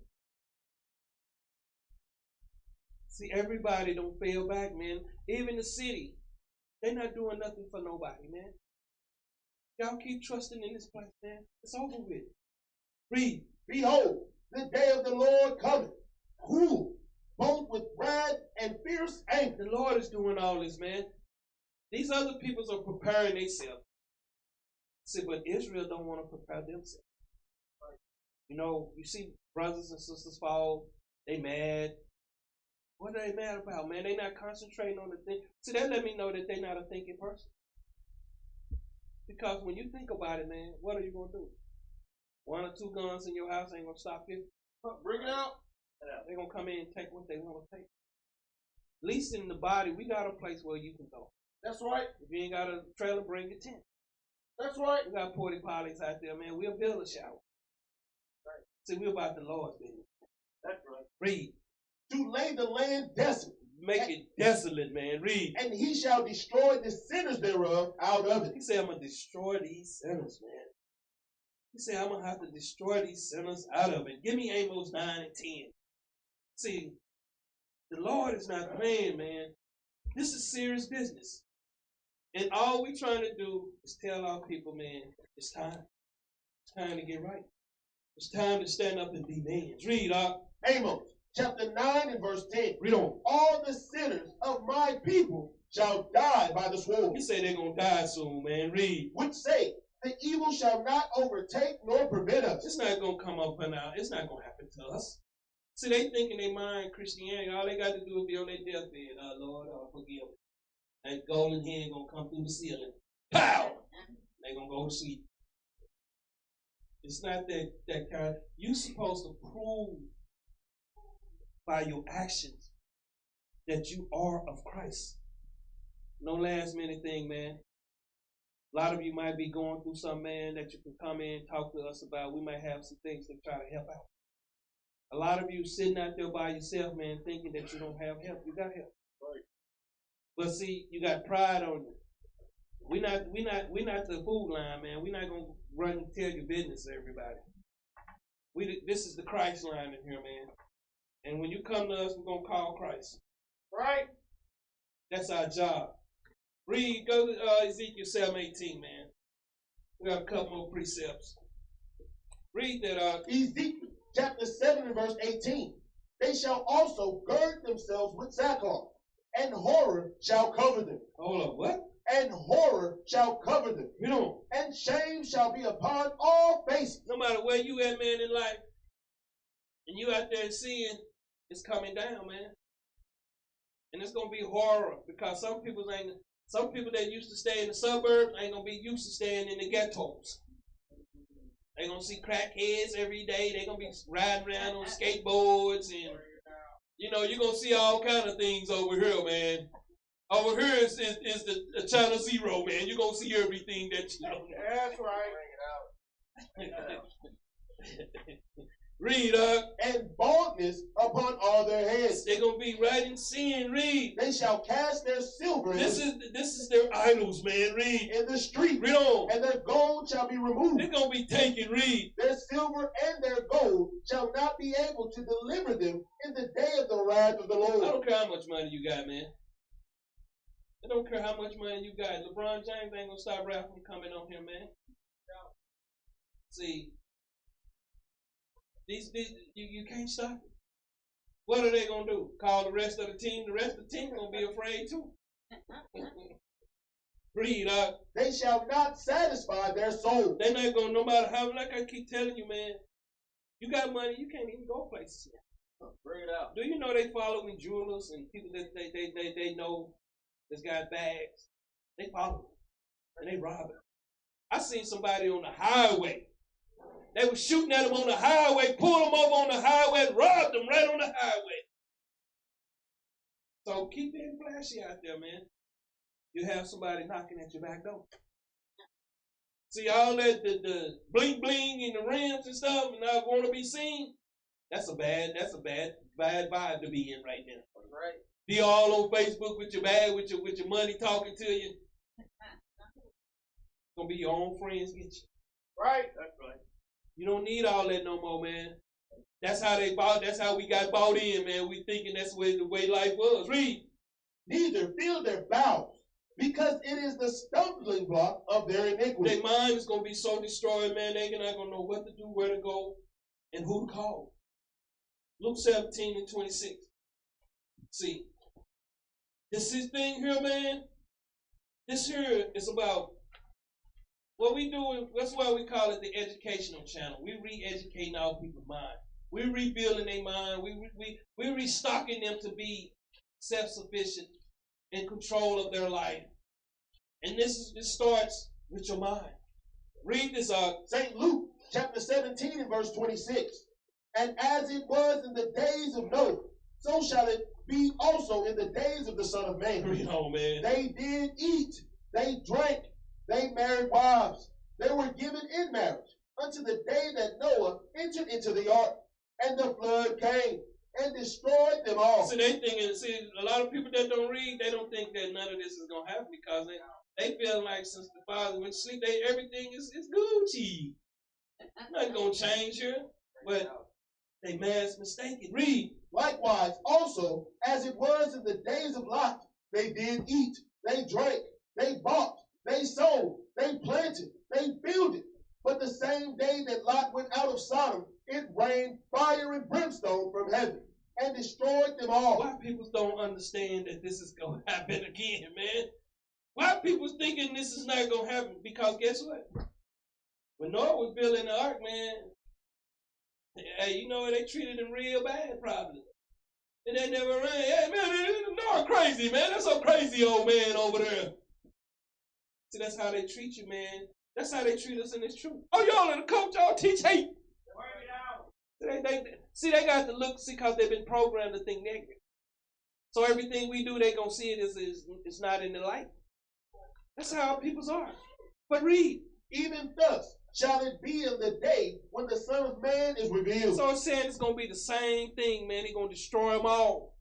See, everybody don't fail back, man. Even the city, they're not doing nothing for nobody, man. Y'all keep trusting in this place, man. It's over with. Read. Behold, the day of the Lord cometh, cruel, both with wrath and fierce anger. The Lord is doing all this, man. These other peoples are preparing themselves. See, but Israel don't want to prepare themselves. You know, you see brothers and sisters fall, they mad. What are they mad about, man? They not concentrating on the thing. See, that let me know that they're not a thinking person. Because when you think about it, man, what are you going to do? 1 or 2 guns in your house ain't going to stop you. Bring it out. They're going to come in and take what they want to take. At least in the body, we got a place where you can go. That's right. If you ain't got a trailer, bring your tent. That's right. We got porta potties out there, man. We'll build a shower. Right. See, we're about the Lord's business. That's right. Read. To lay the land desolate. Make it desolate, man. Read. And he shall destroy the sinners thereof out of it. He said, I'm going to destroy these sinners, man. He said, I'm going to have to destroy these sinners out of it. Give me Amos 9 and 10. See, the Lord is not playing, man. This is serious business. And all we trying to do is tell our people, man, it's time. It's time to get right. It's time to stand up and be men. Read, Amos chapter 9 and verse 10. Read on. All the sinners of my people shall die by the sword. He said they're going to die soon, man. Read. Which say, the evil shall not overtake nor prevent us. It's not going to come up and out. It's not going to happen to us. See, they think in their mind Christianity, all they got to do is be on their deathbed. Lord, forgive me. That golden hand going to come through the ceiling. Pow! They're going to go to sleep. It's not that kind. You're supposed to prove by your actions that you are of Christ. No last minute thing, man. A lot of you might be going through something, man, that you can come in and talk to us about. We might have some things to try to help out. A lot of you sitting out there by yourself, man, thinking that you don't have help. You got help. Right. But see, you got pride on you. We're not the food line, man. We're not gonna run and tell your business to everybody. This is the Christ line in here, man. And when you come to us, we're gonna call Christ. Right? That's our job. Read, go to Ezekiel 7:18, man. We got a couple more precepts. Read that. Ezekiel chapter 7 and verse 18. They shall also gird themselves with sackcloth, and horror shall cover them. Hold up, what? And horror shall cover them. You know. And shame shall be upon all faces. No matter where you at, man, in life, and you out there seeing, it's coming down, man. And it's gonna be horror, because some people that used to stay in the suburbs ain't gonna be used to staying in the ghettos. They're gonna see crackheads every day. They're gonna be riding around on skateboards, and you know, you're gonna see all kind of things over here, man. Over here is the China Zero, man. You're gonna see everything that you know. That's right. Read, and baldness upon all their heads. They're gonna be right in sin. Read. They shall cast their silver. This is their idols, man. Read. In the street. Read on. And their gold shall be removed. They're gonna be taken. Read. Their silver and their gold shall not be able to deliver them in the day of the wrath of the Lord. I don't care how much money you got, man. I don't care how much money you got. LeBron James ain't gonna stop rap from coming on here, man. See, you can't stop it. What are they gonna do? Call the rest of the team? The rest of the team gonna be afraid too. Read, they shall not satisfy their soul. They're not gonna, no matter how, like I keep telling you, man. You got money, you can't even go places. Bring it out. Do you know they following jewelers and people that they know that's got bags? They follow them and they rob them. I seen somebody on the highway. They were shooting at them on the highway, pulled them over on the highway, and robbed them right on the highway. So keep being flashy out there, man. You have somebody knocking at your back door. See all that the bling bling and the rims and stuff, and I want to be seen. That's a bad vibe to be in right now. Right. Be all on Facebook with your bag, with your money talking to you. Gonna be your own friends get you. Right. That's right. You don't need all that no more, man. That's how we got bought in, man. We thinking that's the way life was. Read. Neither fill their bowels, because it is the stumbling block of their iniquity. Their mind is gonna be so destroyed, man. They're not gonna know what to do, where to go, and who to call. Luke 17:26. See, this thing here, man. This here is about what we do. That's why we call it the educational channel. We re-educating our people's mind. We're rebuilding their mind. We're restocking them to be self-sufficient, in control of their life. And this starts with your mind. Read this out. St. Luke chapter 17 and verse 26. And as it was in the days of Noah, so shall it be also in the days of the Son of Man. Read on, man. They did eat, they drank, they married wives, they were given in marriage unto the day that Noah entered into the ark, and the flood came and destroyed them all. See, a lot of people that don't read, they don't think that none of this is gonna happen because they feel like since the Father went to sleep, everything is Gucci. Nothing gonna change here, but they mass mistaken. Read. Likewise, also, as it was in the days of Lot, they did eat, they drank, they bought, they sold, they planted, they builded. But the same day that Lot went out of Sodom, it rained fire and brimstone from heaven and destroyed them all. Why people don't understand that this is going to happen again, man? Why people thinking this is not going to happen? Because guess what? When Noah was building the ark, man, hey, you know, they treated him real bad, probably. And they never ran. Hey, man, Noah crazy, man. That's some crazy old man over there. See, that's how they treat you, man. That's how they treat us in this truth. Oh, y'all in the coach, y'all teach hate. They got to look, because they've been programmed to think negative. So everything we do, they gonna see it as it's not in the light. That's how people's are. But read. Even thus shall it be in the day when the Son of Man is revealed. So it's saying it's gonna be the same thing, man. He's gonna destroy them all.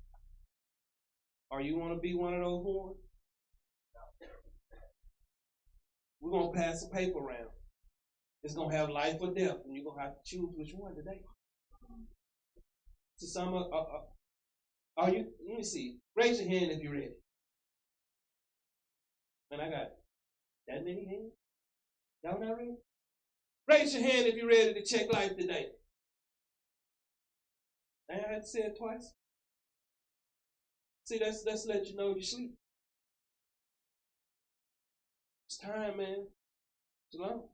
Are you gonna be one of those ones? We're gonna pass a paper around. It's gonna have life or death, and you're gonna have to choose which one today. So some are you? Let me see. Raise your hand if you're ready. And I got that many hands. Y'all not ready? Raise your hand if you're ready to check life today. I had to say it twice. See, that's let you know you sleep. It's time, man. It's long.